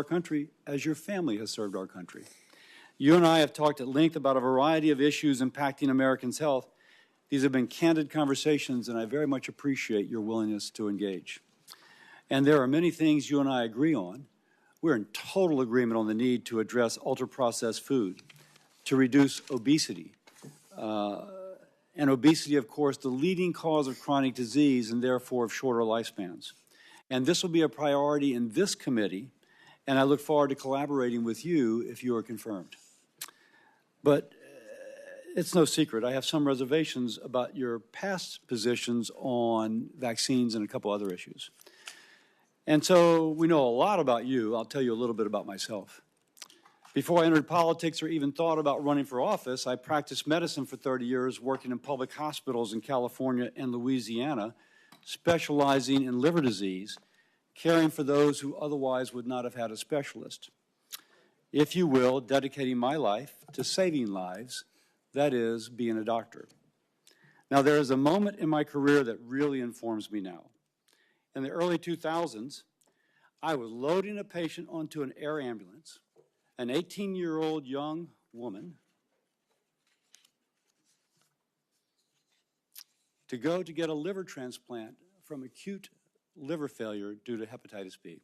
our country as your family has served our country. You and I have talked at length about a variety of issues impacting Americans' health. These have been candid conversations, and I very much appreciate your willingness to engage. And there are many things you and I agree on. We're in total agreement on the need to address ultra-processed food, to reduce obesity. And obesity, of course, the leading cause of chronic disease and therefore of shorter lifespans. And this will be a priority in this committee, and I look forward to collaborating with you if you are confirmed. But it's no secret, I have some reservations about your past positions on vaccines and a couple other issues. And so we know a lot about you. I'll tell you a little bit about myself. Before I entered politics or even thought about running for office, I practiced medicine for 30 years, working in public hospitals in California and Louisiana, specializing in liver disease, caring for those who otherwise would not have had a specialist. If you will, dedicating my life to saving lives, that is, being a doctor. Now, there is a moment in my career that really informs me now. In the early 2000s, I was loading a patient onto an air ambulance, an 18-year-old young woman, to go to get a liver transplant from acute liver failure due to hepatitis B.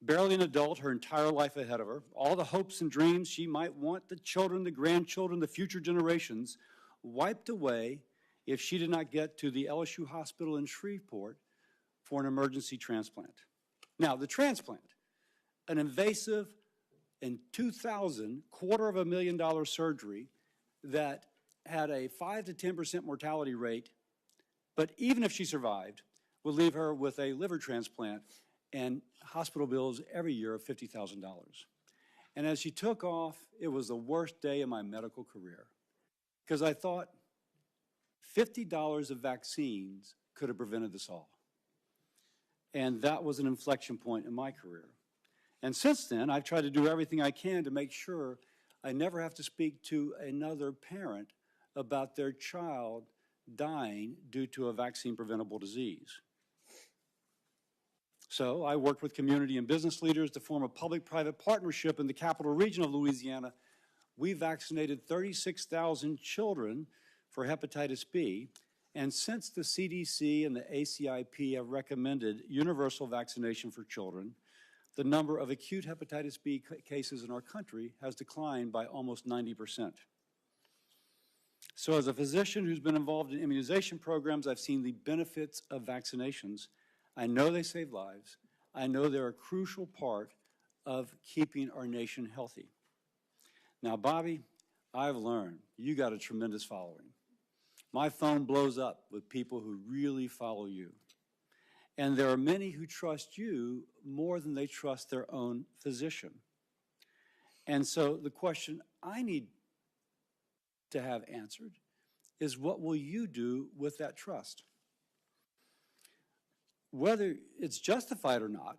Barely an adult, her entire life ahead of her, all the hopes and dreams she might want, the children, the grandchildren, the future generations, wiped away if she did not get to the LSU hospital in Shreveport for an emergency transplant. Now, the transplant, an invasive, in 2000, $250,000 surgery that had a 5 to 10% mortality rate, but even if she survived, would leave her with a liver transplant and hospital bills every year of $50,000. And as she took off, it was the worst day of my medical career, because I thought $50 of vaccines could have prevented this all. And that was an inflection point in my career. And since then, I've tried to do everything I can to make sure I never have to speak to another parent about their child dying due to a vaccine-preventable disease. So I worked with community and business leaders to form a public-private partnership in the capital region of Louisiana. We vaccinated 36,000 children for hepatitis B, and since the CDC and the ACIP have recommended universal vaccination for children, the number of acute hepatitis B cases in our country has declined by almost 90%. So as a physician who's been involved in immunization programs, I've seen the benefits of vaccinations. I know they save lives. I know they're a crucial part of keeping our nation healthy. Now, Bobby, I've learned you got a tremendous following. My phone blows up with people who really follow you. And there are many who trust you more than they trust their own physician. And so the question I need to have answered is, what will you do with that trust? Whether it's justified or not,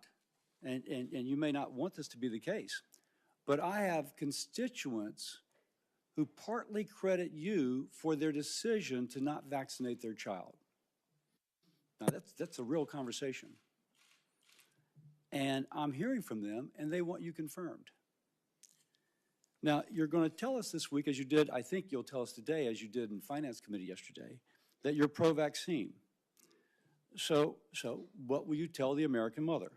and you may not want this to be the case, but I have constituents who partly credit you for their decision to not vaccinate their child. Now, that's a real conversation. And I'm hearing from them, and they want you confirmed. Now, you're going to tell us this week, as you did, I think you'll tell us today, as you did in Finance Committee yesterday, that you're pro-vaccine. So what will you tell the American mother?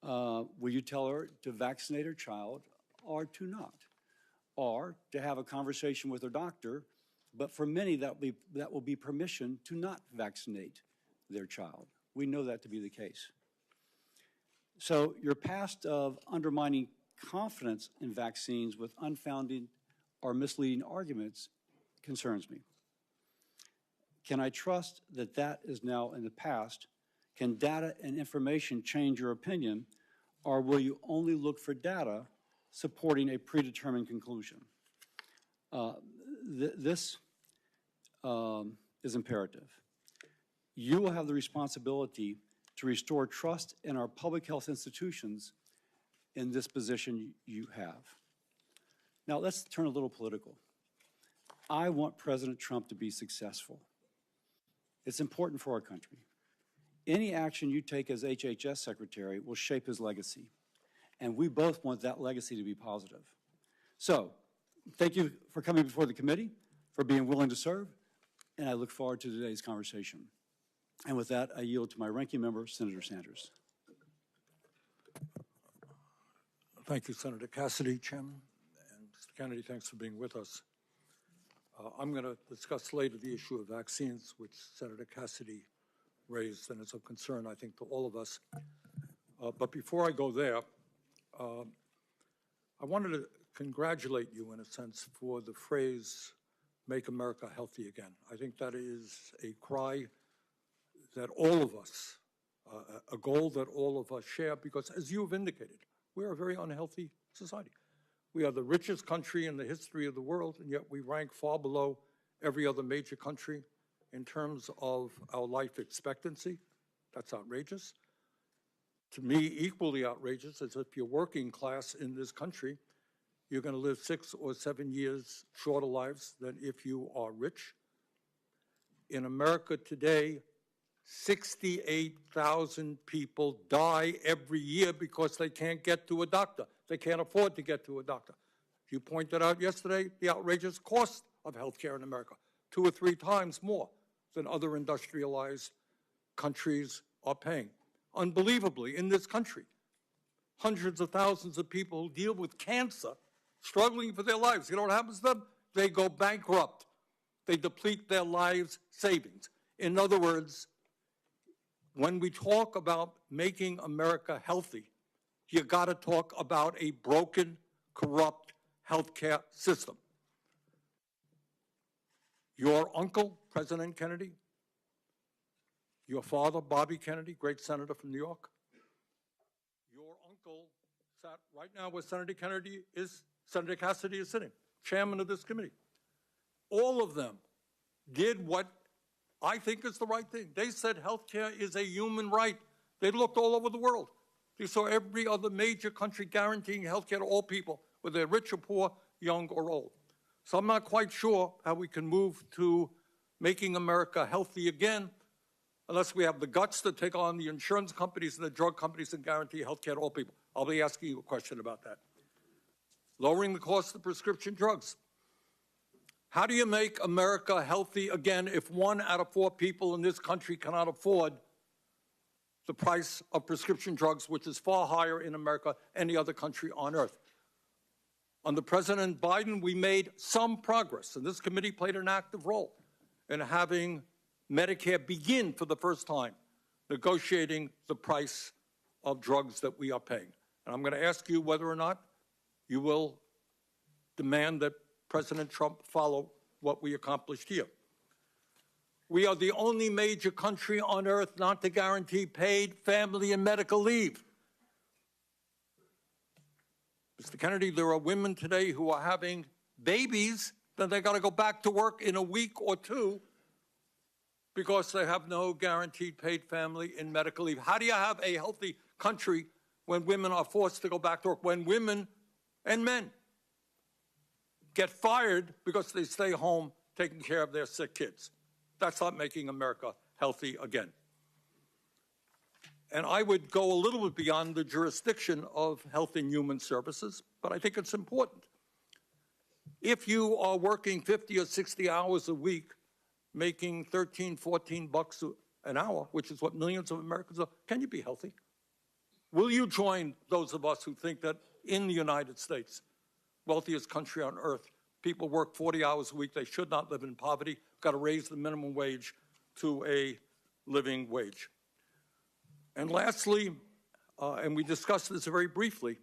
Will you tell her to vaccinate her child or to not? Or to have a conversation with her doctor, but for many that will be permission to not vaccinate their child. We know that to be the case. So your past of undermining confidence in vaccines with unfounded or misleading arguments concerns me. Can I trust that that is now in the past? Can data and information change your opinion, or will you only look for data supporting a predetermined conclusion? This is imperative. You will have the responsibility to restore trust in our public health institutions in this position you have. Now let's turn a little political. I want President Trump to be successful. It's important for our country. Any action you take as HHS Secretary will shape his legacy. And we both want that legacy to be positive. So, thank you for coming before the committee, for being willing to serve, and I look forward to today's conversation. And with that, I yield to my ranking member, Senator Sanders. Thank you, Senator Cassidy, Chairman. And Mr. Kennedy, thanks for being with us. I'm going to discuss later the issue of vaccines, which Senator Cassidy raised, and it's of concern, I think, to all of us. But before I go there, I wanted to congratulate you, in a sense, for the phrase, "Make America Healthy Again." I think that is a cry that all of us, a goal that all of us share, because as you have indicated, we're a very unhealthy society. We are the richest country in the history of the world, and yet we rank far below every other major country in terms of our life expectancy. That's outrageous. To me, equally outrageous is if you're working class in this country, you're going to live 6 or 7 years shorter lives than if you are rich. In America today, 68,000 people die every year because they can't get to a doctor. They can't afford to get to a doctor. You pointed out yesterday the outrageous cost of health care in America, 2 or 3 times more than other industrialized countries are paying. Unbelievably, in this country, hundreds of thousands of people who deal with cancer, struggling for their lives. You know what happens to them? They go bankrupt. They deplete their lives' savings. In other words, when we talk about making America healthy, you got to talk about a broken, corrupt healthcare system. Your uncle, President Kennedy, your father, Bobby Kennedy, great senator from New York, your uncle sat right now where Senator Cassidy is sitting, chairman of this committee. All of them did what I think is the right thing. They said health care is a human right. They looked all over the world. They saw every other major country guaranteeing health care to all people, whether they're rich or poor, young or old. So I'm not quite sure how we can move to making America healthy again unless we have the guts to take on the insurance companies and the drug companies and guarantee health care to all people. I'll be asking you a question about that. Lowering the cost of prescription drugs. How do you make America healthy again if 1 out of 4 people in this country cannot afford the price of prescription drugs, which is far higher in America than any other country on earth? Under President Biden, we made some progress, and this committee played an active role in having Medicare begin for the first time negotiating the price of drugs that we are paying. And I'm going to ask you whether or not you will demand that President Trump follow what we accomplished here. We are the only major country on earth not to guarantee paid family and medical leave. Mr. Kennedy, there are women today who are having babies, then they got to go back to work in a week or 2 because they have no guaranteed paid family and medical leave. How do you have a healthy country when women are forced to go back to work, when women and men get fired because they stay home taking care of their sick kids? That's not making America healthy again. And I would go a little bit beyond the jurisdiction of Health and Human Services, but I think it's important. If you are working 50 or 60 hours a week, making 13, 14 bucks an hour, which is what millions of Americans are, can you be healthy? Will you join those of us who think that in the United States, wealthiest country on earth, people work 40 hours a week, they should not live in poverty, we've got to raise the minimum wage to a living wage? And lastly, and we discussed this very briefly,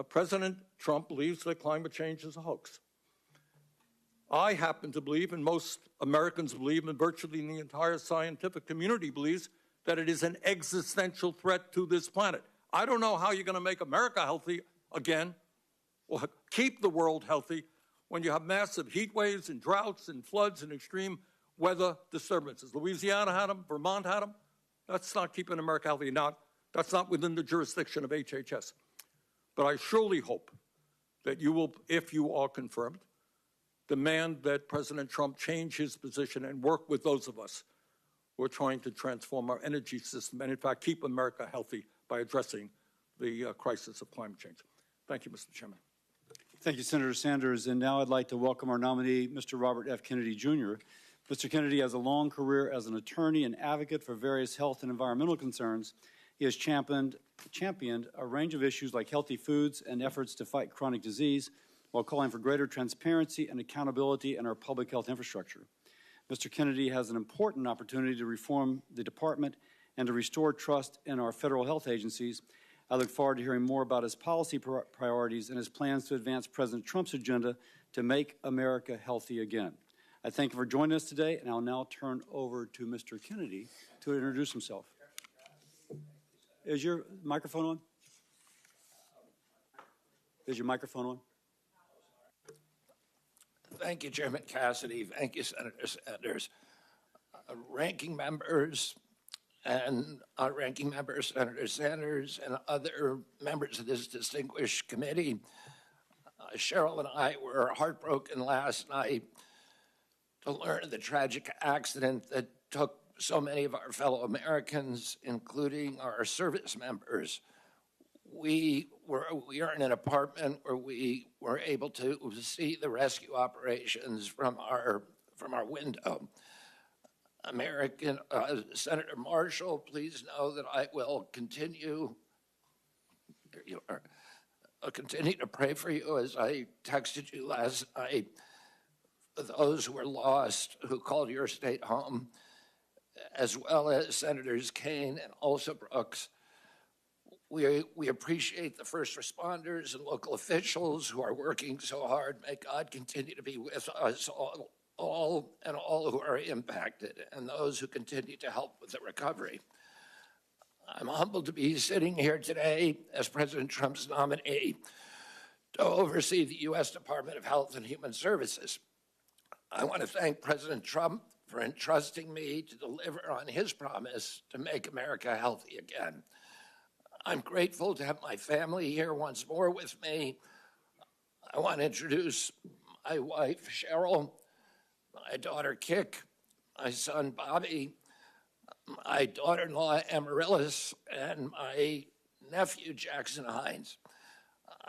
President Trump believes that climate change is a hoax. I happen to believe, and most Americans believe, and virtually the entire scientific community believes, that it is an existential threat to this planet. I don't know how you're going to make America healthy again, or keep the world healthy, when you have massive heat waves and droughts and floods and extreme weather disturbances. Louisiana had them, Vermont had them. That's not keeping America healthy. Now, that's not within the jurisdiction of HHS. But I surely hope that you will, if you are confirmed, demand that President Trump change his position and work with those of us who are trying to transform our energy system and, in fact, keep America healthy by addressing the crisis of climate change. Thank you, Mr. Chairman. Thank you, Senator Sanders. And now I'd like to welcome our nominee, Mr. Robert F. Kennedy, Jr. Mr. Kennedy has a long career as an attorney and advocate for various health and environmental concerns. He has championed a range of issues like healthy foods and efforts to fight chronic disease, while calling for greater transparency and accountability in our public health infrastructure. Mr. Kennedy has an important opportunity to reform the department and to restore trust in our federal health agencies. I look forward to hearing more about his policy priorities and his plans to advance President Trump's agenda to make America healthy again. I thank you for joining us today, and I'll now turn over to Mr. Kennedy to introduce himself. Is your microphone on? Is your microphone on? Thank you, Chairman Cassidy. Thank you, Senator Sanders. Ranking members and Ranking Member Senator Sanders and other members of this distinguished committee, Cheryl and I were heartbroken last night to learn of the tragic accident that took so many of our fellow Americans, including our service members. We are in an apartment where we were able to see the rescue operations from our window. Senator Marshall, please know that I will continue. There you are. I'll continue to pray for you, as I texted you last night, for those who were lost, who called your state home, as well as Senators Kaine and also Brooks. We appreciate the first responders and local officials who are working so hard. May God continue to be with us all who are impacted and those who continue to help with the recovery. I'm humbled to be sitting here today as President Trump's nominee to oversee the U.S. Department of Health and Human Services. I want to thank President Trump for entrusting me to deliver on his promise to make America healthy again. I'm grateful to have my family here once more with me. I want to introduce my wife, Cheryl, my daughter, Kik, my son, Bobby, my daughter-in-law, Amaryllis, and my nephew, Jackson Hines.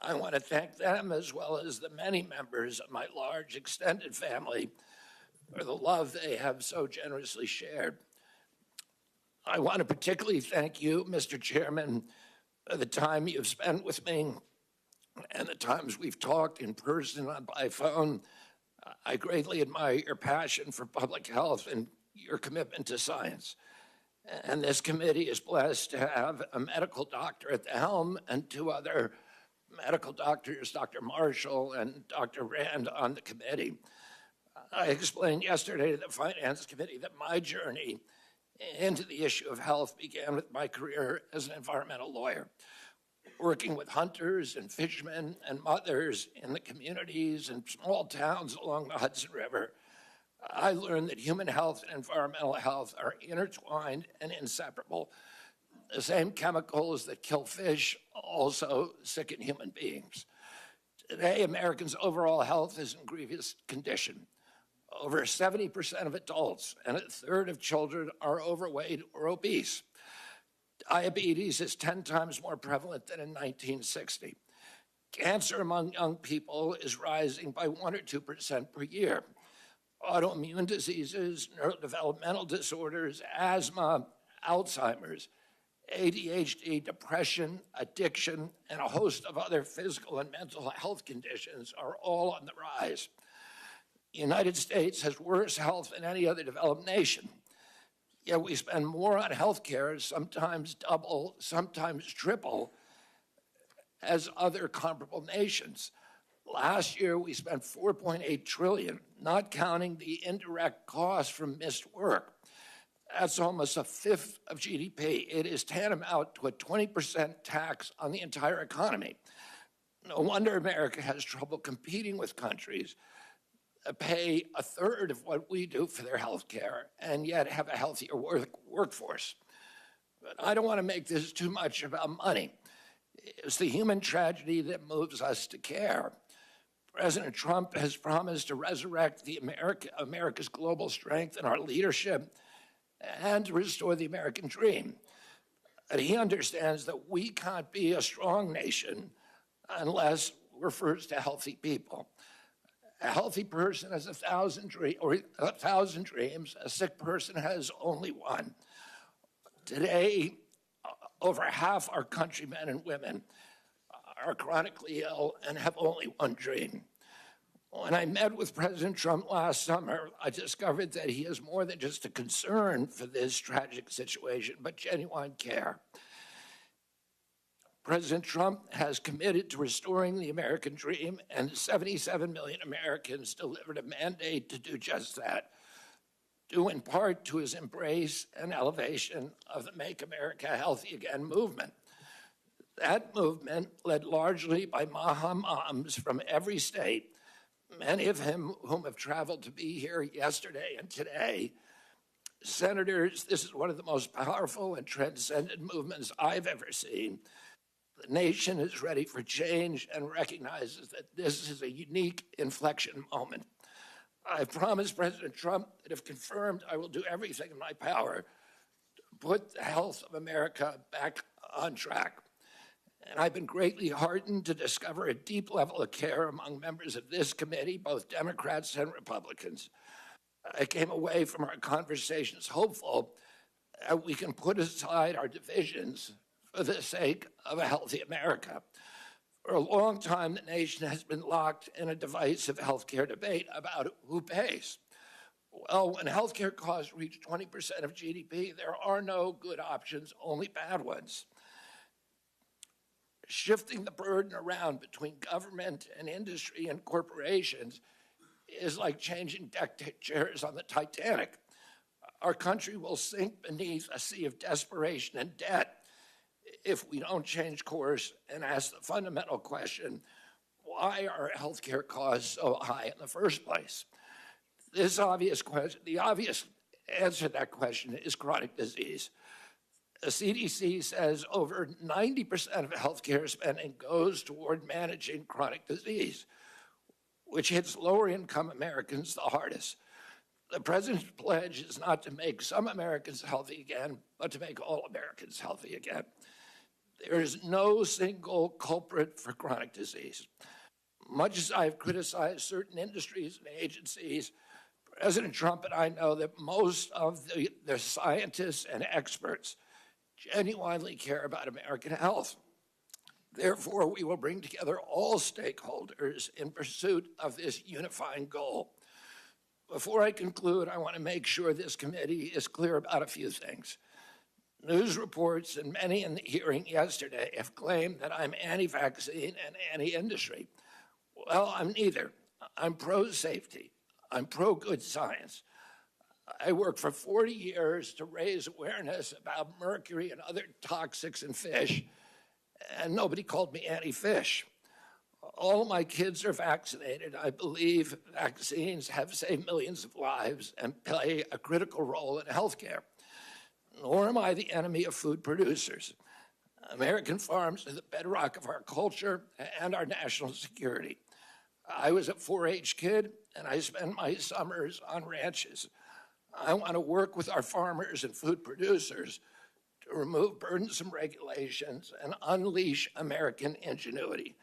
I want to thank them, as well as the many members of my large extended family, for the love they have so generously shared. I want to particularly thank you, Mr. Chairman, for the time you've spent with me and the times we've talked in person and by phone. I greatly admire your passion for public health and your commitment to science. And this committee is blessed to have a medical doctor at the helm and two other medical doctors, Dr. Marshall and Dr. Rand, on the committee. I explained yesterday to the Finance Committee that my journey into the issue of health began with my career as an environmental lawyer, working with hunters and fishermen and mothers in the communities and small towns along the Hudson River. I learned that human health and environmental health are intertwined and inseparable. The same chemicals that kill fish also sicken human beings. Today, Americans' overall health is in grievous condition. Over 70% of adults and a third of children are overweight or obese. Diabetes is 10 times more prevalent than in 1960. Cancer among young people is rising by 1 or 2% per year. Autoimmune diseases, neurodevelopmental disorders, asthma, Alzheimer's, ADHD, depression, addiction, and a host of other physical and mental health conditions are all on the rise. The United States has worse health than any other developed nation. Yet we spend more on health care, sometimes double, sometimes triple, as other comparable nations. Last year, we spent $4.8 trillion, not counting the indirect costs from missed work. That's almost a fifth of GDP. It is tantamount to a 20% tax on the entire economy. No wonder America has trouble competing with countries that pay a third of what we do for their health care and yet have a healthier workforce. But I don't want to make this too much about money. It's the human tragedy that moves us to care. President Trump has promised to resurrect America's global strength and our leadership and to restore the American dream. And he understands that we can't be a strong nation unless we're first a healthy people. A healthy person has 1,000 dreams. A sick person has only one. Today, over half our countrymen and women are chronically ill and have only one dream. When I met with President Trump last summer, I discovered that he has more than just a concern for this tragic situation, but genuine care. President Trump has committed to restoring the American dream, and 77 million Americans delivered a mandate to do just that, due in part to his embrace and elevation of the Make America Healthy Again movement. That movement, led largely by Maha moms from every state, many of whom have traveled to be here yesterday and today. Senators, this is one of the most powerful and transcendent movements I've ever seen. The nation is ready for change and recognizes that this is a unique inflection moment. I've promised President Trump that if confirmed, I will do everything in my power to put the health of America back on track. And I've been greatly heartened to discover a deep level of care among members of this committee, both Democrats and Republicans. I came away from our conversations hopeful that we can put aside our divisions for the sake of a healthy America. For a long time, the nation has been locked in a divisive healthcare debate about who pays. Well, when healthcare costs reach 20% of GDP, there are no good options, only bad ones. Shifting the burden around between government and industry and corporations is like changing deck chairs on the Titanic. Our country will sink beneath a sea of desperation and debt if we don't change course and ask the fundamental question, why are healthcare costs so high in the first place? The obvious answer to that question is chronic disease. The CDC says over 90% of healthcare spending goes toward managing chronic disease, which hits lower-income Americans the hardest. The president's pledge is not to make some Americans healthy again, but to make all Americans healthy again. There is no single culprit for chronic disease. Much as I've criticized certain industries and agencies, President Trump and I know that most of the scientists and experts genuinely care about American health. Therefore, we will bring together all stakeholders in pursuit of this unifying goal. Before I conclude, I want to make sure this committee is clear about a few things. News reports and many in the hearing yesterday have claimed that I'm anti-vaccine and anti-industry. Well, I'm neither. I'm pro-safety. I'm pro-good science. I worked for 40 years to raise awareness about mercury and other toxics in fish, and nobody called me anti-fish. All of my kids are vaccinated. I believe vaccines have saved millions of lives and play a critical role in healthcare. Nor am I the enemy of food producers. American farms are the bedrock of our culture and our national security. I was a 4-H kid, and I spent my summers on ranches. I want to work with our farmers and food producers to remove burdensome regulations and unleash American ingenuity.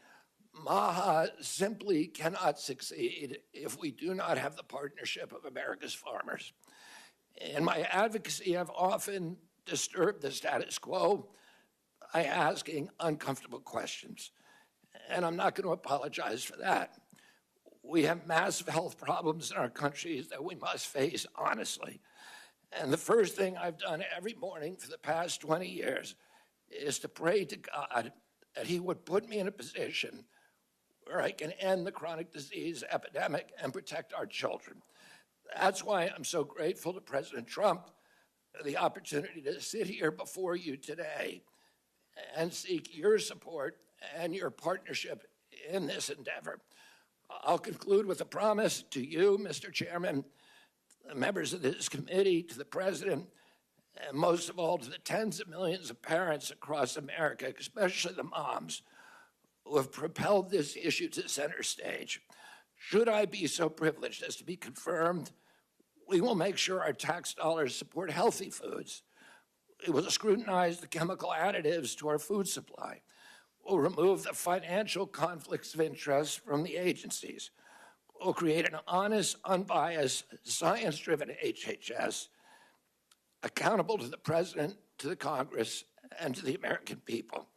MAHA simply cannot succeed if we do not have the partnership of America's farmers. In my advocacy, I've often disturbed the status quo by asking uncomfortable questions, and I'm not going to apologize for that. We have massive health problems in our country that we must face honestly. And the first thing I've done every morning for the past 20 years is to pray to God that he would put me in a position where I can end the chronic disease epidemic and protect our children. That's why I'm so grateful to President Trump for the opportunity to sit here before you today and seek your support and your partnership in this endeavor. I'll conclude with a promise to you, Mr. Chairman, the members of this committee, to the President, and most of all to the tens of millions of parents across America, especially the moms, who have propelled this issue to center stage. Should I be so privileged as to be confirmed, we will make sure our tax dollars support healthy foods. We will scrutinize the chemical additives to our food supply. We'll remove the financial conflicts of interest from the agencies. We'll create an honest, unbiased, science-driven HHS, accountable to the President, to the Congress, and to the American people.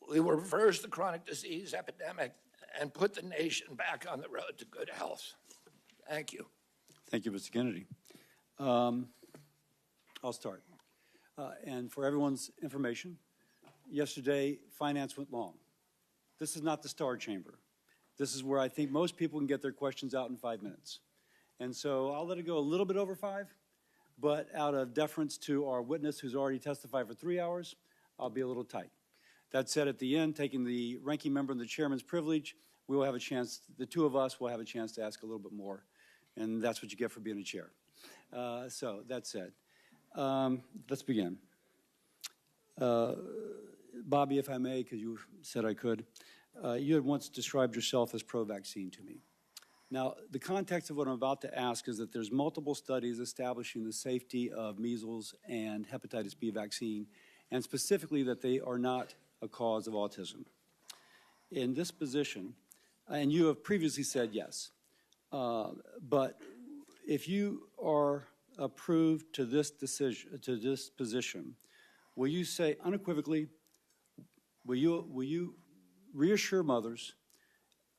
We will reverse the chronic disease epidemic and put the nation back on the road to good health. Thank you. Thank you, Mr. Kennedy. I'll start. And for everyone's information, yesterday, finance went long. This is not the Star Chamber. This is where I think most people can get their questions out in 5 minutes. And so I'll let it go a little bit over 5, but out of deference to our witness who's already testified for 3 hours, I'll be a little tight. That said, at the end, taking the ranking member and the chairman's privilege, we will have a chance, the two of us will have a chance to ask a little bit more. And that's what you get for being a chair. So that said, let's begin. Bobby, if I may, because you said I could, you had once described yourself as pro-vaccine to me. Now, the context of what I'm about to ask is that there's multiple studies establishing the safety of measles and hepatitis B vaccine, and specifically that they are not a cause of autism. In this position, and you have previously said yes, but if you are approved to this decision, to this position, will you say unequivocally, will you reassure mothers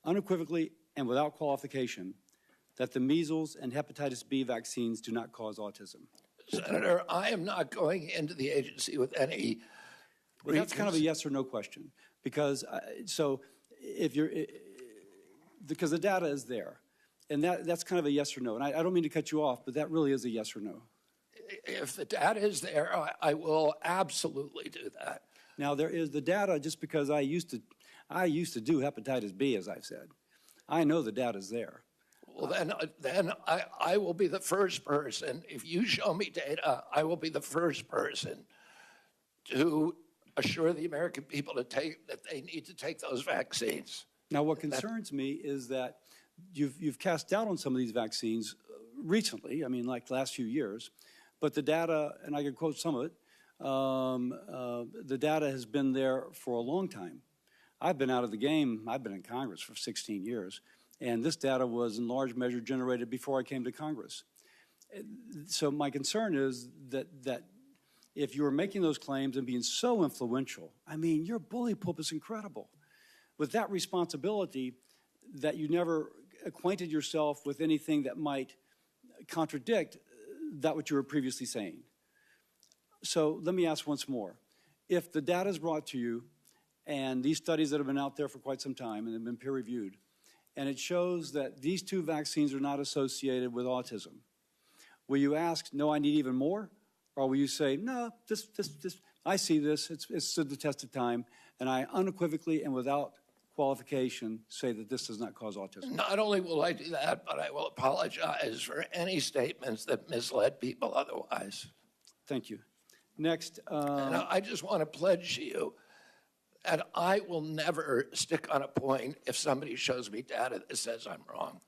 unequivocally and without qualification that the measles and hepatitis B vaccines do not cause autism? Senator, I am not going into the agency with any. Well, that's kind of a yes or no question, because so if you're, because the data is there, and that's kind of a yes or no. And I don't mean to cut you off, but that really is a yes or no. If the data is there, I will absolutely do that. Now there is the data. Just because I used to do hepatitis B, as I've said, I know the data is there. Well, then I will be the first person. If you show me data, I will be the first person to assure the American people that they need to take those vaccines. Now, what concerns me is that you've cast doubt on some of these vaccines recently. I mean, like the last few years, but the data, and I can quote some of it. The data has been there for a long time. I've been out of the game. I've been in Congress for 16 years. And this data was in large measure generated before I came to Congress. So my concern is that if you were making those claims and being so influential, I mean, your bully pulpit is incredible. With that responsibility, that you never acquainted yourself with anything that might contradict that what you were previously saying. So let me ask once more. If the data is brought to you, and these studies that have been out there for quite some time and have been peer-reviewed, and it shows that these two vaccines are not associated with autism, will you ask, no, I need even more? Or will you say, no, I see this, it's stood the test of time, and I unequivocally and without qualification say that this does not cause autism? Not only will I do that, but I will apologize for any statements that misled people otherwise. Thank you. Next. And I just want to pledge to you that I will never stick on a point if somebody shows me data that says I'm wrong.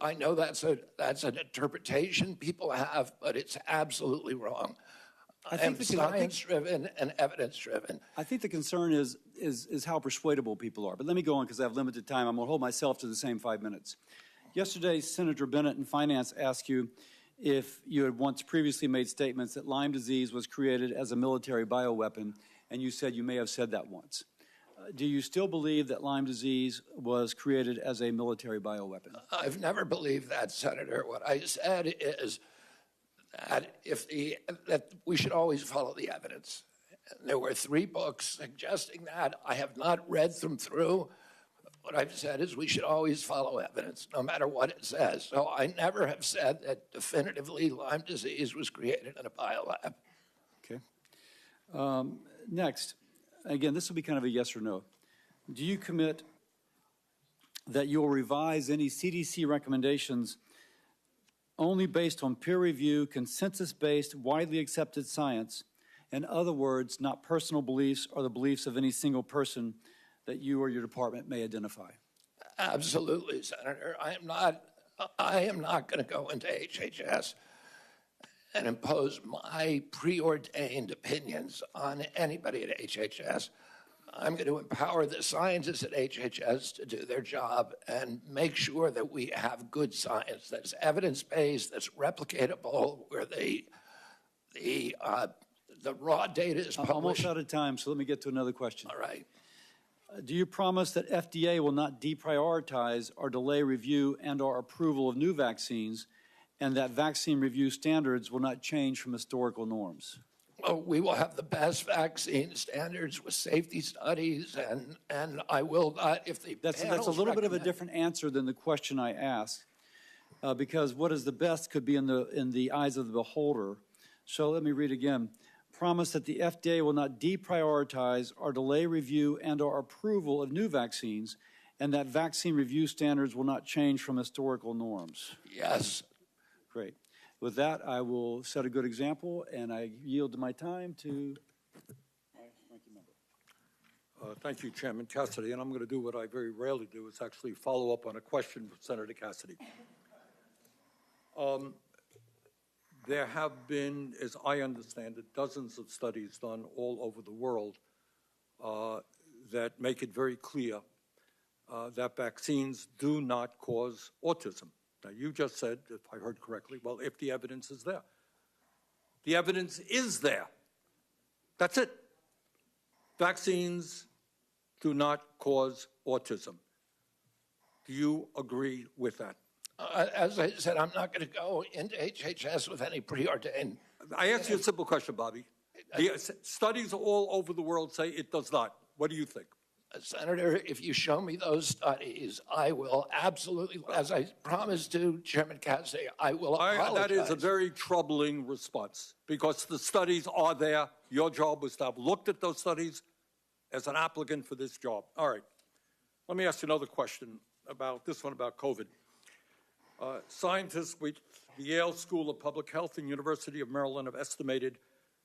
I know that's an interpretation people have, but it's absolutely wrong. I am science-driven and evidence-driven. I think the concern is how persuadable people are. But let me go on because I have limited time. I'm going to hold myself to the same 5 minutes. Yesterday, Senator Bennett in Finance asked you if you had once previously made statements that Lyme disease was created as a military bioweapon, and you said you may have said that once. Do you still believe that Lyme disease was created as a military bioweapon? I've never believed that, Senator. What I said is that that we should always follow the evidence. There were 3 books suggesting that. I have not read them through. What I've said is we should always follow evidence, no matter what it says. So I never have said that definitively Lyme disease was created in a biolab. Okay. Next, again, this will be kind of a yes or no. Do you commit that you will revise any CDC recommendations only based on peer review, consensus-based, widely accepted science, in other words, not personal beliefs or the beliefs of any single person that you or your department may identify? Absolutely, Senator. I am not going to go into HHS and impose my preordained opinions on anybody at HHS. I'm going to empower the scientists at HHS to do their job and make sure that we have good science that's evidence-based, that's replicatable, where the raw data is published. I'm almost out of time, so let me get to another question. All right. Do you promise that FDA will not deprioritize or delay review and/or approval of new vaccines, and that vaccine review standards will not change from historical norms? Well, we will have the best vaccine standards with safety studies, and I will not, if the That's a little bit of a different answer than the question I asked, because what is the best could be in the eyes of the beholder. So let me read again. Promise that the FDA will not deprioritize or delay review and/or approval of new vaccines, and that vaccine review standards will not change from historical norms. Yes. Great. With that, I will set a good example, and I yield my time to my ranking member. Thank you, Chairman Cassidy. And I'm going to do what I very rarely do, is actually follow up on a question from Senator Cassidy. There have been, as I understand it, dozens of studies done all over the world that make it very clear that vaccines do not cause autism. Now, you just said, if I heard correctly, well, if the evidence is there. The evidence is there. That's it. Vaccines do not cause autism. Do you agree with that? As I said, I'm not going to go into HHS with any preordained. I asked you a simple question, Bobby. The studies all over the world say it does not. What do you think? Senator, if you show me those studies, I will absolutely, as I promised to Chairman Cassidy, I will apologize. That is a very troubling response, because the studies are there. Your job was to have looked at those studies as an applicant for this job. All right. Let me ask you another question about this one about COVID. Scientists with the Yale School of Public Health and University of Maryland have estimated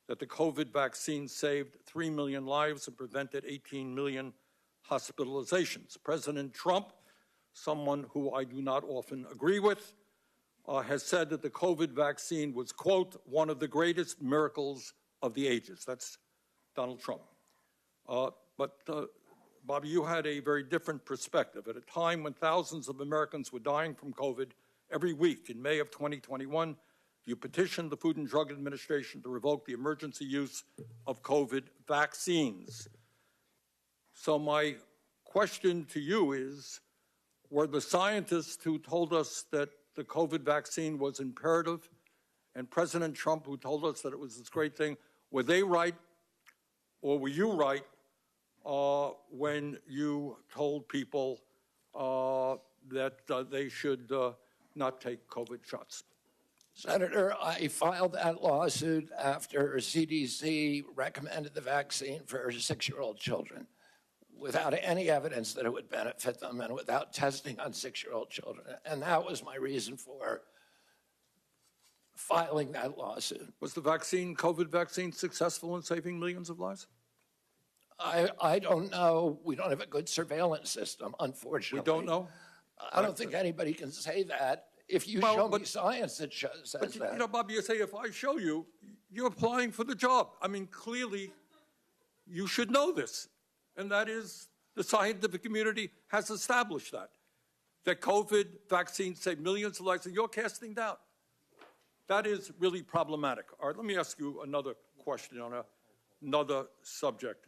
that the COVID vaccine saved 3 million lives and prevented 18 million hospitalizations. President Trump, someone who I do not often agree with, has said that the COVID vaccine was, quote, one of the greatest miracles of the ages. That's Donald Trump. But Bobby, you had a very different perspective. At a time when thousands of Americans were dying from COVID every week, in May of 2021, you petitioned the Food and Drug Administration to revoke the emergency use of COVID vaccines. So my question to you is, were the scientists who told us that the COVID vaccine was imperative, and President Trump who told us that it was this great thing, were they right, or were you right when you told people that they should not take COVID shots? Senator, I filed that lawsuit after CDC recommended the vaccine for 6-year-old children without any evidence that it would benefit them and without testing on 6-year-old children. And that was my reason for filing that lawsuit. Was the COVID vaccine successful in saving millions of lives? I don't know. We don't have a good surveillance system, unfortunately. We don't know? I don't think anybody can say that. If you show me science that says that. You know, Bobby, you say, if I show you, you're applying for the job. I mean, clearly, you should know this. And that is, the scientific community has established that COVID vaccines save millions of lives, and you're casting doubt. That is really problematic. All right, let me ask you another question on another subject.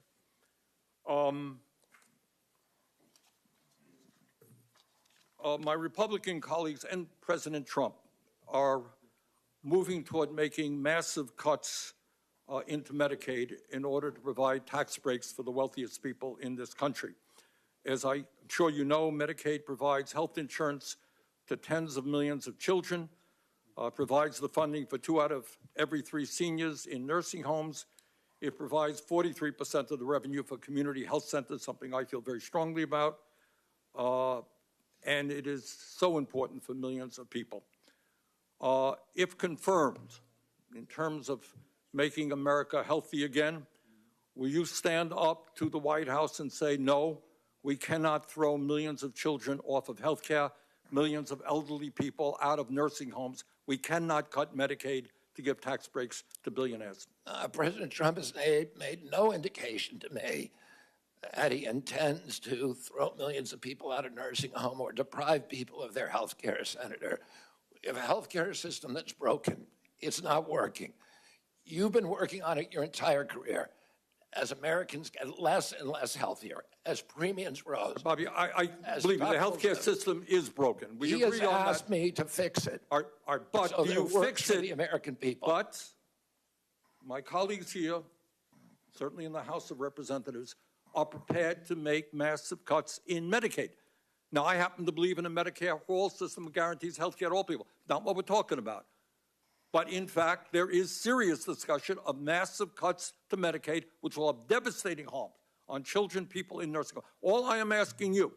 My Republican colleagues and President Trump are moving toward making massive cuts into Medicaid in order to provide tax breaks for the wealthiest people in this country. As I'm sure you know, Medicaid provides health insurance to tens of millions of children, provides the funding for 2 out of every 3 seniors in nursing homes. It provides 43% of the revenue for community health centers, something I feel very strongly about. And it is so important for millions of people. If confirmed, in terms of making America healthy again, will you stand up to the White House and say, no, we cannot throw millions of children off of health care, millions of elderly people out of nursing homes. We cannot cut Medicaid to give tax breaks to billionaires. President Trump has made no indication to me that he intends to throw millions of people out of nursing home or deprive people of their health care, Senator. We have a health care system that's broken. It's not working. You've been working on it your entire career. As Americans get less and less healthier, as premiums rose. Bobby, I believe the healthcare system is broken. We agree on that. He has asked me to fix it. But so do you fix it? For the American people. But my colleagues here, certainly in the House of Representatives, are prepared to make massive cuts in Medicaid. Now, I happen to believe in a Medicare for all system that guarantees health care to all people. Not what we're talking about. But in fact, there is serious discussion of massive cuts to Medicaid, which will have devastating harm on children, people in nursing homes. All I am asking you,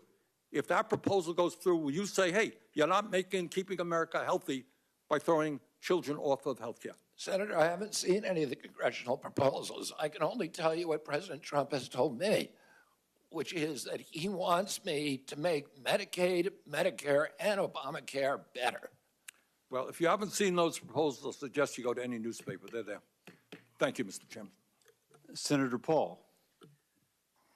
if that proposal goes through, will you say, hey, you're not keeping America healthy by throwing children off of health care? Senator, I haven't seen any of the congressional proposals. I can only tell you what President Trump has told me, which is that he wants me to make Medicaid, Medicare, and Obamacare better. Well, if you haven't seen those proposals, I suggest you go to any newspaper. They're there. Thank you, Mr. Chairman. Senator Paul.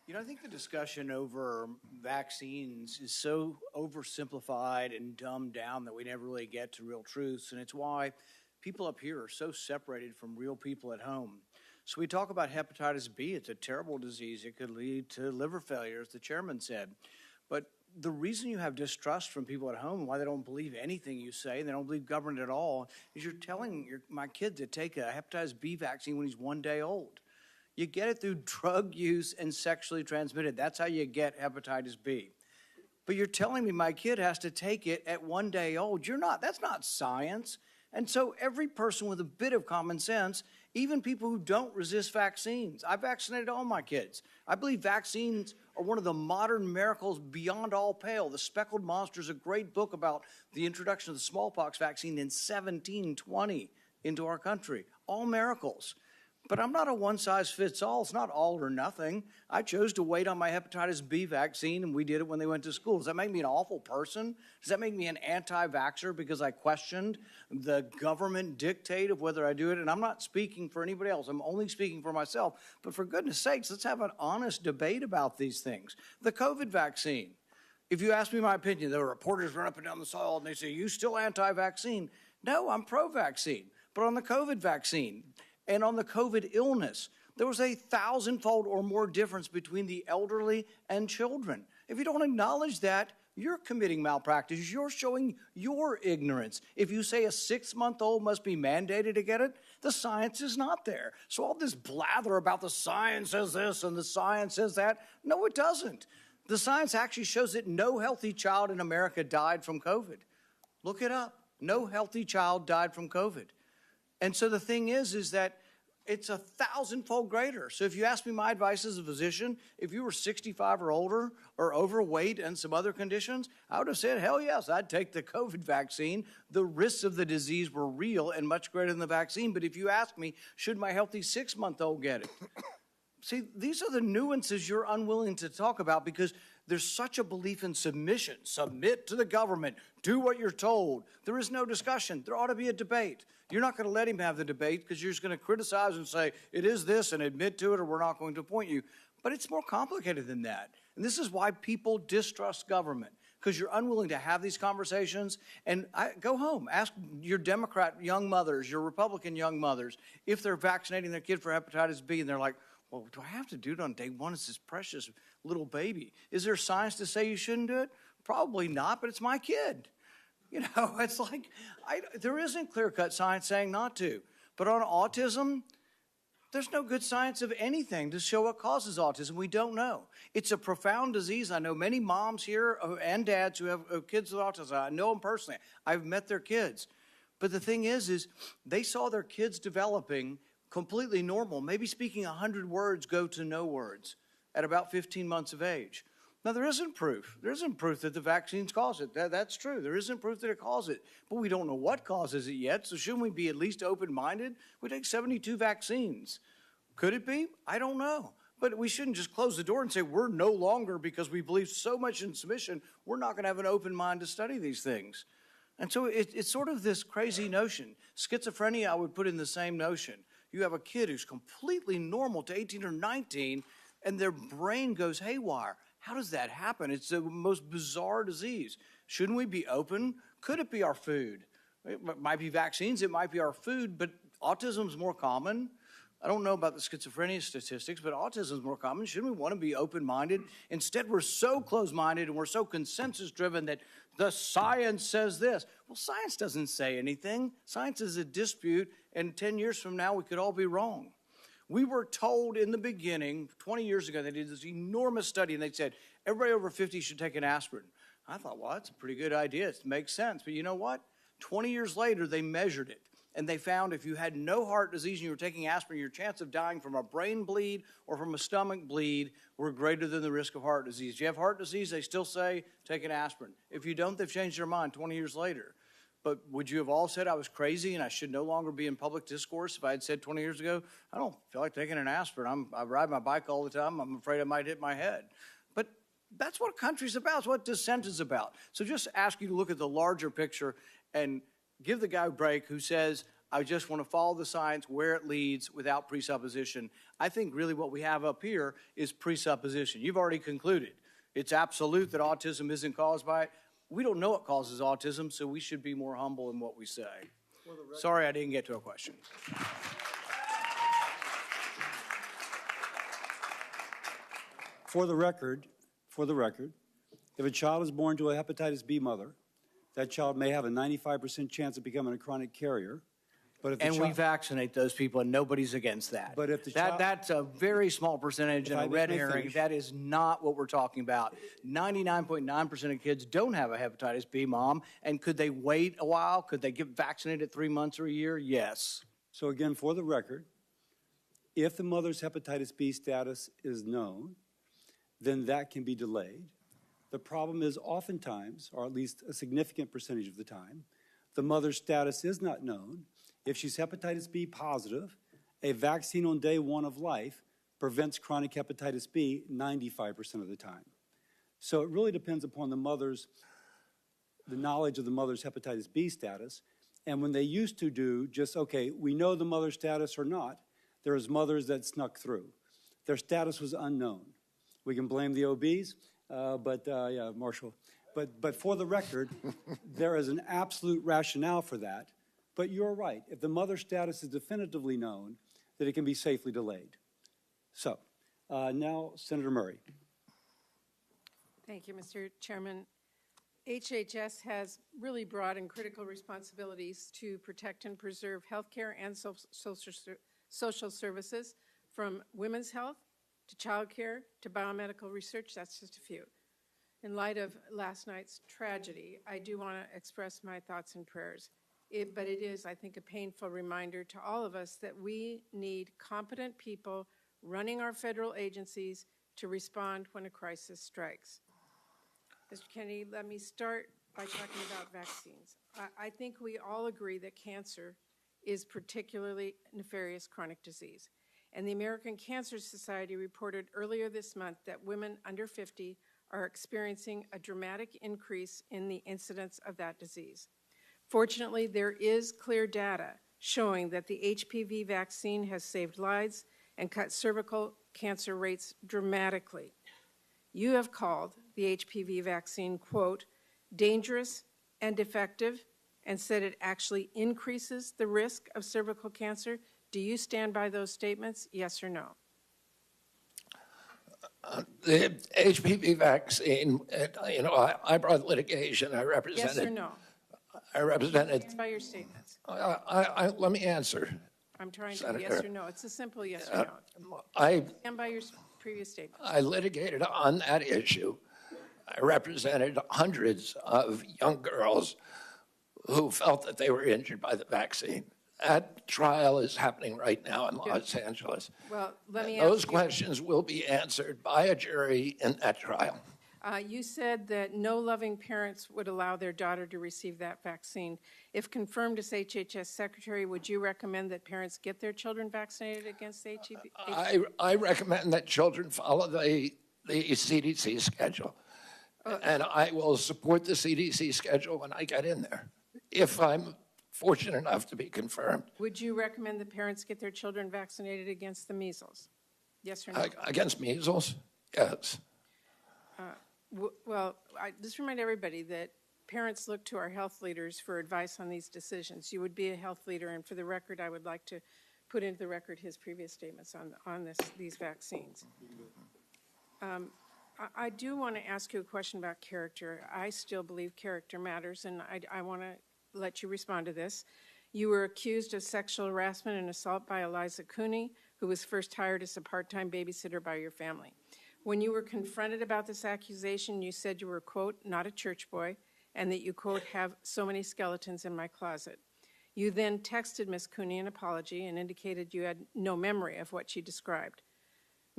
You know, I think the discussion over vaccines is so oversimplified and dumbed down that we never really get to real truths, and it's why people up here are so separated from real people at home. So we talk about hepatitis B. It's a terrible disease. It could lead to liver failure, as the chairman said. But the reason you have distrust from people at home, why they don't believe anything you say, and they don't believe government at all, is you're telling my kid to take a hepatitis B vaccine when he's 1 day old. You get it through drug use and sexually transmitted. That's how you get hepatitis B. But you're telling me my kid has to take it at 1 day old. That's not science. And so every person with a bit of common sense, even people who don't resist vaccines, I vaccinated all my kids. I believe vaccines are one of the modern miracles beyond all pale. The Speckled Monster is a great book about the introduction of the smallpox vaccine in 1720 into our country. All miracles. But I'm not a one-size-fits-all. It's not all or nothing. I chose to wait on my hepatitis B vaccine, and we did it when they went to school. Does that make me an awful person? Does that make me an anti-vaxxer because I questioned the government dictate of whether I do it? And I'm not speaking for anybody else. I'm only speaking for myself. But for goodness sakes, let's have an honest debate about these things. The COVID vaccine. If you ask me my opinion, the reporters run up and down the aisle and they say, you still anti-vaccine? No, I'm pro-vaccine. But on the COVID vaccine, and on the COVID illness, there was a 1,000-fold or more difference between the elderly and children. If you don't acknowledge that, you're committing malpractice. You're showing your ignorance. If you say a 6-month-old must be mandated to get it, the science is not there. So all this blather about the science says this and the science says that, no, it doesn't. The science actually shows that no healthy child in America died from COVID. Look it up. No healthy child died from COVID. And so the thing is that it's 1,000-fold greater. So if you ask me my advice as a physician, if you were 65 or older or overweight and some other conditions, I would have said, hell yes, I'd take the COVID vaccine. The risks of the disease were real and much greater than the vaccine. But if you ask me, should my healthy 6-month-old get it? See, these are the nuances you're unwilling to talk about because there's such a belief in submission. Submit to the government. Do what you're told. There is no discussion. There ought to be a debate. You're not going to let him have the debate because you're just going to criticize and say, it is this, and admit to it, or we're not going to appoint you. But it's more complicated than that. And this is why people distrust government, because you're unwilling to have these conversations. And go home. Ask your Democrat young mothers, your Republican young mothers, if they're vaccinating their kid for hepatitis B, and they're like, well, do I have to do it on day one? It's this precious little baby. Is there science to say you shouldn't do it? Probably not, but it's my kid. You know, it's like, there isn't clear-cut science saying not to. But on autism, there's no good science of anything to show what causes autism. We don't know. It's a profound disease. I know many moms here and dads who have kids with autism. I know them personally. I've met their kids. But the thing is they saw their kids developing completely normal, maybe speaking 100 words go to no words at about 15 months of age. Now, there isn't proof. There isn't proof that the vaccines cause it. That's true. There isn't proof that it causes it. But we don't know what causes it yet, so shouldn't we be at least open-minded? We take 72 vaccines. Could it be? I don't know. But we shouldn't just close the door and say we're no longer, because we believe so much in submission, we're not going to have an open mind to study these things. And so it's sort of this crazy notion. Schizophrenia, I would put in the same notion. You have a kid who's completely normal to 18 or 19, and their brain goes haywire. How does that happen? It's the most bizarre disease. Shouldn't we be open? Could it be our food? It might be vaccines, it might be our food, but autism's more common. I don't know about the schizophrenia statistics, but autism is more common. Shouldn't we want to be open-minded? Instead, we're so close-minded and we're so consensus-driven that the science says this. Well, science doesn't say anything. Science is a dispute, and 10 years from now, we could all be wrong. We were told in the beginning, 20 years ago, they did this enormous study, and they said, everybody over 50 should take an aspirin. I thought, well, that's a pretty good idea. It makes sense. But you know what? 20 years later, they measured it. And they found if you had no heart disease and you were taking aspirin, your chance of dying from a brain bleed or from a stomach bleed were greater than the risk of heart disease. If you have heart disease, they still say take an aspirin. If you don't, they've changed their mind 20 years later. But would you have all said I was crazy and I should no longer be in public discourse if I had said 20 years ago, I don't feel like taking an aspirin. I ride my bike all the time. I'm afraid I might hit my head. But that's what a country's about. It's what dissent is about. So just ask you to look at the larger picture and give the guy a break who says, I just want to follow the science where it leads without presupposition. I think really what we have up here is presupposition. You've already concluded. It's absolute that autism isn't caused by it. We don't know what causes autism, so we should be more humble in what we say. Sorry I didn't get to a question. For the record, if a child is born to a hepatitis B mother, that child may have a 95% chance of becoming a chronic carrier. But if we vaccinate those people, and nobody's against that. But if the that's a very small percentage and a red herring. That is not what we're talking about. 99.9% of kids don't have a hepatitis B, Mom. And could they wait a while? Could they get vaccinated 3 months or a year? Yes. So again, for the record, if the mother's hepatitis B status is known, then that can be delayed. The problem is oftentimes, or at least a significant percentage of the time, the mother's status is not known. If she's hepatitis B positive, a vaccine on day one of life prevents chronic hepatitis B 95% of the time. So it really depends upon the knowledge of the mother's hepatitis B status. And when they used to do just, okay, we know the mother's status or not, there was mothers that snuck through. Their status was unknown. We can blame the OBs, yeah, Marshall. But for the record, there is an absolute rationale for that. But you're right. If the mother's status is definitively known, that it can be safely delayed. So now, Senator Murray. Thank you, Mr. Chairman. HHS has really broad and critical responsibilities to protect and preserve healthcare and social services, from women's health to childcare to biomedical research. That's just a few. In light of last night's tragedy, I do want to express my thoughts and prayers. But it is, I think, a painful reminder to all of us that we need competent people running our federal agencies to respond when a crisis strikes. Mr. Kennedy, let me start by talking about vaccines. I think we all agree that cancer is particularly nefarious chronic disease. And the American Cancer Society reported earlier this month that women under 50 are experiencing a dramatic increase in the incidence of that disease. Fortunately, there is clear data showing that the HPV vaccine has saved lives and cut cervical cancer rates dramatically. You have called the HPV vaccine, quote, dangerous and effective, and said it actually increases the risk of cervical cancer. Do you stand by those statements, yes or no? The HPV vaccine, I brought litigation. I represented. Yes or no? I represented. Stand by your statements. Let me answer. I'm trying to Senator. yes or no. It's a simple yes or no. Stand by your previous statement. I litigated on that issue. I represented hundreds of young girls who felt that they were injured by the vaccine. That trial is happening right now in Los Angeles. Well, let me Those ask you, questions will be answered by a jury in that trial. You said that no loving parents would allow their daughter to receive that vaccine. If confirmed as HHS Secretary, would you recommend that parents get their children vaccinated against HPV? I recommend that children follow the CDC schedule. And I will support the CDC schedule when I get in there. if I'm fortunate enough to be confirmed. Would you recommend that parents get their children vaccinated against the measles? Yes or no? Against measles? Yes. Well, I just remind everybody that parents look to our health leaders for advice on these decisions. You would be a health leader, and for the record, I would like to put into the record his previous statements on these vaccines. I do want to ask you a question about character. I still believe character matters, and I want to let you respond to this. You were accused of sexual harassment and assault by Eliza Cooney, who was first hired as a part-time babysitter by your family. When you were confronted about this accusation, you said you were, quote, not a church boy, and that you, quote, have so many skeletons in my closet. You then texted Ms. Cooney an apology and indicated you had no memory of what she described.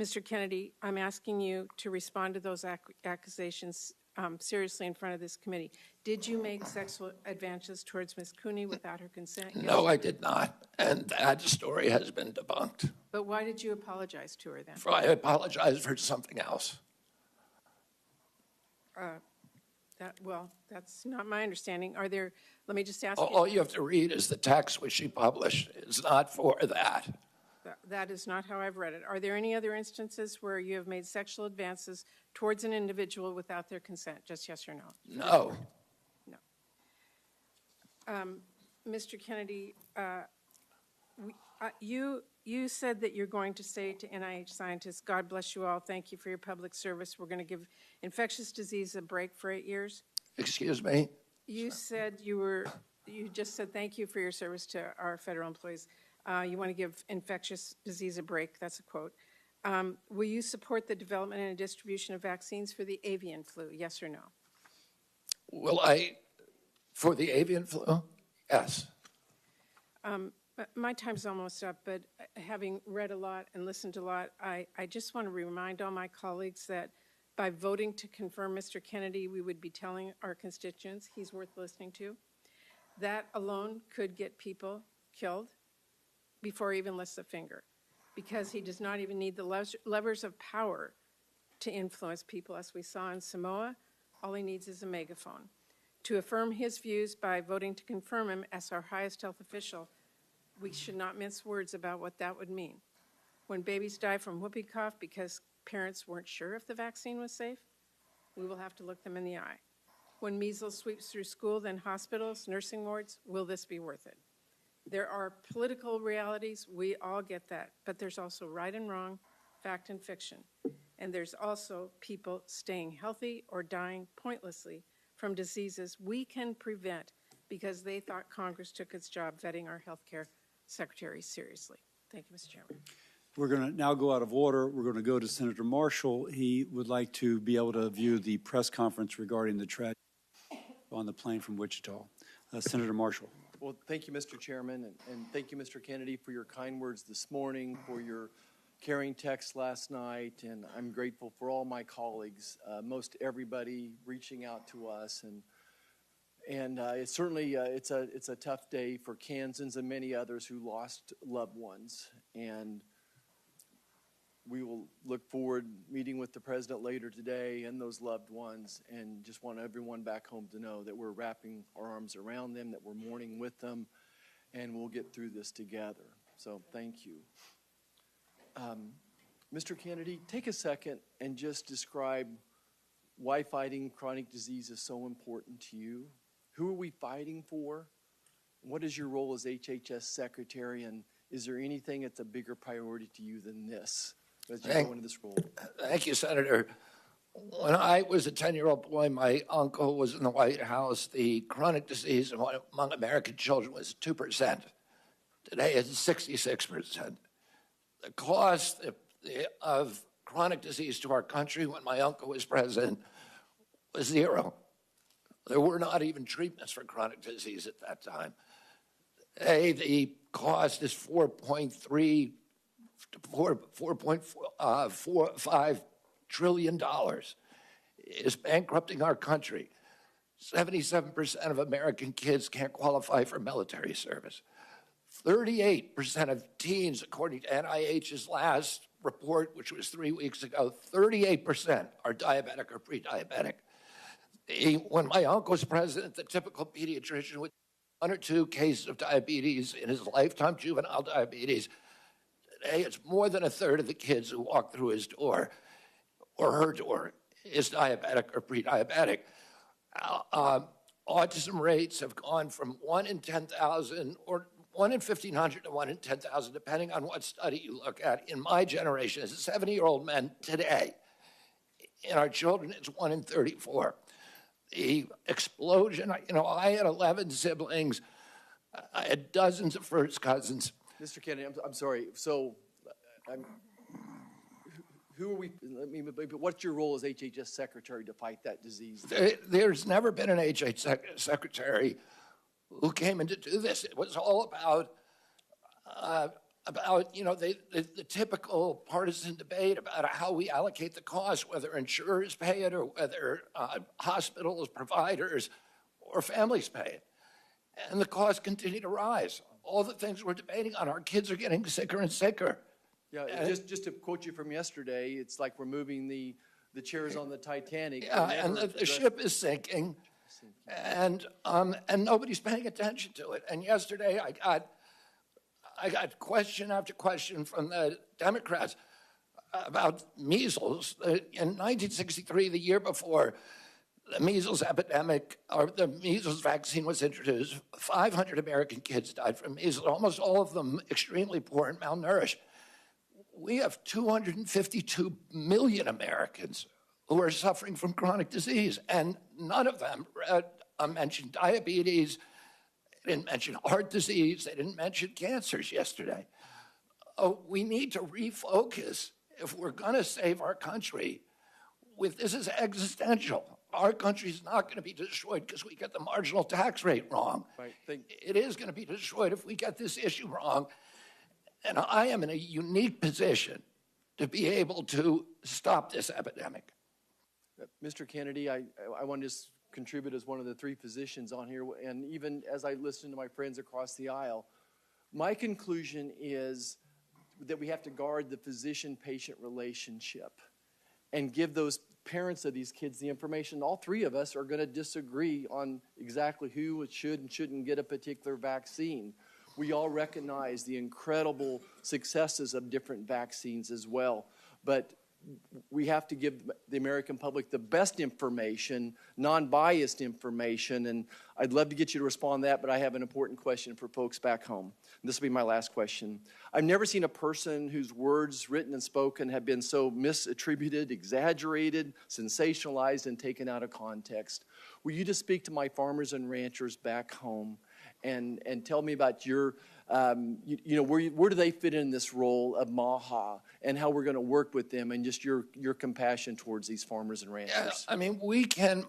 Mr. Kennedy, I'm asking you to respond to those accusations seriously in front of this committee. Did you make sexual advances towards Ms. Cooney without her consent? No, I did not, and that story has been debunked. But why did you apologize to her then? I apologize for something else. Well, that's not my understanding. Let me just ask All you have to read is the text which she published. It's not for that. That is not how I've read it. Are there any other instances where you have made sexual advances towards an individual without their consent? Just yes or no? No. No. Mr. Kennedy, you said that you're going to say to NIH scientists, God bless you all, thank you for your public service. We're going to give infectious disease a break for 8 years. Excuse me? You said you just said thank you for your service to our federal employees. You want to give infectious disease a break. That's a quote. Will you support the development and distribution of vaccines for the avian flu? Yes or no? Will I, for the avian flu? Yes. My time's almost up, but having read a lot and listened to a lot, I just want to remind all my colleagues that by voting to confirm Mr. Kennedy, we would be telling our constituents he's worth listening to. That alone could get people killed before he even lifts a finger, because he does not even need the levers of power to influence people. As we saw in Samoa, all he needs is a megaphone. To affirm his views by voting to confirm him as our highest health official, we should not mince words about what that would mean. When babies die from whooping cough because parents weren't sure if the vaccine was safe, we will have to look them in the eye. When measles sweeps through school, then hospitals, nursing wards, will this be worth it? There are political realities, we all get that, but there's also right and wrong, fact and fiction. And there's also people staying healthy or dying pointlessly from diseases we can prevent because they thought Congress took its job vetting our health care secretaries seriously. Thank you, Mr. Chairman. We're going to now go out of order. We're going to go to Senator Marshall. He would like to be able to view the press conference regarding the tragedy on the plane from Wichita. Senator Marshall. Well, thank you, Mr. Chairman, and thank you, Mr. Kennedy, for your kind words this morning, for your caring text last night, and I'm grateful for all my colleagues, most everybody reaching out to us, and it's certainly it's a tough day for Kansans and many others who lost loved ones, and we will look forward meeting with the president later today and those loved ones, and just want everyone back home to know that we're wrapping our arms around them, that we're mourning with them, and we'll get through this together. So thank you. Mr. Kennedy, take a second and just describe why fighting chronic disease is so important to you. Who are we fighting for? What is your role as HHS secretary, and is there anything that's a bigger priority to you than this as you go into this role? Thank you, Senator. When I was a 10-year-old boy, my uncle was in the White House. The chronic disease among American children was 2%. Today it's 66%. The cost of chronic disease to our country when my uncle was president was zero. There were not even treatments for chronic disease at that time. Today, the cost is $4.45 trillion. It is bankrupting our country. 77% of American kids can't qualify for military service. 38% of teens, according to NIH's last report, which was 3 weeks ago, 38% are diabetic or pre-diabetic. When my uncle was president, the typical pediatrician would 1 or 2 cases of diabetes in his lifetime, juvenile diabetes. Today, it's more than a third of the kids who walk through his door or her door is diabetic or pre-diabetic. Autism rates have gone from 1 in 10,000 or 1 in 1,500 to 1 in 10,000, depending on what study you look at. In my generation, as 70-year-old men today, in our children, it's 1 in 34. The explosion, I had 11 siblings. I had dozens of first cousins. Mr. Kennedy, I'm sorry. So, who are we? What's your role as HHS secretary to fight that disease? There's never been an HHS secretary who came in to do this. It was all about the typical partisan debate about how we allocate the cost, whether insurers pay it or whether hospitals, providers, or families pay it. And the costs continue to rise. All the things we're debating on, our kids are getting sicker and sicker. Yeah, just to quote you from yesterday, it's like we're moving the chairs on the Titanic. Yeah, and the ship is sinking, and nobody's paying attention to it. And yesterday, I got question after question from the Democrats about measles. In 1963, the year before the measles epidemic, or the measles vaccine was introduced, 500 American kids died from measles, almost all of them extremely poor and malnourished. We have 252 million Americans who are suffering from chronic disease, and none of them mentioned diabetes. They didn't mention heart disease. They didn't mention cancers yesterday. We need to refocus if we're going to save our country. This is existential. Our country's not going to be destroyed because we get the marginal tax rate wrong. Right. It is going to be destroyed if we get this issue wrong. And I am in a unique position to be able to stop this epidemic. Mr. Kennedy, I want to just contribute as one of the 3 physicians on here, and even as I listen to my friends across the aisle, my conclusion is that we have to guard the physician-patient relationship and give those parents of these kids the information. All 3 of us are going to disagree on exactly who should and shouldn't get a particular vaccine. We all recognize the incredible successes of different vaccines as well, but we have to give the American public the best information, non-biased information, and I'd love to get you to respond to that, but I have an important question for folks back home. And this will be my last question. I've never seen a person whose words, written and spoken, have been so misattributed, exaggerated, sensationalized, and taken out of context. Will you just speak to my farmers and ranchers back home and tell me about your, where do they fit in this role of MAHA and how we're going to work with them and just your compassion towards these farmers and ranchers? Yeah,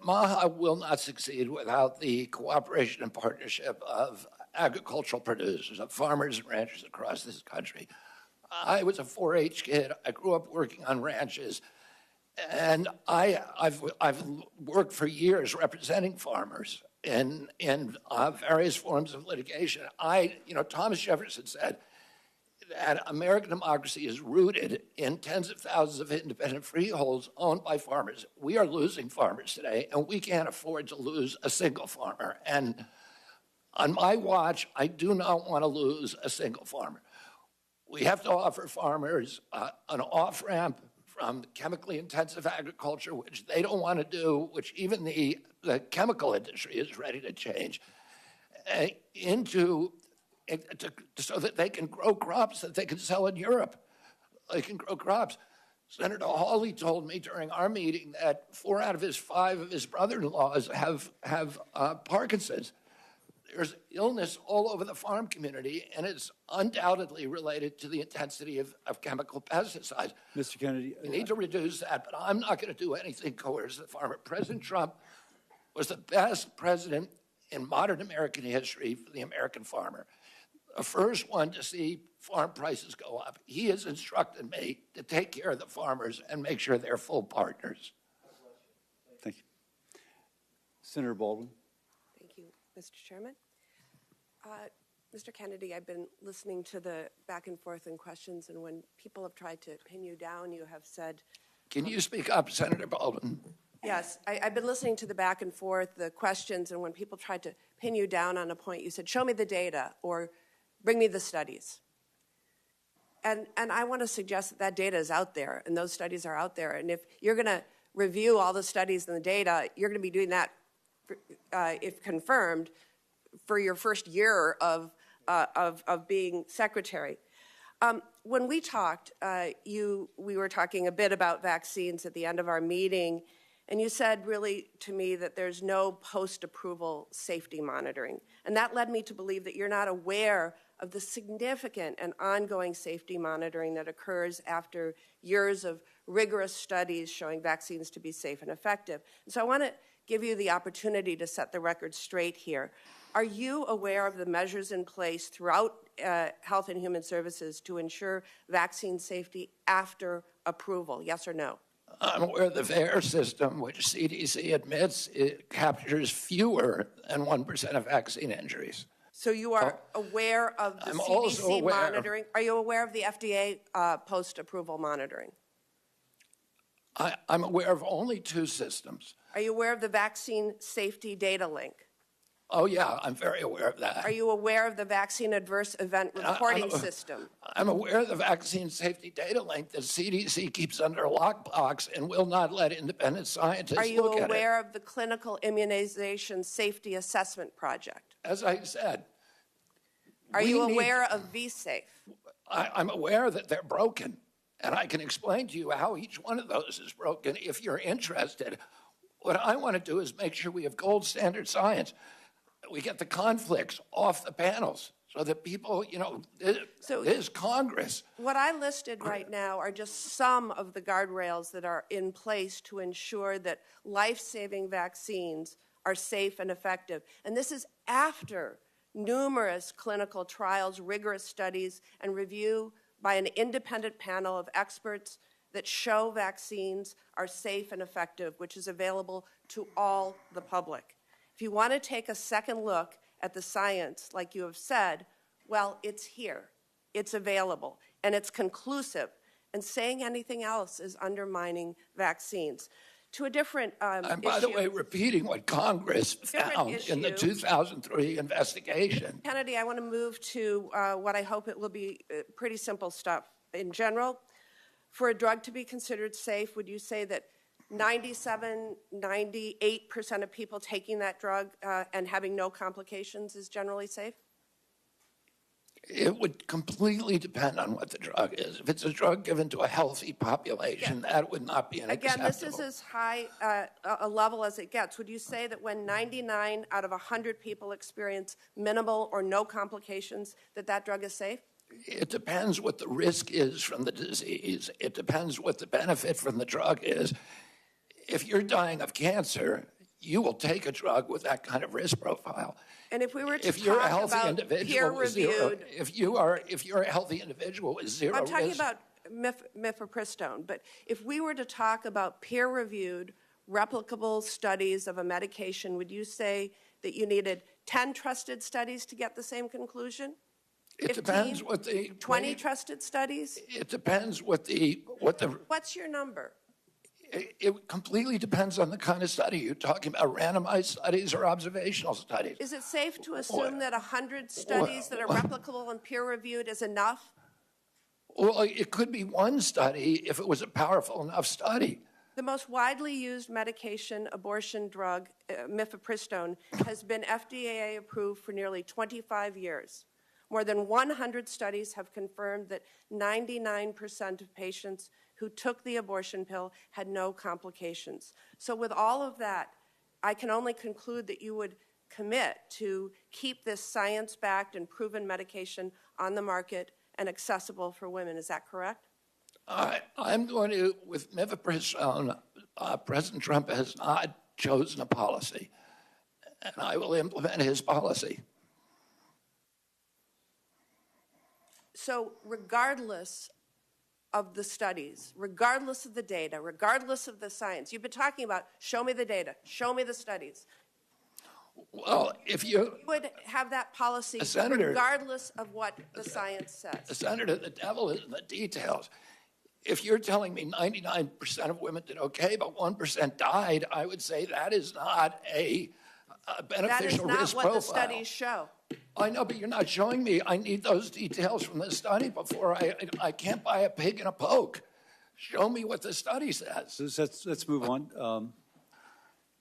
MAHA will not succeed without the cooperation and partnership of agricultural producers, of farmers and ranchers across this country. I was a 4-H kid. I grew up working on ranches. And I've worked for years representing farmers in various forms of litigation. Thomas Jefferson said that American democracy is rooted in tens of thousands of independent freeholds owned by farmers. We are losing farmers today, and we can't afford to lose a single farmer. And on my watch, I do not want to lose a single farmer. We have to offer farmers an off-ramp from chemically intensive agriculture, which they don't want to do, which even the chemical industry is ready to change, so that they can grow crops that they can sell in Europe. They can grow crops. Senator Hawley told me during our meeting that 4 out of his 5 of his brother-in-laws have Parkinson's. There's illness all over the farm community, and it's undoubtedly related to the intensity of chemical pesticides. Mr. Kennedy. We need to reduce that, but I'm not going to do anything coercive the farmer. President Trump was the best president in modern American history for the American farmer. The first one to see farm prices go up. He has instructed me to take care of the farmers and make sure they're full partners. Thank you. Senator Baldwin. Thank you, Mr. Chairman. Mr. Kennedy, I've been listening to the back and forth and questions, and when people have tried to pin you down, you have said... Can you speak up, Senator Baldwin? Yes, I've been listening to the back and forth, the questions, and when people tried to pin you down on a point, you said, show me the data or bring me the studies. And I want to suggest that that data is out there, and those studies are out there. And if you're going to review all the studies and the data, you're going to be doing that, if confirmed, for your first year of being secretary. When we talked, we were talking a bit about vaccines at the end of our meeting, and you said really to me that there's no post-approval safety monitoring. And that led me to believe that you're not aware of the significant and ongoing safety monitoring that occurs after years of rigorous studies showing vaccines to be safe and effective. And so I want to give you the opportunity to set the record straight here. Are you aware of the measures in place throughout Health and Human Services to ensure vaccine safety after approval? Yes or no? I'm aware of the VAER system, which CDC admits it captures fewer than 1% of vaccine injuries. So you are aware of the CDC monitoring? Are you aware of the FDA post-approval monitoring? I'm aware of only two systems. Are you aware of the vaccine safety data link? Oh, yeah, I'm very aware of that. Are you aware of the vaccine adverse event reporting system? I'm aware of the vaccine safety data link that CDC keeps under a lockbox and will not let independent scientists look at it. Are you aware of the clinical immunization safety assessment project? As I said, are you aware of VSafe? I'm aware that they're broken, and I can explain to you how each one of those is broken if you're interested. What I want to do is make sure we have gold standard science. We get the conflicts off the panels so that people, this Congress. What I listed right now are just some of the guardrails that are in place to ensure that life-saving vaccines are safe and effective. And this is after numerous clinical trials, rigorous studies, and review by an independent panel of experts that show vaccines are safe and effective, which is available to all the public. If you want to take a second look at the science, like you have said, well, it's here, it's available, and it's conclusive. And saying anything else is undermining vaccines. To a different and by the way, repeating what Congress found in the 2003 investigation. Kennedy, I want to move to what I hope it will be pretty simple stuff. In general, for a drug to be considered safe, would you say that 97, 98% of people taking that drug and having no complications is generally safe? It would completely depend on what the drug is. If it's a drug given to a healthy population, that would not be an acceptable. Again, this is as high a level as it gets. Would you say that when 99 out of 100 people experience minimal or no complications, that drug is safe? It depends what the risk is from the disease. It depends what the benefit from the drug is. If you're dying of cancer, you will take a drug with that kind of risk profile. And if we were to if you're talk a healthy about individual with zero, if you're a healthy individual with zero I'm talking risk, about mifepristone, but if we were to talk about peer-reviewed, replicable studies of a medication, would you say that you needed 10 trusted studies to get the same conclusion? It 15, depends what the 20 trusted studies? It depends what the. What's your number? It completely depends on the kind of study. You're talking about randomized studies or observational studies. Is it safe to assume that 100 studies that are replicable and peer-reviewed is enough? Well, it could be one study if it was a powerful enough study. The most widely used medication, abortion drug, mifepristone, has been FDA approved for nearly 25 years. More than 100 studies have confirmed that 99% of patients who took the abortion pill had no complications. So with all of that, I can only conclude that you would commit to keep this science-backed and proven medication on the market and accessible for women. Is that correct? I'm going to, with mifepristone, President Trump has not chosen a policy, and I will implement his policy. So regardless of the studies, regardless of the data, regardless of the science, you've been talking about show me the data, show me the studies. Well, if you would have that policy regardless of what the science says. Senator, the devil is in the details. if you're telling me 99% of women did okay, but 1% died, I would say that is not a beneficial risk profile. That is not what the studies show. I know, but you're not showing me. I need those details from the study before I can't buy a pig in a poke. Show me what the study says. So let's move on.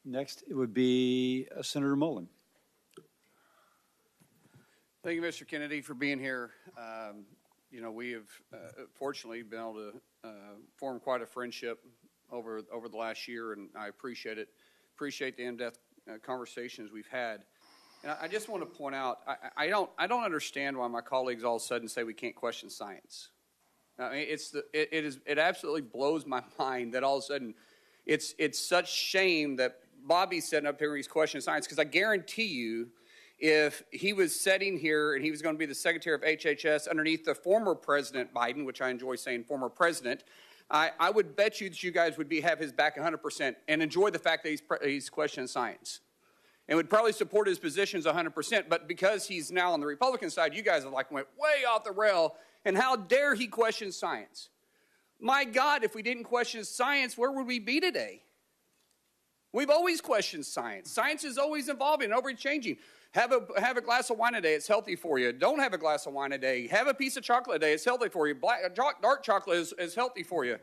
Next, it would be Senator Mullen. Thank you, Mr. Kennedy, for being here. We have fortunately been able to form quite a friendship over the last year, and I appreciate it. Appreciate the in-depth conversations we've had. And I just want to point out, I don't understand why my colleagues all of a sudden say we can't question science. I mean, it absolutely blows my mind that all of a sudden it's such shame that Bobby's sitting up here and he's questioning science, because I guarantee you, if he was sitting here and he was going to be the Secretary of HHS underneath the former President Biden, which I enjoy saying former president, I would bet you that you guys would have his back 100% and enjoy the fact that he's questioning science. And would probably support his positions 100%, but because he's now on the Republican side, you guys have went way off the rail, and how dare he question science? My God, if we didn't question science, where would we be today? We've always questioned science. Science is always evolving, always changing. Have a glass of wine a day, it's healthy for you. Don't have a glass of wine a day. Have a piece of chocolate a day, it's healthy for you. Dark chocolate is healthy for you.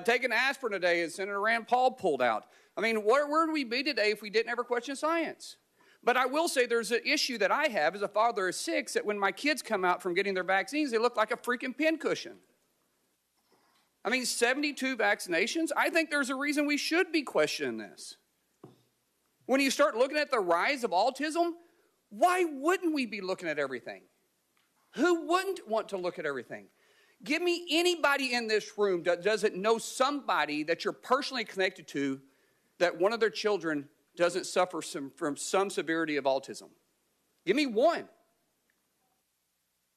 Take an aspirin a day, as Senator Rand Paul pulled out. I mean, where would we be today if we didn't ever question science? But I will say there's an issue that I have as a father of 6, that when my kids come out from getting their vaccines, they look like a freaking pincushion. I mean, 72 vaccinations? I think there's a reason we should be questioning this. When you start looking at the rise of autism, why wouldn't we be looking at everything? Who wouldn't want to look at everything? Give me anybody in this room that doesn't know somebody that you're personally connected to that one of their children doesn't suffer from some severity of autism. Give me one.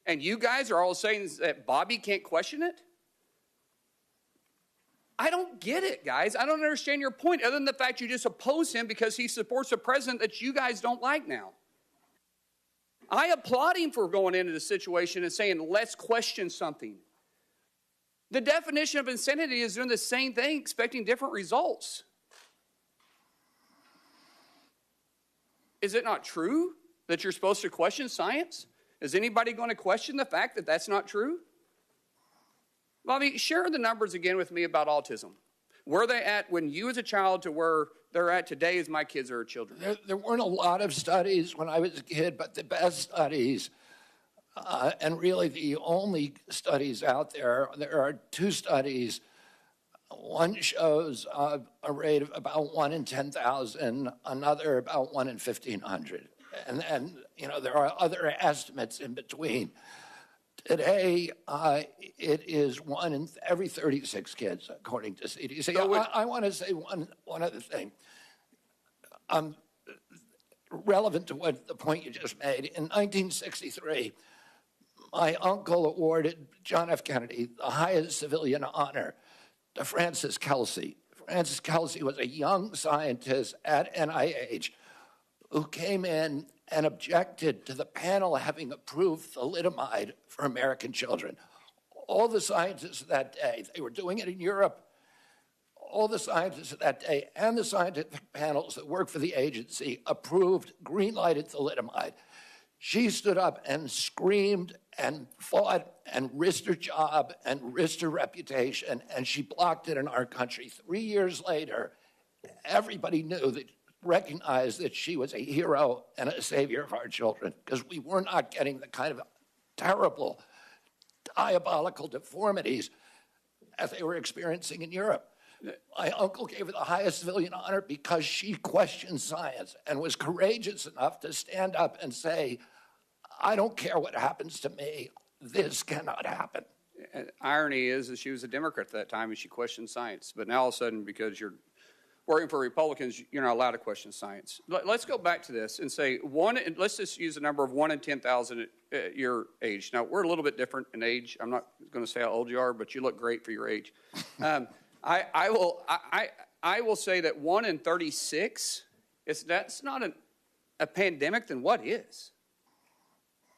And you guys are all saying that Bobby can't question it? I don't get it, guys. I don't understand your point, other than the fact you just oppose him because he supports a president that you guys don't like now. I applaud him for going into the situation and saying, let's question something. The definition of insanity is doing the same thing, expecting different results. Is it not true that you're supposed to question science? Is anybody going to question the fact that that's not true? Bobby, share the numbers again with me about autism. Where they at when you as a child to where they're at today as my kids are children? There weren't a lot of studies when I was a kid, but the best studies, and really the only studies out there are 2 studies. One shows a rate of about 1 in 10,000, another about 1 in 1,500. And there are other estimates in between. Today, it is 1 in every 36 kids, according to CDC. So I want to say one other thing. Relevant to the point you just made. In 1963, my uncle awarded John F. Kennedy the highest civilian honor, to Francis Kelsey. Francis Kelsey was a young scientist at NIH who came in and objected to the panel having approved thalidomide for American children. All the scientists of that day, they were doing it in Europe, all the scientists of that day and the scientific panels that work for the agency approved, green-lighted thalidomide. She stood up and screamed and fought and risked her job and risked her reputation, and she blocked it in our country. 3 years later, everybody recognized that she was a hero and a savior of our children, because we were not getting the kind of terrible, diabolical deformities as they were experiencing in Europe. My uncle gave her the highest civilian honor because she questioned science and was courageous enough to stand up and say, I don't care what happens to me, this cannot happen. And irony is that she was a Democrat at that time and she questioned science. But now all of a sudden, because you're working for Republicans, you're not allowed to question science. Let's go back to this and say let's just use the number of 1 in 10,000 at your age. Now, we're a little bit different in age. I'm not going to say how old you are, but you look great for your age. I will say that 1 in 36, that's not a pandemic, then what is?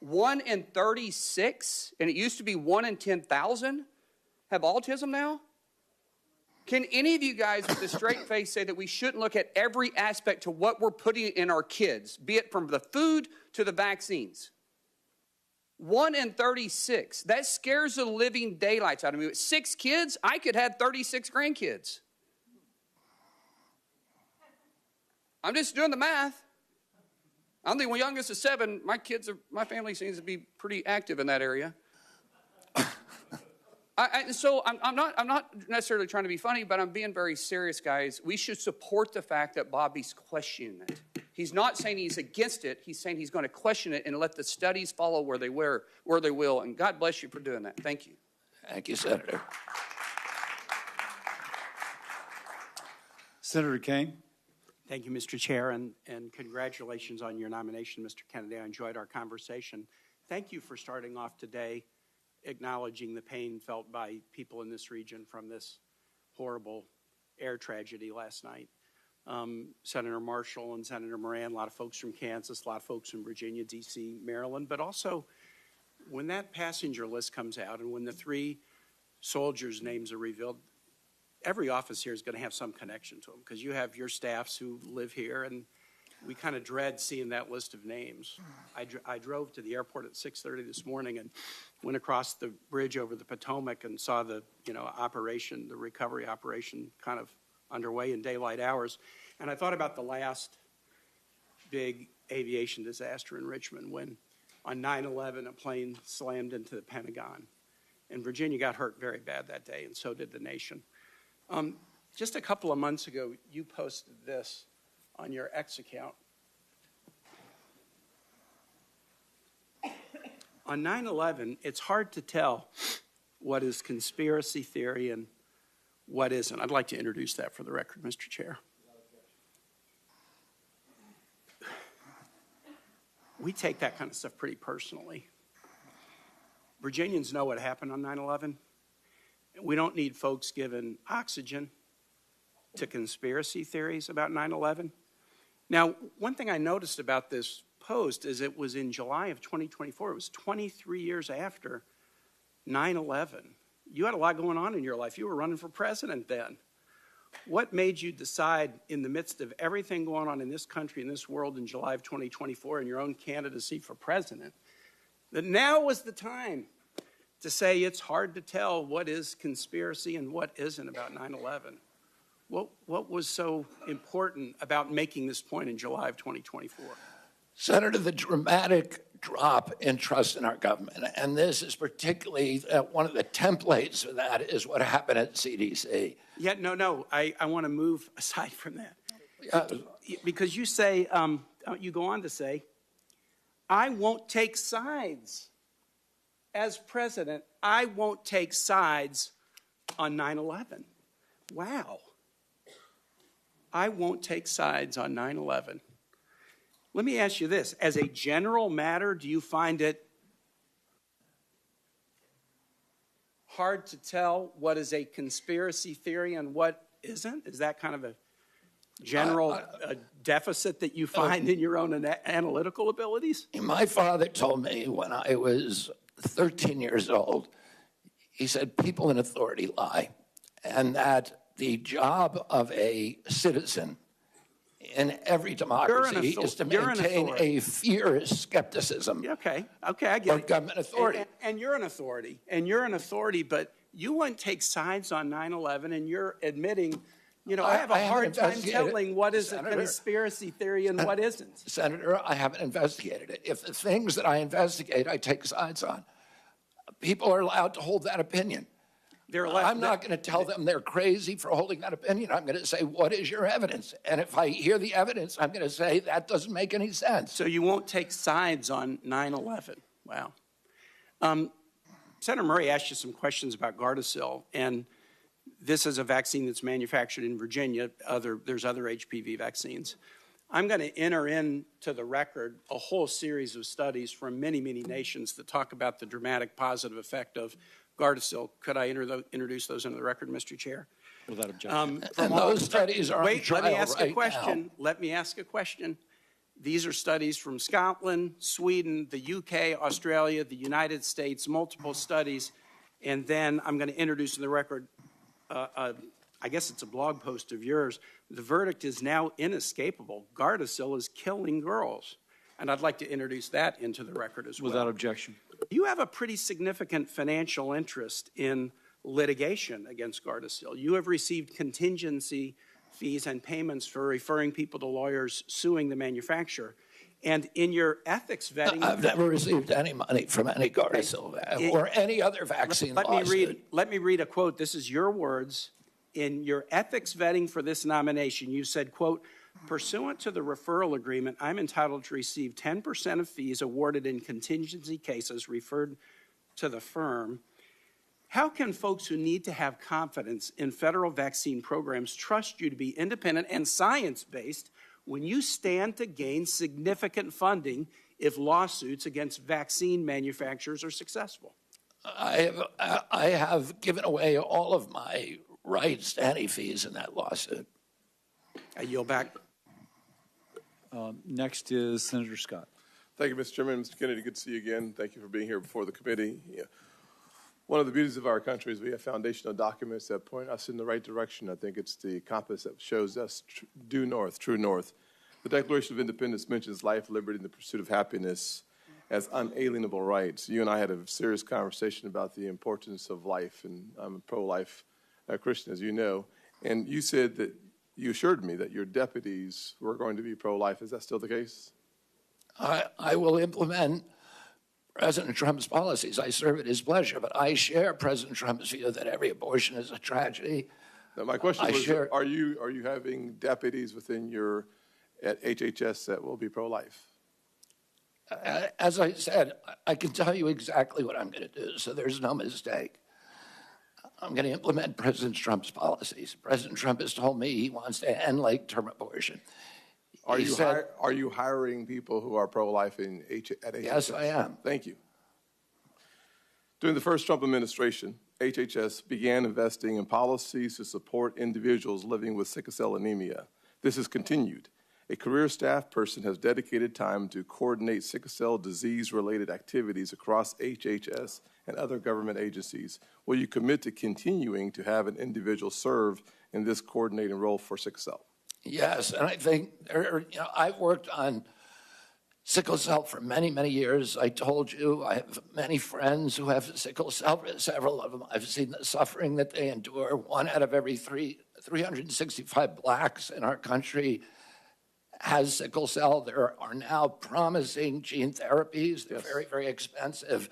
1 in 36, and it used to be 1 in 10,000. have autism now? Can any of you guys with a straight face say that we shouldn't look at every aspect to what we're putting in our kids, be it from the food to the vaccines? 1 in 36. That scares the living daylights out of me. With 6 kids, I could have 36 grandkids. I'm just doing the math. I'm the youngest of 7. My family seems to be pretty active in that area. So I'm not necessarily trying to be funny, but I'm being very serious, guys. We should support the fact that Bobby's questioning it. He's not saying he's against it. He's saying he's going to question it and let the studies follow where they will. And God bless you for doing that. Thank you. Thank you, Senator. Senator Kane. Thank you, Mr. Chair, and congratulations on your nomination, Mr. Kennedy. I enjoyed our conversation. Thank you for starting off today acknowledging the pain felt by people in this region from this horrible air tragedy last night. Senator Marshall and Senator Moran, a lot of folks from Kansas, a lot of folks from Virginia, D.C., Maryland, but also when that passenger list comes out and when the 3 soldiers' names are revealed, every office here is going to have some connection to them because you have your staffs who live here, and we kind of dread seeing that list of names. I drove to the airport at 6:30 this morning and went across the bridge over the Potomac and saw the operation, the recovery operation kind of underway in daylight hours. And I thought about the last big aviation disaster in Richmond when on 9/11 a plane slammed into the Pentagon. And Virginia got hurt very bad that day, and so did the nation. Just a couple of months ago, you posted this on your X account. On 9/11, it's hard to tell what is conspiracy theory and what isn't. I'd like to introduce that for the record, Mr. Chair. We take that kind of stuff pretty personally. Virginians know what happened on 9/11. We don't need folks giving oxygen to conspiracy theories about 9/11. Now, one thing I noticed about this post is it was in July of 2024. It was 23 years after 9/11. You had a lot going on in your life. You were running for president then. What made you decide in the midst of everything going on in this country, in this world in July of 2024 in your own candidacy for president, that now was the time to say it's hard to tell what is conspiracy and what isn't about 9/11? What was so important about making this point in July of 2024? Senator, the dramatic drop in trust in our government, and this is particularly one of the templates for that is what happened at CDC. Yeah, no, I want to move aside from that. Because you say, you go on to say, I won't take sides. As president, I won't take sides on 9/11. Wow. I won't take sides on 9/11. Let me ask you this. As a general matter, do you find it hard to tell what is a conspiracy theory and what isn't? Is that kind of a general deficit that you find in your own analytical abilities? My father told me when I was 13 years old, he said, people in authority lie, and that the job of a citizen in every democracy is to maintain a fierce skepticism Okay, I get of it. government authority. And you're an authority, but you wouldn't take sides on 9/11, and you're admitting, I have a hard time telling what is a conspiracy theory and what isn't. Senator, I haven't investigated it. If the things that I investigate, I take sides on, people are allowed to hold that opinion. I'm not going to tell them they're crazy for holding that opinion. I'm going to say, what is your evidence? And if I hear the evidence, I'm going to say, that doesn't make any sense. So you won't take sides on 9/11. Wow. Senator Murray asked you some questions about Gardasil, and this is a vaccine that's manufactured in Virginia. There's other HPV vaccines. I'm going to enter into the record a whole series of studies from many, many nations that talk about the dramatic positive effect of Gardasil. Could I introduce those into the record, Mr. Chair? Without objection. And those studies are on trial let me ask right a question. now. Let me ask a question. These are studies from Scotland, Sweden, the UK, Australia, the United States, multiple studies. And then I'm going to introduce in the record, I guess it's a blog post of yours. The verdict is now inescapable. Gardasil is killing girls. And I'd like to introduce that into the record as well. Without objection. You have a pretty significant financial interest in litigation against Gardasil. You have received contingency fees and payments for referring people to lawyers suing the manufacturer. And in your ethics vetting... I've never received any money from any Gardasil or any other vaccine lawsuit. Let me read a quote. This is your words. In your ethics vetting for this nomination, you said, quote, pursuant to the referral agreement, I'm entitled to receive 10% of fees awarded in contingency cases referred to the firm. How can folks who need to have confidence in federal vaccine programs trust you to be independent and science-based when you stand to gain significant funding if lawsuits against vaccine manufacturers are successful? I have given away all of my rights to any fees in that lawsuit. I yield back. Next is Senator Scott. Thank you, Mr. Chairman. Mr. Kennedy, good to see you again. Thank you for being here before the committee. Yeah. One of the beauties of our country is we have foundational documents that point us in the right direction. I think it's the compass that shows us due north, true north. The Declaration of Independence mentions life, liberty, and the pursuit of happiness as unalienable rights. You and I had a serious conversation about the importance of life, and I'm a pro-life Christian, as you know. And you said that you assured me that your deputies were going to be pro-life. Is that still the case? I will implement President Trump's policies. I serve at his pleasure, but I share President Trump's view that every abortion is a tragedy. Now, my question was, are you having deputies within your at HHS that will be pro-life? As I said, I can tell you exactly what I'm going to do, so there's no mistake. I'm going to implement President Trump's policies. President Trump has told me he wants to end late-term abortion. Are you hiring people who are pro-life at HHS? Yes, I am. Thank you. During the first Trump administration, HHS began investing in policies to support individuals living with sickle cell anemia. This has continued. A career staff person has dedicated time to coordinate sickle cell disease-related activities across HHS and other government agencies. Will you commit to continuing to have an individual serve in this coordinating role for sickle cell? Yes, and I think I've worked on sickle cell for many, many years. I told you I have many friends who have sickle cell. Several of them, I've seen the suffering that they endure. 1 out of every 365 blacks in our country has sickle cell. There are now promising gene therapies. They're very, very expensive.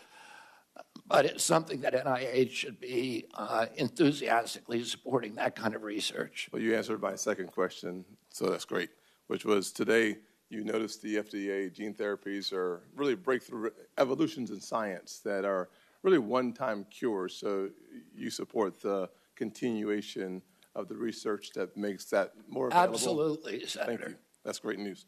But it's something that NIH should be enthusiastically supporting that kind of research. Well, you answered my second question, so that's great, which was today you noticed the FDA gene therapies are really breakthrough evolutions in science that are really one-time cures, so you support the continuation of the research that makes that more available? Absolutely, Senator. Thank you. That's great news.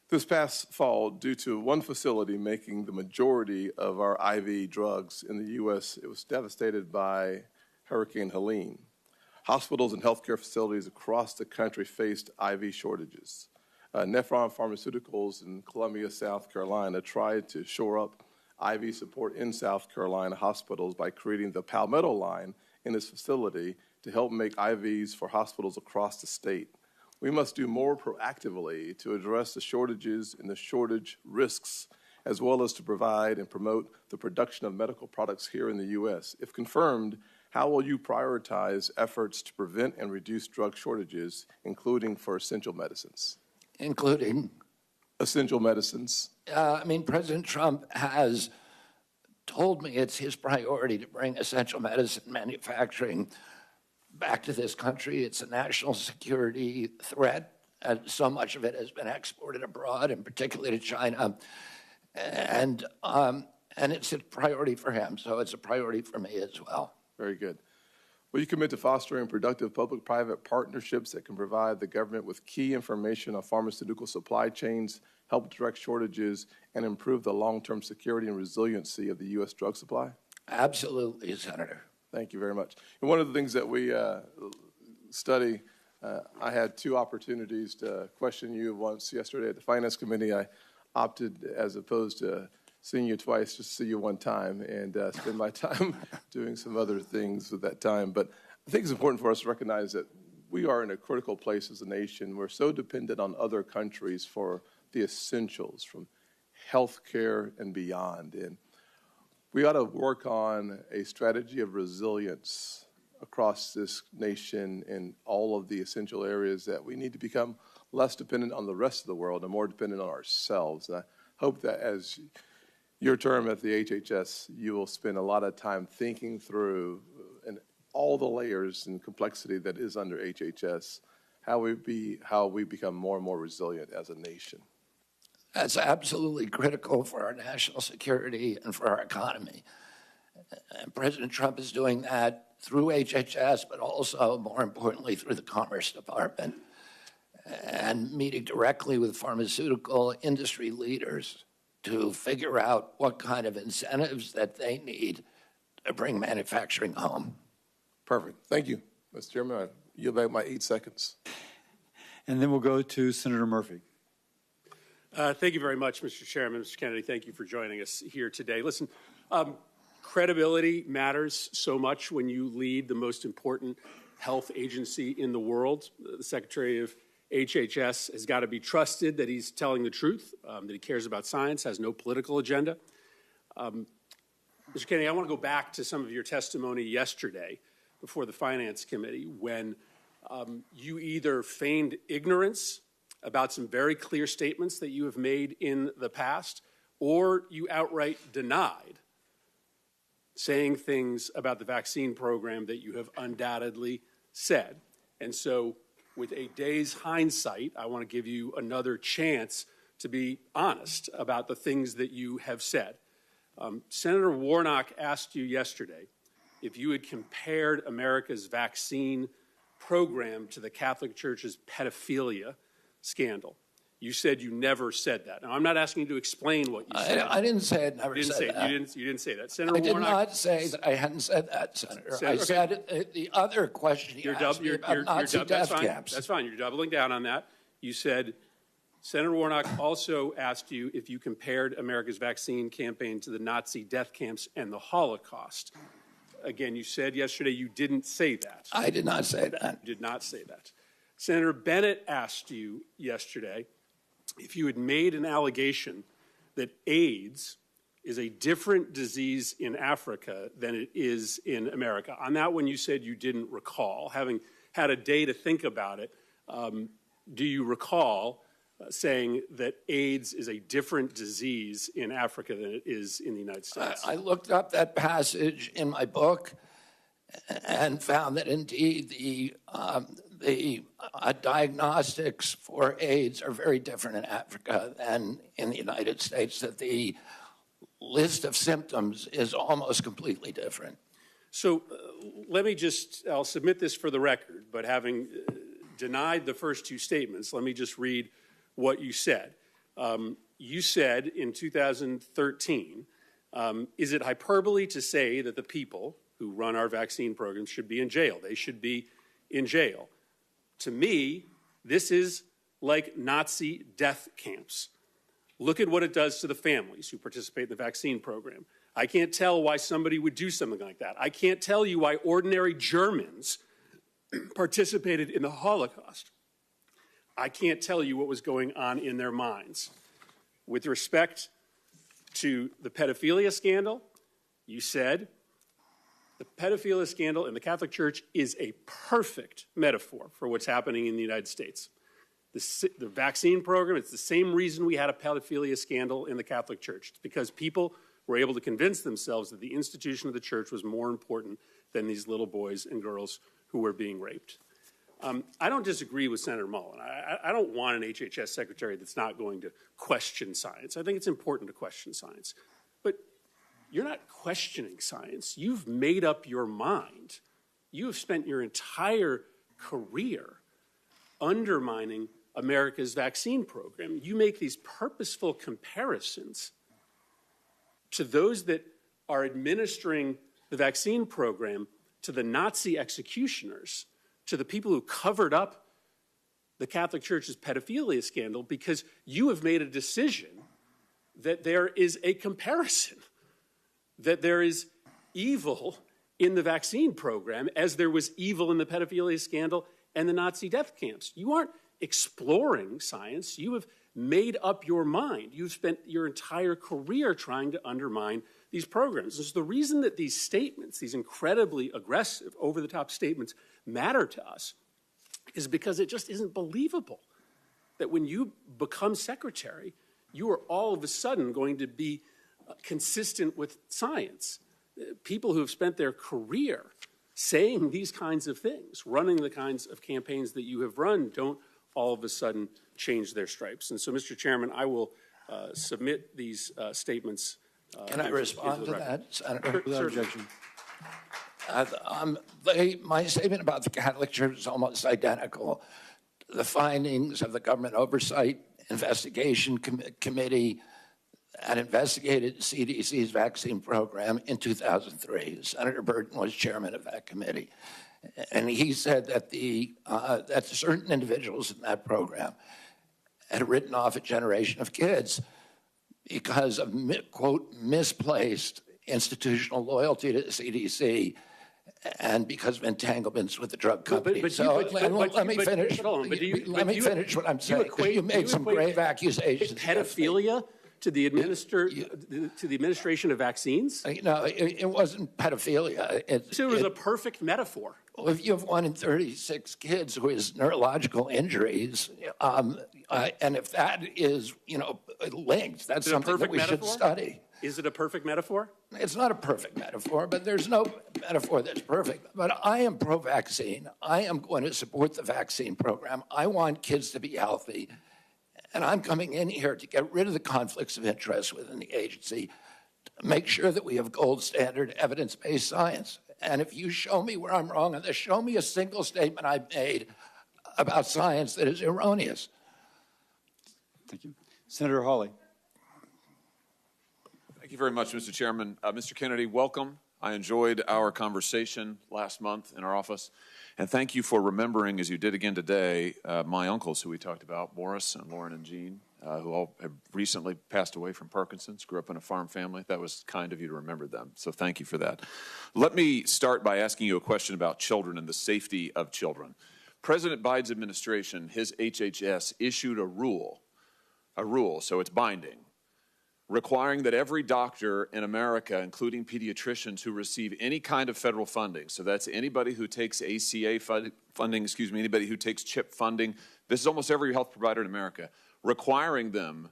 This past fall, due to one facility making the majority of our IV drugs in the U.S., it was devastated by Hurricane Helene. Hospitals and healthcare facilities across the country faced IV shortages. Nephron Pharmaceuticals in Columbia, South Carolina, tried to shore up IV support in South Carolina hospitals by creating the Palmetto line in its facility to help make IVs for hospitals across the state. We must do more proactively to address the shortages and the shortage risks, as well as to provide and promote the production of medical products here in the U.S. If confirmed, how will you prioritize efforts to prevent and reduce drug shortages, including for essential medicines? Including? Essential medicines. President Trump has told me it's his priority to bring essential medicine manufacturing back to this country. It's a national security threat, and so much of it has been exported abroad, and particularly to China. And it's a priority for him, so it's a priority for me as well. Very good. Will you commit to fostering productive public-private partnerships that can provide the government with key information on pharmaceutical supply chains, help direct shortages, and improve the long-term security and resiliency of the U.S. drug supply? Absolutely, Senator. Thank you very much. And one of the things that we study, I had 2 opportunities to question you once yesterday at the Finance Committee. I opted, as opposed to seeing you twice, just see you one time, and spend my time doing some other things with that time. But I think it's important for us to recognize that we are in a critical place as a nation. We're so dependent on other countries for the essentials, from health care and beyond. And we ought to work on a strategy of resilience across this nation in all of the essential areas that we need to become less dependent on the rest of the world and more dependent on ourselves. And I hope that as your term at the HHS, you will spend a lot of time thinking through and all the layers and complexity that is under HHS, how we become more and more resilient as a nation. That's absolutely critical for our national security and for our economy. And President Trump is doing that through HHS, but also, more importantly, through the Commerce Department, and meeting directly with pharmaceutical industry leaders to figure out what kind of incentives that they need to bring manufacturing home. Perfect. Thank you, Mr. Chairman. I yield back my 8 seconds. And then we'll go to Senator Murphy. Thank you very much, Mr. Chairman. Mr. Kennedy, thank you for joining us here today. Listen, credibility matters so much when you lead the most important health agency in the world. The Secretary of HHS has got to be trusted that he's telling the truth, that he cares about science, has no political agenda. Mr. Kennedy, I want to go back to some of your testimony yesterday before the Finance Committee when you either feigned ignorance about some very clear statements that you have made in the past, or you outright denied saying things about the vaccine program that you have undoubtedly said. And so, with a day's hindsight, I want to give you another chance to be honest about the things that you have said. Senator Warnock asked you yesterday if you had compared America's vaccine program to the Catholic Church's pedophilia scandal. You said you never said that. Now, I'm not asking you to explain what you said. I didn't say it. Never said that. You didn't say that. Senator I did Warnock, not say that I hadn't said that, Senator. I said the other question you asked me about Nazi death camps. That's fine. You're doubling down on that. You said Senator Warnock also asked you if you compared America's vaccine campaign to the Nazi death camps and the Holocaust. Again, you said yesterday you didn't say that. I did not say that. You did not say that. Senator Bennett asked you yesterday if you had made an allegation that AIDS is a different disease in Africa than it is in America. On that one, you said you didn't recall. Having had a day to think about it, do you recall saying that AIDS is a different disease in Africa than it is in the United States? I looked up that passage in my book and found that indeed the diagnostics for AIDS are very different in Africa than in the United States, that the list of symptoms is almost completely different. So I'll submit this for the record, but having denied the first two statements, let me just read what you said. You said in 2013, is it hyperbole to say that the people who run our vaccine programs should be in jail? They should be in jail. To me, this is like Nazi death camps. Look at what it does to the families who participate in the vaccine program. I can't tell why somebody would do something like that. I can't tell you why ordinary Germans participated in the Holocaust. I can't tell you what was going on in their minds. With respect to the pedophilia scandal, you said the pedophilia scandal in the Catholic Church is a perfect metaphor for what's happening in the United States. The vaccine program, it's the same reason we had a pedophilia scandal in the Catholic Church. It's because people were able to convince themselves that the institution of the church was more important than these little boys and girls who were being raped. I don't disagree with Senator Mullen. I don't want an HHS secretary that's not going to question science. I think it's important to question science. But you're not questioning science. You've made up your mind. You have spent your entire career undermining America's vaccine program. You make these purposeful comparisons to those that are administering the vaccine program to the Nazi executioners, to the people who covered up the Catholic Church's pedophilia scandal, because you have made a decision that there is a comparison, that there is evil in the vaccine program as there was evil in the pedophilia scandal and the Nazi death camps. You aren't exploring science. You have made up your mind. You've spent your entire career trying to undermine these programs. It's the reason that these statements, these incredibly aggressive, over-the-top statements, matter to us is because it just isn't believable that when you become secretary, you are all of a sudden going to be consistent with science. People who have spent their career saying these kinds of things, running the kinds of campaigns that you have run, don't all of a sudden change their stripes. And so, Mr. Chairman, I will submit these statements. Can I respond to that, Senator? Without objection. My statement about the Catholic Church is almost identical. The findings of the Government Oversight Investigation Committee that investigated CDC's vaccine program in 2003. Senator Burton was chairman of that committee. And he said that, that certain individuals in that program had written off a generation of kids because of, quote, misplaced institutional loyalty to the CDC and because of entanglements with the drug company. Let me finish. Let me finish what I'm saying. You made some grave accusations. Pedophilia to the administration of vaccines? No, it wasn't pedophilia. So it was a perfect metaphor. Well, if you have 1 in 36 kids who has neurological injuries, and if that is, linked, that's something that we should study. Is it a perfect metaphor? It's not a perfect metaphor, but there's no metaphor that's perfect. But I am pro-vaccine. I am going to support the vaccine program. I want kids to be healthy. And I'm coming in here to get rid of the conflicts of interest within the agency, to make sure that we have gold standard evidence-based science. And if you show me where I'm wrong on this, show me a single statement I've made about science that is erroneous. Thank you. Senator Hawley. Thank you very much, Mr. Chairman. Mr. Kennedy, welcome. I enjoyed our conversation last month in our office. And thank you for remembering, as you did again today, my uncles who we talked about, Morris and Lauren and Jean, who all have recently passed away from Parkinson's, grew up in a farm family. That was kind of you to remember them. So thank you for that. Let me start by asking you a question about children and the safety of children. President Biden's administration, his HHS, issued a rule, so it's binding, requiring that every doctor in America, including pediatricians who receive any kind of federal funding, so that's anybody who takes ACA funding, anybody who takes CHIP funding, this is almost every health provider in America, requiring them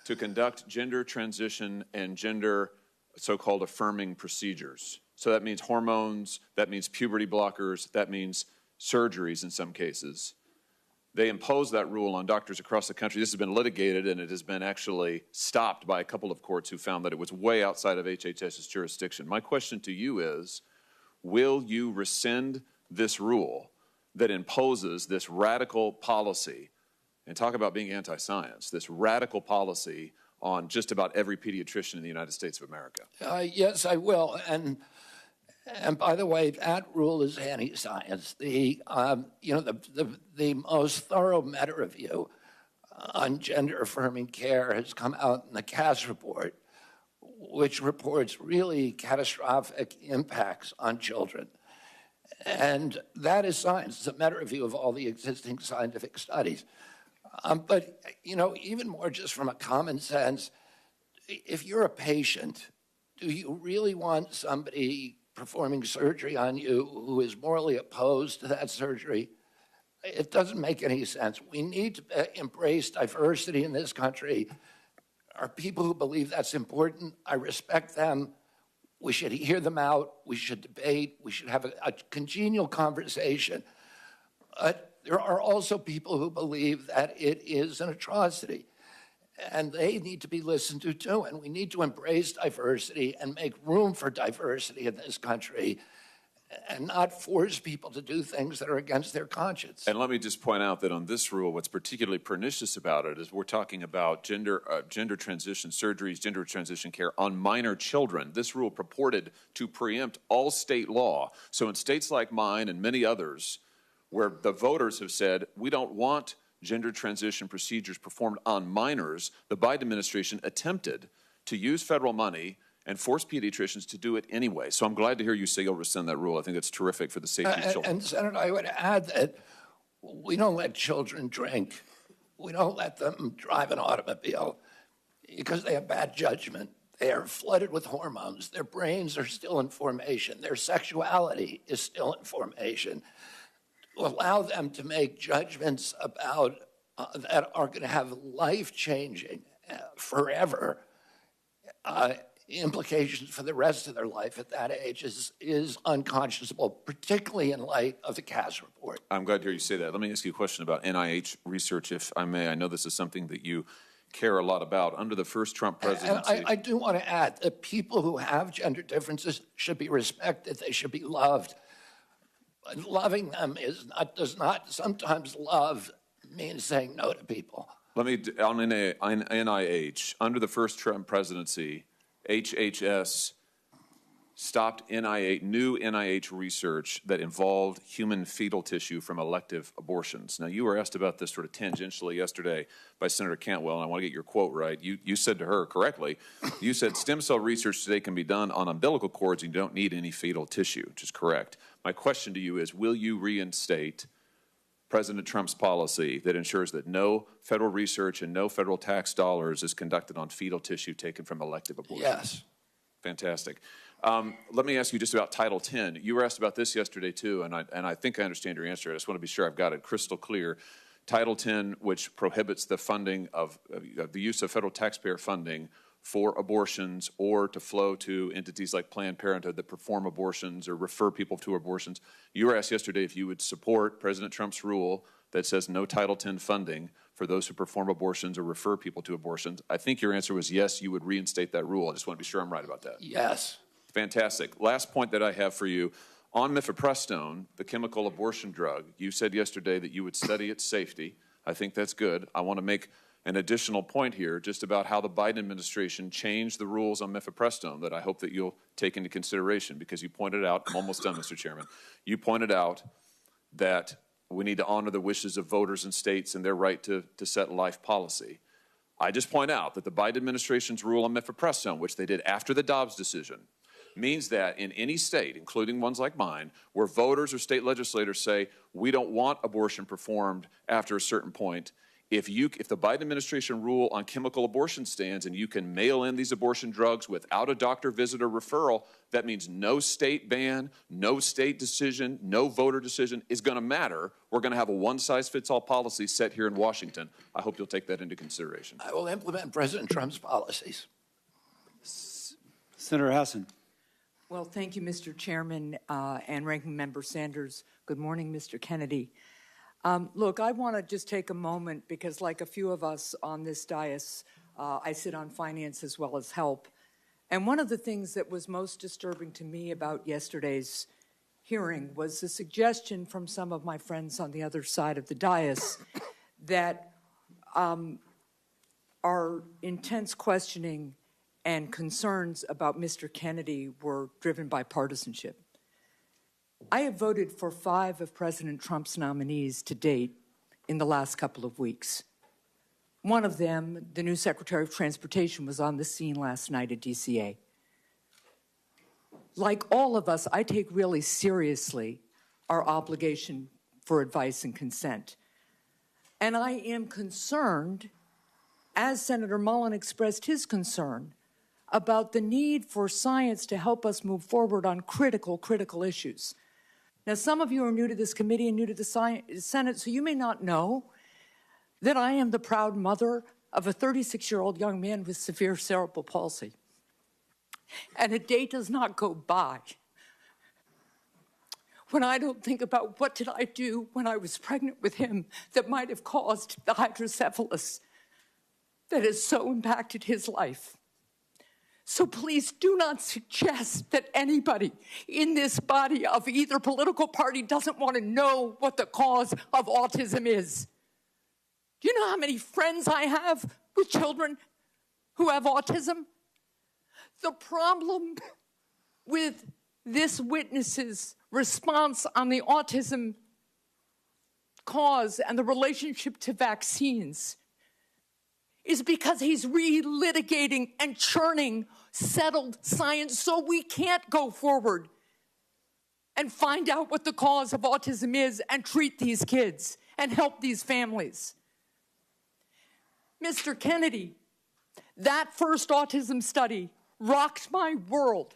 to conduct gender transition and gender so-called affirming procedures. So that means hormones, that means puberty blockers, that means surgeries in some cases. They imposed that rule on doctors across the country. This has been litigated, and it has been actually stopped by a couple of courts who found that it was way outside of HHS's jurisdiction. My question to you is, will you rescind this rule that imposes this radical policy, and talk about being anti-science, this radical policy on just about every pediatrician in the United States of America? Yes, I will. And by the way, that rule is anti-science. The most thorough meta-review on gender-affirming care has come out in the Cass report, which reports really catastrophic impacts on children. And that is science. It's a meta-review of all the existing scientific studies. But, even more just from a common sense, if you're a patient, do you really want somebody performing surgery on you who is morally opposed to that surgery? It doesn't make any sense. We need to embrace diversity in this country. There are people who believe that's important. I respect them. We should hear them out. We should debate. We should have a congenial conversation. There are also people who believe that it is an atrocity, and they need to be listened to too. And we need to embrace diversity and make room for diversity in this country and not force people to do things that are against their conscience. And let me just point out that on this rule, what's particularly pernicious about it is we're talking about gender transition surgeries, gender transition care on minor children. This rule purported to preempt all state law. So in states like mine and many others, where the voters have said, we don't want gender transition procedures performed on minors, the Biden administration attempted to use federal money and force pediatricians to do it anyway. So I'm glad to hear you say you'll rescind that rule. I think that's terrific for the safety of children. And Senator, I would add that we don't let children drink. We don't let them drive an automobile because they have bad judgment. They are flooded with hormones. Their brains are still in formation. Their sexuality is still in formation. To allow them to make judgments about that are going to have life-changing, forever implications for the rest of their life at that age is unconscionable, particularly in light of the Cass report. I'm glad to hear you say that. Let me ask you a question about NIH research, if I may. I know this is something that you care a lot about. Under the first Trump presidency... And I do want to add that people who have gender differences should be respected. They should be loved. Loving them does not sometimes love means saying no to people. Let me, on NIH, under the first Trump presidency, HHS stopped new NIH research that involved human fetal tissue from elective abortions. Now, you were asked about this sort of tangentially yesterday by Senator Cantwell, and I want to get your quote right. You said to her correctly, you said stem cell research today can be done on umbilical cords and you don't need any fetal tissue, which is correct. My question to you is, will you reinstate President Trump's policy that ensures that no federal research and no federal tax dollars is conducted on fetal tissue taken from elective abortions? Yes. Fantastic. Let me ask you just about Title X. You were asked about this yesterday, too, and I think I understand your answer. I just want to be sure I've got it crystal clear. Title X, which prohibits the funding of the use of federal taxpayer funding for abortions or to flow to entities like Planned Parenthood that perform abortions or refer people to abortions. You were asked yesterday if you would support President Trump's rule that says no Title X funding for those who perform abortions or refer people to abortions. I think your answer was yes, you would reinstate that rule. I just want to be sure I'm right about that. Yes. Fantastic. Last point that I have for you. On mifepristone, the chemical abortion drug, you said yesterday that you would study its safety. I think that's good. I want to make an additional point here just about how the Biden administration changed the rules on mifepristone that I hope that you'll take into consideration, because you pointed out, I'm almost done, Mr. Chairman, you pointed out that we need to honor the wishes of voters and states and their right to set life policy. I just point out that the Biden administration's rule on mifepristone, which they did after the Dobbs decision, means that in any state, including ones like mine, where voters or state legislators say we don't want abortion performed after a certain point, if the Biden administration rule on chemical abortion stands and you can mail in these abortion drugs without a doctor visit or referral, that means no state ban, no state decision, no voter decision is going to matter. We're going to have a one-size-fits-all policy set here in Washington. I hope you'll take that into consideration. I will implement President Trump's policies. Senator Hassan. Well, thank you, Mr. Chairman and Ranking Member Sanders. Good morning, Mr. Kennedy. Look, I want to just take a moment because, like a few of us on this dais, I sit on finance as well as help. And one of the things that was most disturbing to me about yesterday's hearing was the suggestion from some of my friends on the other side of the dais that our intense questioning and concerns about Mr. Kennedy were driven by partisanship. I have voted for 5 of President Trump's nominees to date in the last couple of weeks. One of them, the new Secretary of Transportation, was on the scene last night at DCA. Like all of us, I take really seriously our obligation for advice and consent. And I am concerned, as Senator Mullen expressed his concern, about the need for science to help us move forward on critical issues. Now, some of you are new to this committee and new to the Senate, so you may not know that I am the proud mother of a 36-year-old young man with severe cerebral palsy. And a day does not go by when I don't think about what did I do when I was pregnant with him that might have caused the hydrocephalus that has so impacted his life. So please do not suggest that anybody in this body of either political party doesn't want to know what the cause of autism is. Do you know how many friends I have with children who have autism? The problem with this witness's response on the autism cause and the relationship to vaccines is because he's relitigating and churning settled science so we can't go forward and find out what the cause of autism is and treat these kids and help these families. Mr. Kennedy, that first autism study rocked my world.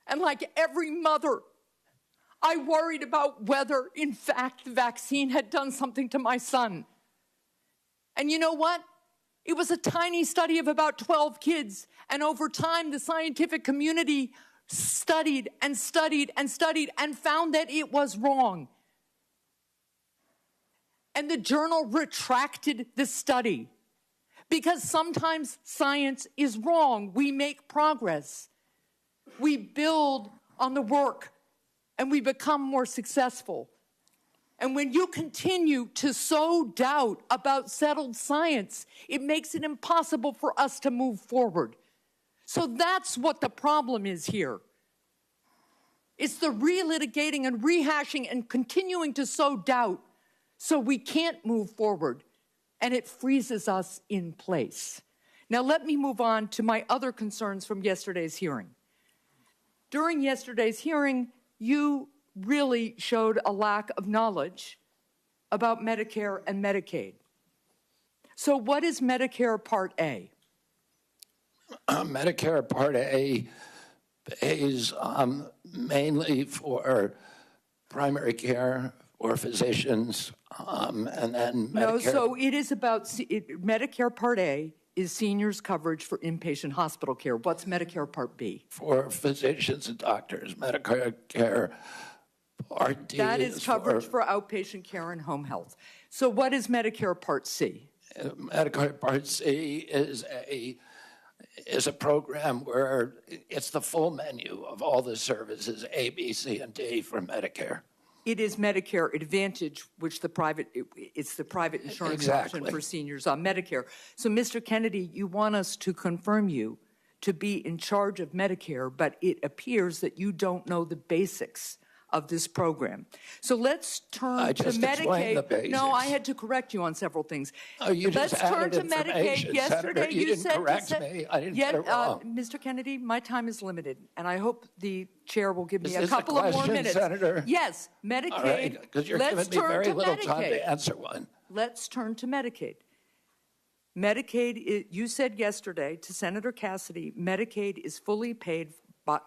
And like every mother, I worried about whether, in fact, the vaccine had done something to my son. And you know what? It was a tiny study of about 12 kids. And over time, the scientific community studied and studied and studied and found that it was wrong. And the journal retracted the study because sometimes science is wrong. We make progress. We build on the work and we become more successful. And when you continue to sow doubt about settled science, it makes it impossible for us to move forward. So that's what the problem is here. It's the relitigating and rehashing and continuing to sow doubt so we can't move forward, and it freezes us in place. Now let me move on to my other concerns from yesterday's hearing. During yesterday's hearing, you really showed a lack of knowledge about Medicare and Medicaid. So what is Medicare Part A? Medicare Part A pays mainly for primary care or physicians, and then Medicare. No, so it is about, Medicare Part A is seniors coverage for inpatient hospital care. What's Medicare Part B? For physicians and doctors. Medicare Part D. That is coverage for outpatient care and home health. So what is Medicare Part C? Medicare Part C is a program where it's the full menu of all the services, A, B, C, and D for Medicare. It is Medicare Advantage, which it's the private insurance option for seniors on Medicare. So, Mr. Kennedy, you want us to confirm you to be in charge of Medicare, but it appears that you don't know the basics of this program. So let's turn to Medicaid. No, I had to correct you on several things. Oh, you let's just turn added to Medicaid. Yesterday, you didn't correct me. I didn't get it wrong. Mr. Kennedy, my time is limited, and I hope the chair will give me a Is couple of more minutes. Senator? Yes, Medicaid. All right, because you're giving me very little time to answer one. Let's turn to Medicaid. Medicaid, you said yesterday to Senator Cassidy, Medicaid is fully paid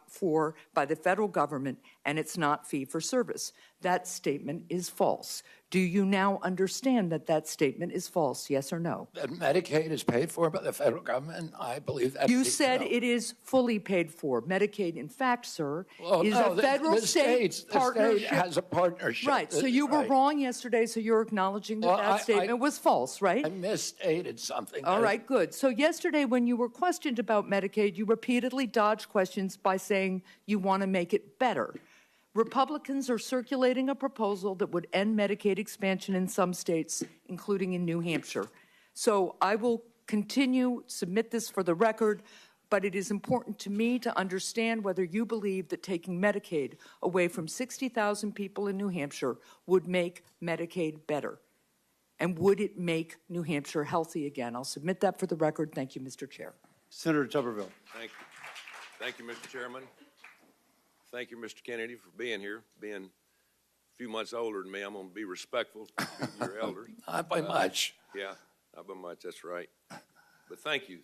for by the federal government, and it's not fee for service. That statement is false. Do you now understand that that statement is false, yes or no? That Medicaid is paid for by the federal government? I believe that. You said it is fully paid for. Medicaid, in fact, sir, is a federal-state partnership. The state has a partnership. Right, so you were wrong yesterday, so you're acknowledging that that statement was false, right? I misstated something. All right, good. So yesterday when you were questioned about Medicaid, you repeatedly dodged questions by saying you want to make it better. Republicans are circulating a proposal that would end Medicaid expansion in some states, including in New Hampshire. So I will submit this for the record, but it is important to me to understand whether you believe that taking Medicaid away from 60,000 people in New Hampshire would make Medicaid better. And would it make New Hampshire healthy again? I'll submit that for the record. Thank you, Mr. Chair. Senator Tuberville. Thank you. Thank you, Mr. Chairman. Thank you, Mr. Kennedy, for being here. Being a few months older than me, I'm going to be respectful to your elders. Not by much. Yeah, not by much, that's right. But thank you.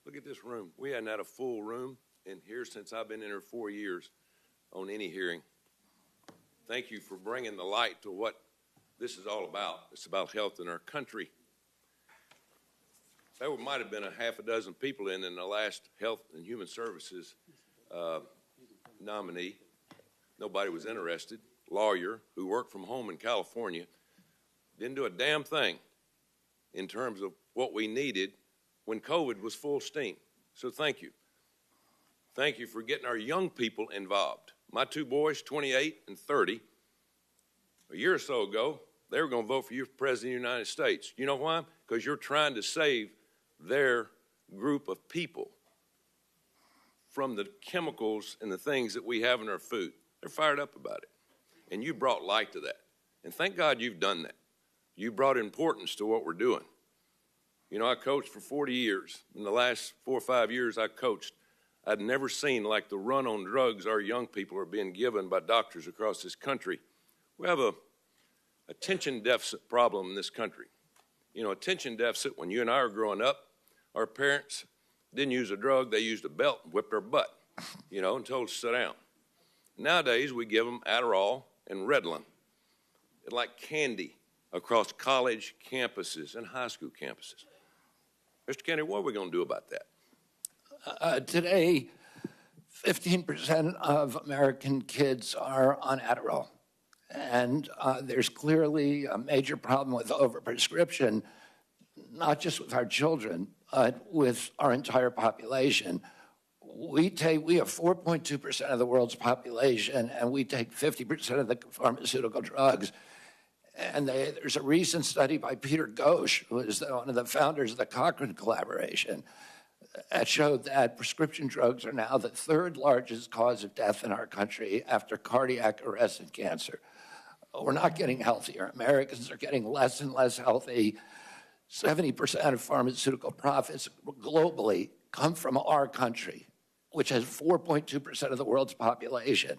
Look at this room. We hadn't had a full room in here since I've been in here 4 years on any hearing. Thank you for bringing the light to what this is all about. It's about health in our country. There might have been a half a dozen people in the last Health and Human Services nominee. Nobody was interested. Lawyer who worked from home in California. Didn't do a damn thing in terms of what we needed when COVID was full steam. So thank you. Thank you for getting our young people involved. My two boys, 28 and 30, a year or so ago, they were going to vote for you for President of the United States. You know why? Because you're trying to save their group of people from the chemicals and the things that we have in our food. They're fired up about it. And you brought light to that. And thank God you've done that. You brought importance to what we're doing. You know, I coached for 40 years. In the last 4 or 5 years I coached, I'd never seen like the run on drugs our young people are being given by doctors across this country. We have a attention deficit problem in this country. You know, attention deficit, when you and I were growing up, our parents didn't use a drug, they used a belt and whipped our butt, you know, and told us to sit down. Nowadays, we give them Adderall and Ritalin, like candy across college campuses and high school campuses. Mr. Kennedy, what are we going to do about that? Today, 15% of American kids are on Adderall. And there's clearly a major problem with overprescription, not just with our children, but with our entire population. We have 4.2% of the world's population, and we take 50% of the pharmaceutical drugs. And there's a recent study by Peter Ghosh, who is one of the founders of the Cochrane collaboration, that showed that prescription drugs are now the third largest cause of death in our country after cardiac arrest and cancer. We're not getting healthier. Americans are getting less and less healthy. 70% of pharmaceutical profits globally come from our country, which has 4.2% of the world's population.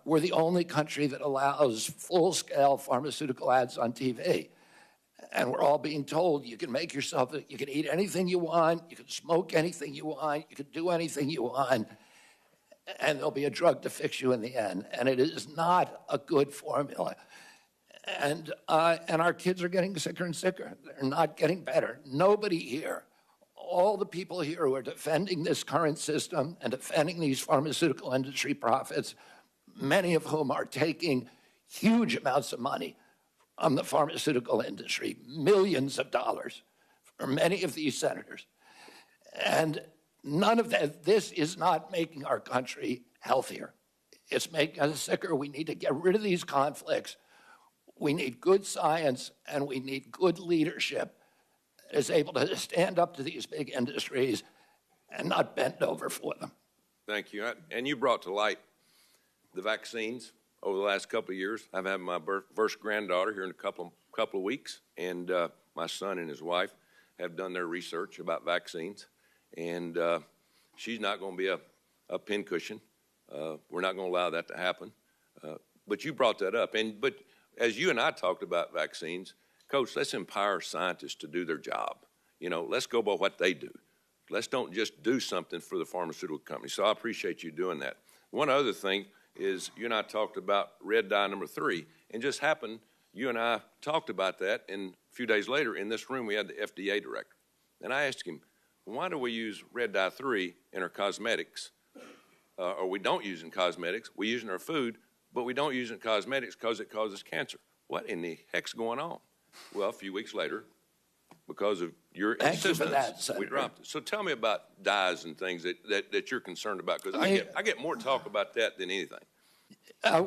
We're the only country that allows full-scale pharmaceutical ads on TV. And we're all being told you can make yourself, you can eat anything you want, you can smoke anything you want, you can do anything you want, and there'll be a drug to fix you in the end. And it is not a good formula. And our kids are getting sicker and sicker. They're not getting better. Nobody here, all the people here who are defending this current system and defending these pharmaceutical industry profits, many of whom are taking huge amounts of money from the pharmaceutical industry, millions of dollars for many of these senators. And none of that, this is not making our country healthier. It's making us sicker. We need to get rid of these conflicts. We need good science, and we need good leadership that is able to stand up to these big industries and not bend over for them. Thank you. And you brought to light the vaccines over the last couple of years. I've had my first granddaughter here in a couple of weeks, and my son and his wife have done their research about vaccines, and she's not going to be a pincushion. We're not going to allow that to happen. But you brought that up, but as you and I talked about vaccines, Coach, let's empower scientists to do their job. You know, let's go by what they do. Let's don't just do something for the pharmaceutical company. So I appreciate you doing that. One other thing is you and I talked about red dye number 3, and just happened, you and I talked about that, and a few days later in this room we had the FDA director. And I asked him, why do we use red dye 3 in our cosmetics? Or we don't use in cosmetics, we use in our food, but we don't use it in cosmetics because it causes cancer. What in the heck's going on? Well, a few weeks later, because of your insistence, we dropped it. So tell me about dyes and things that you're concerned about, because I get more talk about that than anything.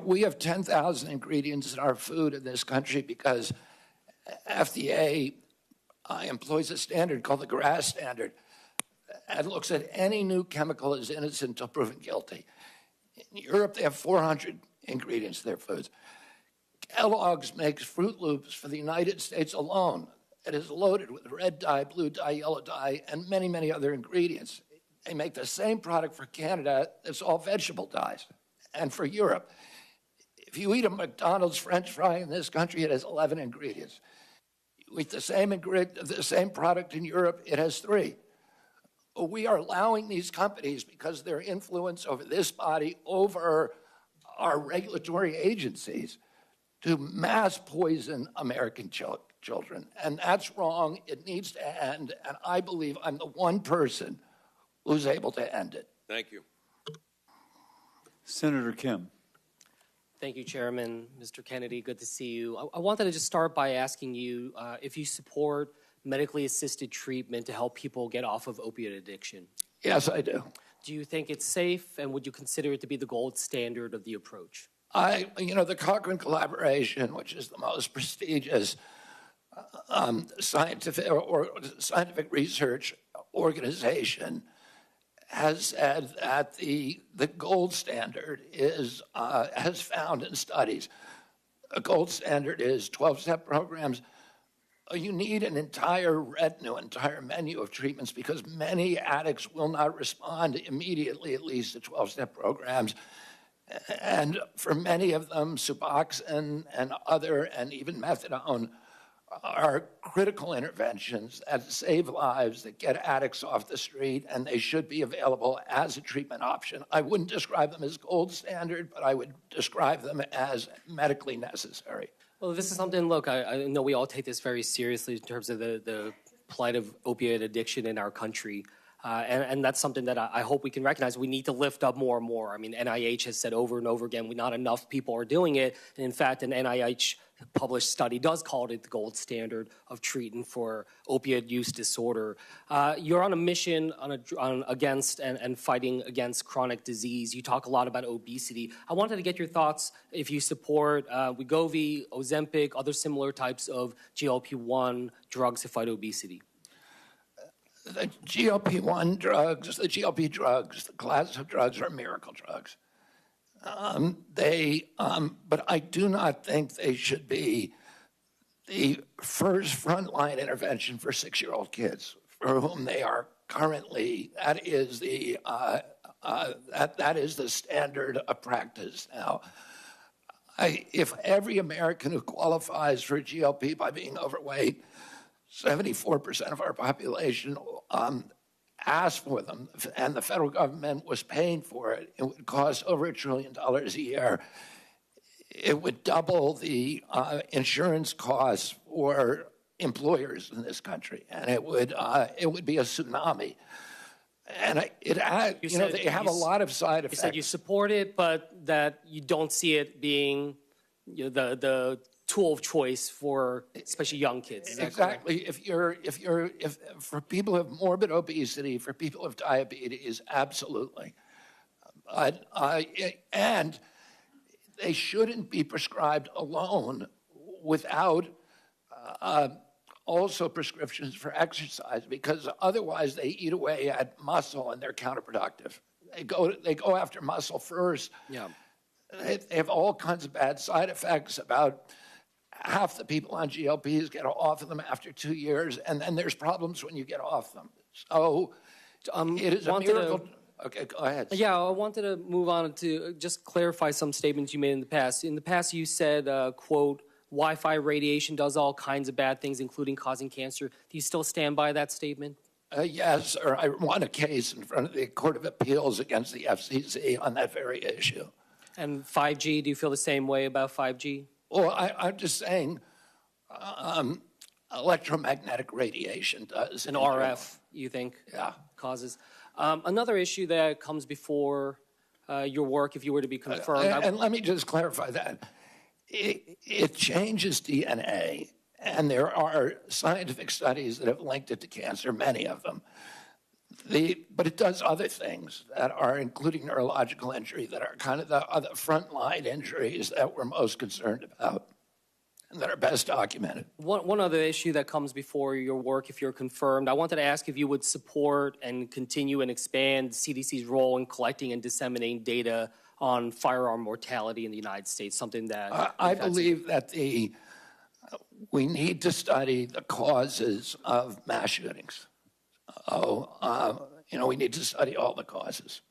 We have 10,000 ingredients in our food in this country because FDA employs a standard called the GRAS standard and looks at any new chemical as innocent until proven guilty. In Europe, they have 400 ingredients in their foods. Kellogg's makes Fruit Loops for the United States alone. It is loaded with red dye, blue dye, yellow dye, and many, many other ingredients. They make the same product for Canada that's all vegetable dyes, and for Europe. If you eat a McDonald's French fry in this country, it has 11 ingredients. You eat the same product in Europe, it has 3. We are allowing these companies, because of their influence over this body, over our regulatory agencies, to mass poison American children. And that's wrong. It needs to end. And I believe I'm the one person who's able to end it. Thank you. Senator Kim. Thank you, Chairman. Mr. Kennedy, good to see you. I wanted to just start by asking you if you support medically assisted treatment to help people get off of opiate addiction. Yes, I do. Do you think it's safe, and would you consider it to be the gold standard of the approach? The Cochrane collaboration, which is the most prestigious scientific research organization, has said that the gold standard is, has found in studies, a gold standard is 12-step programs. You need an entire retinue, entire menu of treatments because many addicts will not respond immediately, at least to 12-step programs. And for many of them, Suboxone and other, and even methadone, are critical interventions that save lives, that get addicts off the street, and they should be available as a treatment option. I wouldn't describe them as gold standard, but I would describe them as medically necessary. Well, this is something, look, I know we all take this very seriously in terms of the plight of opioid addiction in our country. And that's something that I hope we can recognize. We need to lift up more and more. I mean, NIH has said over and over again, not enough people are doing it. And in fact, an NIH published study does call it the gold standard of treating for opioid use disorder. You're on a mission against and fighting against chronic disease. You talk a lot about obesity. I wanted to get your thoughts if you support Wegovy, Ozempic, other similar types of GLP-1 drugs to fight obesity. The GLP-1 drugs, the GLP drugs, the class of drugs are miracle drugs. But I do not think they should be the first frontline intervention for 6-year-old kids for whom they are currently. That is the standard of practice now. If every American who qualifies for a GLP by being overweight, 74% of our population asked for them, and the federal government was paying for it. It would cost over $1 trillion a year. It would double the insurance costs for employers in this country, and it would be a tsunami. And they have a lot of side effects. You said you support it, but that you don't see it being the tool of choice for especially young kids. Exactly. If for people who have morbid obesity, for people who have diabetes, absolutely. And they shouldn't be prescribed alone without also prescriptions for exercise, because otherwise they eat away at muscle and they're counterproductive. They go after muscle first. Yeah. They have all kinds of bad side effects. About half the people on GLPs get off of them after 2 years, and then there's problems when you get off them. So it is a miracle. Okay, go ahead. Yeah, I wanted to move on to just clarify some statements you made in the past. In the past, you said, quote, Wi-Fi radiation does all kinds of bad things, including causing cancer. Do you still stand by that statement? Yes, sir. I won a case in front of the Court of Appeals against the FCC on that very issue. And 5G, do you feel the same way about 5G? Well, I'm just saying electromagnetic radiation does. And RF, you think, causes. Another issue that comes before your work, if you were to be confirmed. And let me just clarify that. It changes DNA, and there are scientific studies that have linked it to cancer, many of them. But it does other things that are, including neurological injury, that are kind of the other frontline injuries that we're most concerned about and that are best documented. One other issue that comes before your work, if you're confirmed, I wanted to ask if you would support and continue and expand CDC's role in collecting and disseminating data on firearm mortality in the United States, something that... I believe that we need to study the causes of mass shootings. We need to study all the causes.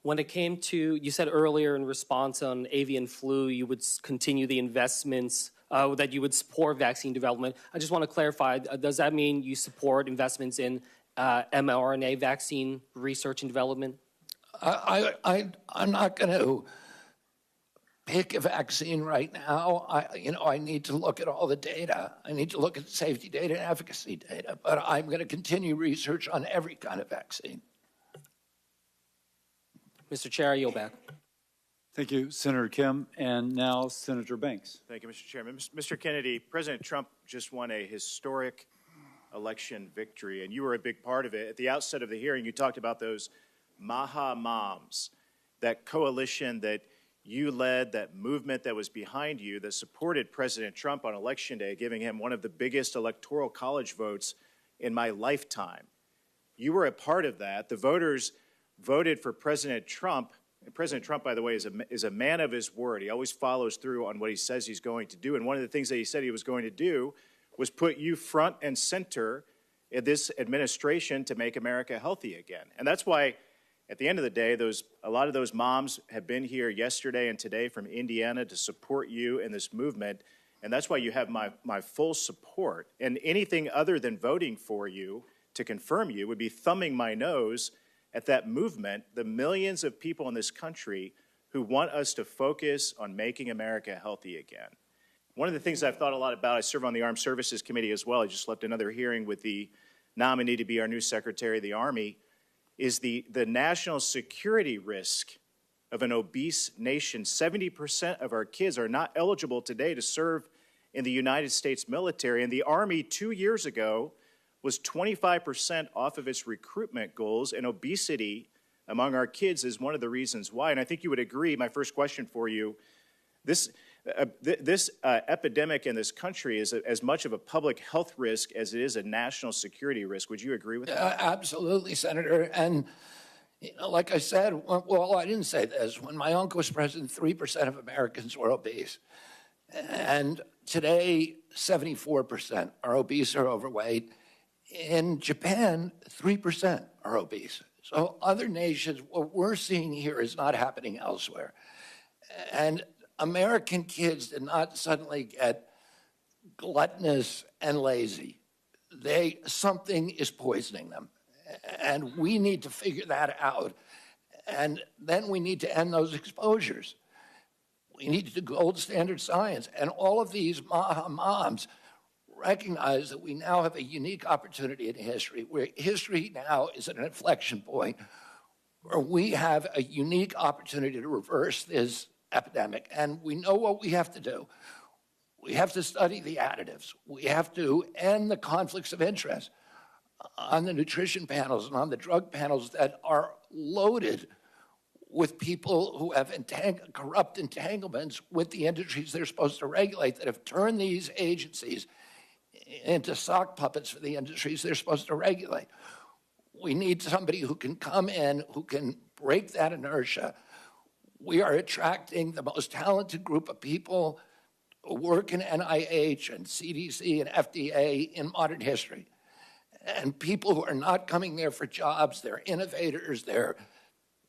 When it came to, you said earlier in response on avian flu, you would continue the investments, that you would support vaccine development. I just want to clarify, does that mean you support investments in mRNA vaccine research and development? I'm not going to pick a vaccine right now. I need to look at all the data. I need to look at safety data and efficacy data, but I'm going to continue research on every kind of vaccine. Mr. Chair, I yield back. Thank you, Senator Kim. And now Senator Banks. Thank you, Mr. Chairman. Mr. Kennedy, President Trump just won a historic election victory, and you were a big part of it. At the outset of the hearing, you talked about those Maha Moms, that coalition that you led, that movement that was behind you that supported President Trump on Election Day, giving him one of the biggest electoral college votes in my lifetime. You were a part of that. The voters voted for President Trump And President Trump, by the way, is a man of his word. He always follows through on what he says he's going to do. And one of the things that he said he was going to do was put you front and center in this administration to make America healthy again. And that's why, at the end of the day, a lot of those moms have been here yesterday and today from Indiana to support you in this movement. And that's why you have my full support. And anything other than voting for you to confirm you would be thumbing my nose at that movement, the millions of people in this country who want us to focus on making America healthy again. One of the things I've thought a lot about, I serve on the Armed Services Committee as well. I just left another hearing with the nominee to be our new Secretary of the Army, is the national security risk of an obese nation. 70% of our kids are not eligible today to serve in the United States military, and the Army 2 years ago was 25% off of its recruitment goals, and obesity among our kids is one of the reasons why. And I think you would agree, my first question for you, this epidemic in this country is as much of a public health risk as it is a national security risk. Would you agree with that? Absolutely, Senator. And like I said, well, I didn't say this. When my uncle was president, 3% of Americans were obese. And today, 74% are obese or overweight. In Japan, 3% are obese. So other nations, what we're seeing here is not happening elsewhere. And American kids did not suddenly get gluttonous and lazy. Something is poisoning them. And we need to figure that out. And then we need to end those exposures. We need to do gold standard science. And all of these moms recognize that we now have a unique opportunity in history, where history now is at an inflection point where we have a unique opportunity to reverse this epidemic. And we know what we have to do. We have to study the additives. We have to end the conflicts of interest on the nutrition panels and on the drug panels that are loaded with people who have corrupt entanglements with the industries they're supposed to regulate, that have turned these agencies into sock puppets for the industries they're supposed to regulate. We need somebody who can come in, who can break that inertia. We are attracting the most talented group of people who work in NIH and CDC and FDA in modern history. And people who are not coming there for jobs, they're innovators, they're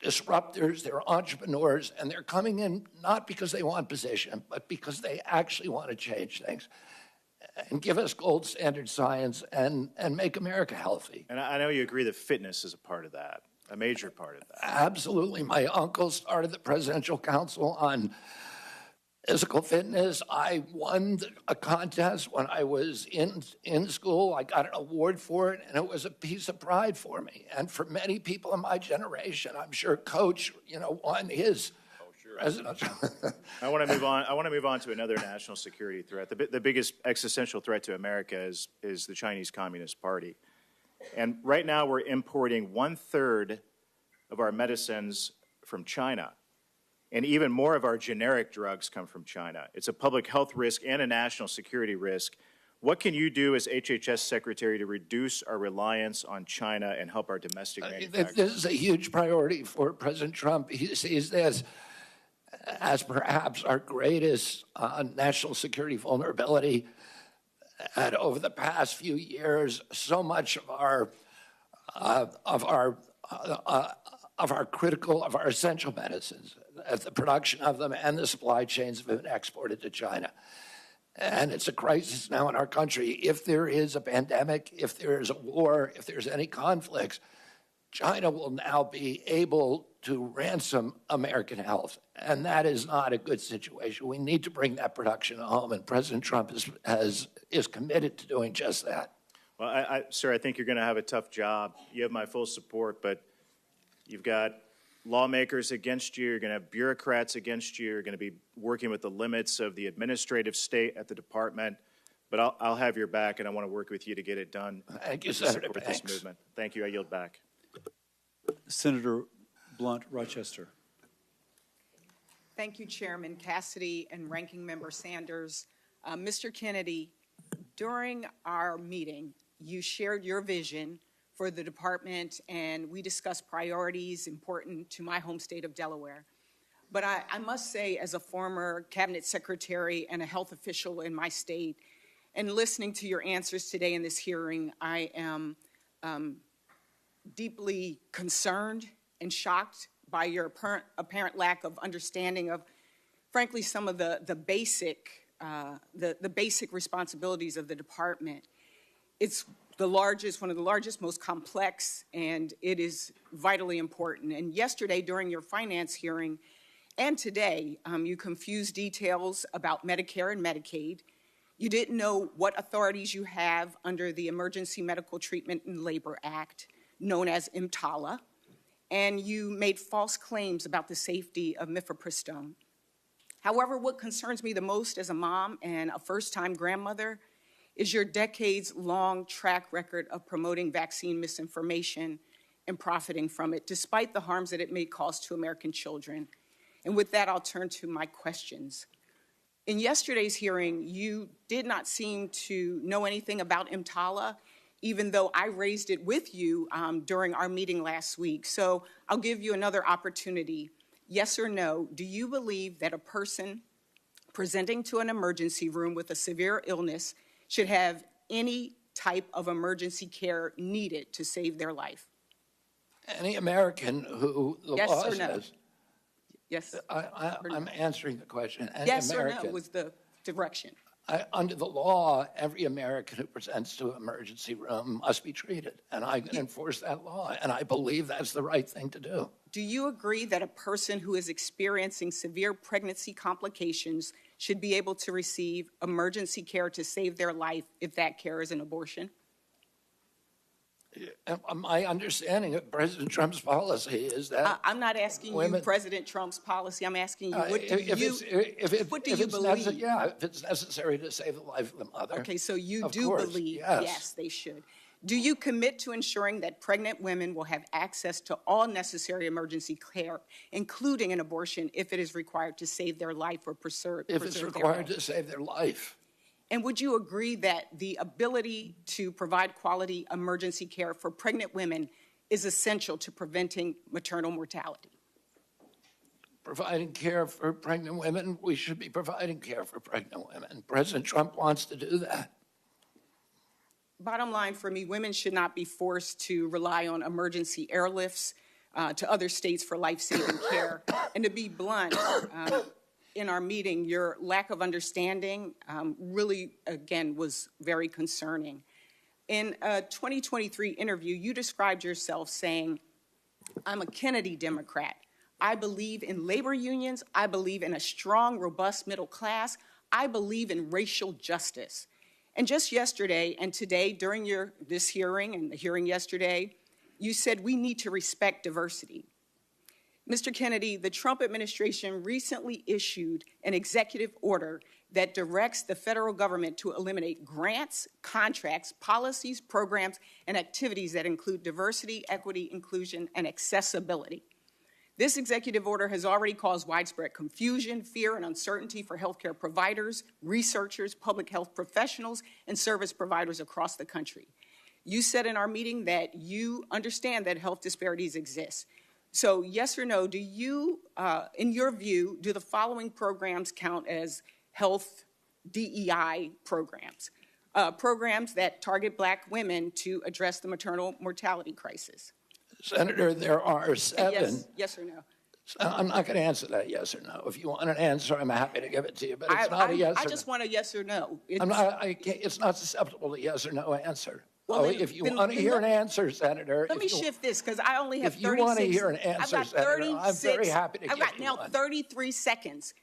disruptors, they're entrepreneurs, and they're coming in not because they want position, but because they actually want to change things and give us gold standard science and make America healthy. And I know you agree that fitness is a part of that, a major part of that. Absolutely. My uncle started the Presidential Council on Physical Fitness. I won a contest when I was in school. I got an award for it, and it was a piece of pride for me. And for many people in my generation, I'm sure Coach, won his presidential. I want to move on. I want to move on to another national security threat. The biggest existential threat to America is the Chinese Communist Party. And right now we're importing 1/3 of our medicines from China. And even more of our generic drugs come from China. It's a public health risk and a national security risk. What can you do as HHS Secretary to reduce our reliance on China and help our domestic manufacturers? This is a huge priority for President Trump. He sees this as perhaps our greatest national security vulnerability. And over the past few years, so much of our essential medicines, the production of them and the supply chains have been exported to China. And it's a crisis now in our country. If there is a pandemic, if there is a war, if there's any conflicts, China will now be able to ransom American health. And that is not a good situation. We need to bring that production home, and President Trump is committed to doing just that. Well, sir, I think you're going to have a tough job. You have my full support, but you've got lawmakers against you. You're going to have bureaucrats against you. You're going to be working with the limits of the administrative state at the department. But I'll have your back, and I want to work with you to get it done. Thank you, Senator. This movement. Thank you. I yield back. Senator Blunt, Rochester. Thank you, Chairman Cassidy and Ranking Member Sanders. Mr. Kennedy, during our meeting, you shared your vision for the department, and we discussed priorities important to my home state of Delaware. But I must say, as a former cabinet secretary and a health official in my state, and listening to your answers today in this hearing, I am deeply concerned and shocked by your apparent lack of understanding of, frankly, some of the basic responsibilities of the department. It's one of the largest, most complex, and it is vitally important. And yesterday, during your finance hearing, and today, you confused details about Medicare and Medicaid. You didn't know what authorities you have under the Emergency Medical Treatment and Labor Act, known as EMTALA, and you made false claims about the safety of mifepristone. However, what concerns me the most as a mom and a first-time grandmother is your decades-long track record of promoting vaccine misinformation and profiting from it, despite the harms that it may cause to American children. And with that, I'll turn to my questions. In yesterday's hearing, you did not seem to know anything about EMTALA, even though I raised it with you during our meeting last week. So I'll give you another opportunity. Yes or no, do you believe that a person presenting to an emergency room with a severe illness should have any type of emergency care needed to save their life? Any American who the yes law or no? says. Yes. I'm answering the question. Any yes American, or no was the direction. Under the law, every American who presents to an emergency room must be treated, and I can enforce that law, and I believe that's the right thing to do. Do you agree that a person who is experiencing severe pregnancy complications should be able to receive emergency care to save their life if that care is an abortion? My understanding of President Trump's policy is that I'm not asking you President Trump's policy. I'm asking you, what do you believe? Yeah, if it's necessary to save the life of the mother. Okay, so you of do course, believe, yes, they should. Do you commit to ensuring that pregnant women will have access to all necessary emergency care, including an abortion, if it is required to save their life or preserve if it's required to save their life? And would you agree that the ability to provide quality emergency care for pregnant women is essential to preventing maternal mortality? Providing care for pregnant women, we should be providing care for pregnant women. President Trump wants to do that. Bottom line for me, women should not be forced to rely on emergency airlifts to other states for life-saving care. And to be blunt, in our meeting, your lack of understanding really, again, was very concerning. In a 2023 interview, you described yourself saying, I'm a Kennedy Democrat. I believe in labor unions. I believe in a strong, robust middle class. I believe in racial justice. And just yesterday and today, during this hearing and the hearing yesterday, you said we need to respect diversity. Mr. Kennedy, the Trump administration recently issued an executive order that directs the federal government to eliminate grants, contracts, policies, programs, and activities that include diversity, equity, inclusion, and accessibility. This executive order has already caused widespread confusion, fear, and uncertainty for healthcare providers, researchers, public health professionals, and service providers across the country. You said in our meeting that you understand that health disparities exist. So yes or no, do you, in your view, do the following programs count as health DEI programs? Programs that target Black women to address the maternal mortality crisis? Senator, there are 7. Yes or no? I'm not going to answer that yes or no. If you want an answer, I'm happy to give it to you, but it's not a yes or no. I just want a yes or no. It's not susceptible to yes or no answer. Well, if you want to hear an answer, Senator. Let me shift this, because I only have 36. If you want to hear an answer, Senator, I'm very happy to give you one. I've got now 33 seconds.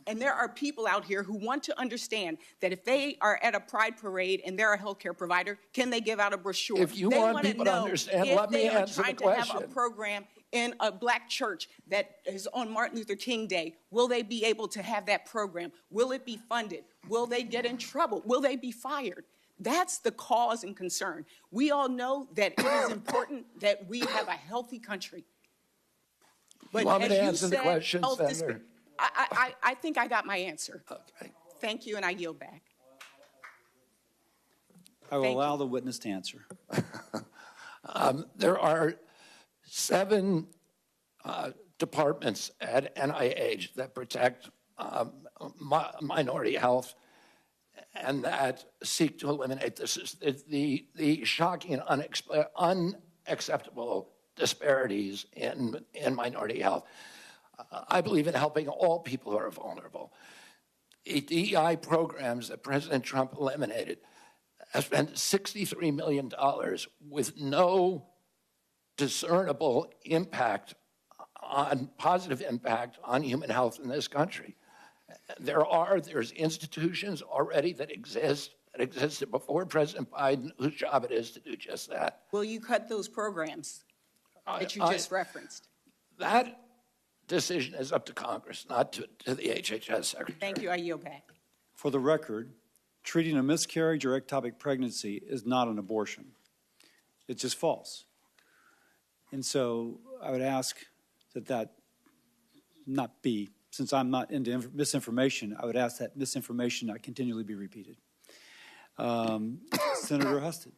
And there are people out here who want to understand that if they are at a pride parade and they're a healthcare provider, can they give out a brochure? If you want people to understand, let me answer the question. If they are trying to have a program in a Black church that is on Martin Luther King Day, will they be able to have that program? Will it be funded? Will they get in trouble? Will they be fired? That's the cause and concern. We all know that it is important that we have a healthy country. But you want me to answer the question, Senator? I think I got my answer. Okay. Thank you, and I yield back. I will allow the witness to answer. There are 7 departments at NIH that protect minority health and that seek to eliminate the shocking and unacceptable disparities in minority health. I believe in helping all people who are vulnerable. The DEI programs that President Trump eliminated have spent $63 million with no discernible positive impact on human health in this country. There's institutions already that existed before President Biden, whose job it is to do just that. Will you cut those programs that you just referenced? That decision is up to Congress, not to the HHS Secretary. Thank you. I yield back. For the record, treating a miscarriage or ectopic pregnancy is not an abortion. It's just false. And so I would ask that not be, since I'm not into misinformation, I would ask that misinformation not continually be repeated. Senator Husted.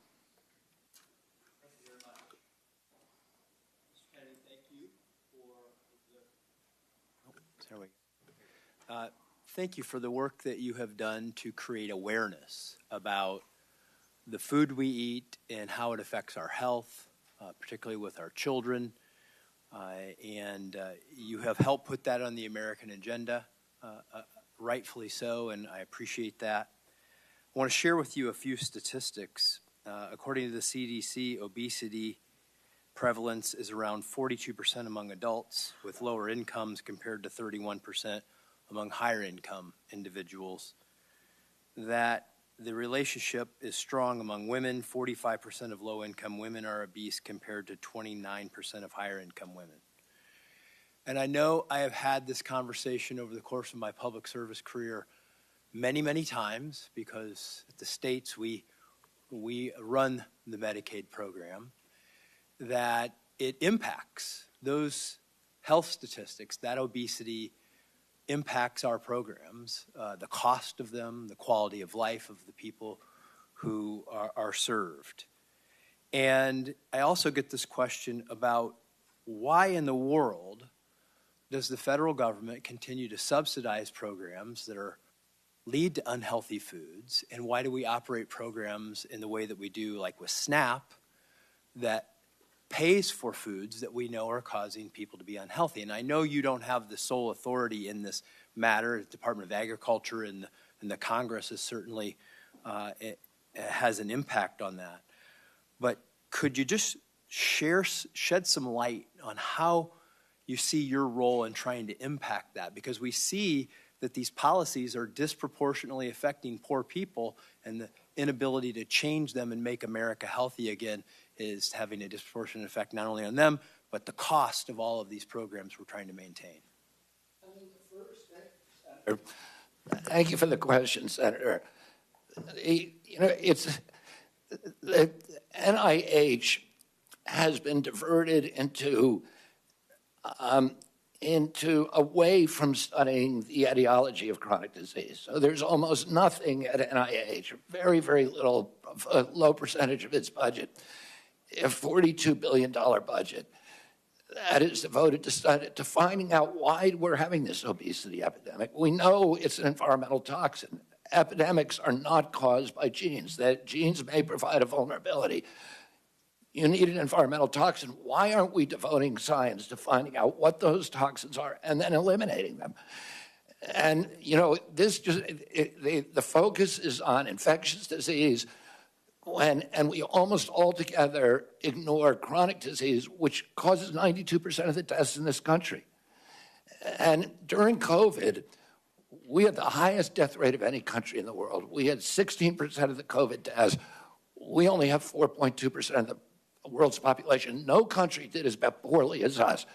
Thank you for the work that you have done to create awareness about the food we eat and how it affects our health, particularly with our children. And you have helped put that on the American agenda, rightfully so, and I appreciate that. I want to share with you a few statistics. According to the CDC, obesity prevalence is around 42% among adults with lower incomes compared to 31% among higher income individuals. That the relationship is strong among women. 45% of low income women are obese compared to 29% of higher income women. And I know I have had this conversation over the course of my public service career many, many times because at the states we run the Medicaid program, that it impacts those health statistics, that obesity impacts our programs, the cost of them, the quality of life of the people who are served. And I also get this question about why in the world does the federal government continue to subsidize programs that lead to unhealthy foods, and why do we operate programs in the way that we do, like with SNAP, that pays for foods that we know are causing people to be unhealthy? And I know you don't have the sole authority in this matter. The Department of Agriculture and the Congress is certainly it has an impact on that. But could you just shed some light on how you see your role in trying to impact that? Because we see that these policies are disproportionately affecting poor people, and the inability to change them and make America healthy again is having a disproportionate effect not only on them, but the cost of all of these programs we're trying to maintain. Thank you for the question, Senator. The NIH has been diverted into away from studying the etiology of chronic disease. So there's almost nothing at NIH, very, very little, a low percentage of its budget, a $42 billion budget that is devoted to finding out why we're having this obesity epidemic. We know it's an environmental toxin. Epidemics are not caused by genes. That genes may provide a vulnerability. You need an environmental toxin. Why aren't we devoting science to finding out what those toxins are and then eliminating them? And, you know, the focus is on infectious disease, and we almost altogether ignore chronic disease, which causes 92% of the deaths in this country. And during COVID, we had the highest death rate of any country in the world. We had 16% of the COVID deaths. We only have 4.2% of the world's population. No country did as poorly as us.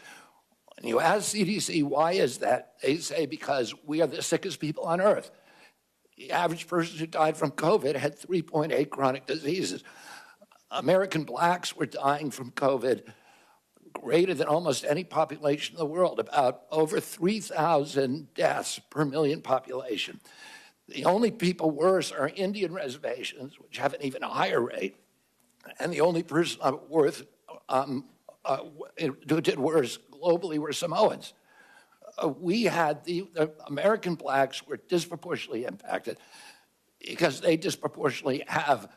And you ask CDC, why is that? They say because we are the sickest people on earth. The average person who died from COVID had 3.8 chronic diseases. American blacks were dying from COVID greater than almost any population in the world, about over 3,000 deaths per million population. The only people worse are Indian reservations, which have an even higher rate. And the only person who did worse globally were Samoans. We had the American blacks were disproportionately impacted because they disproportionately have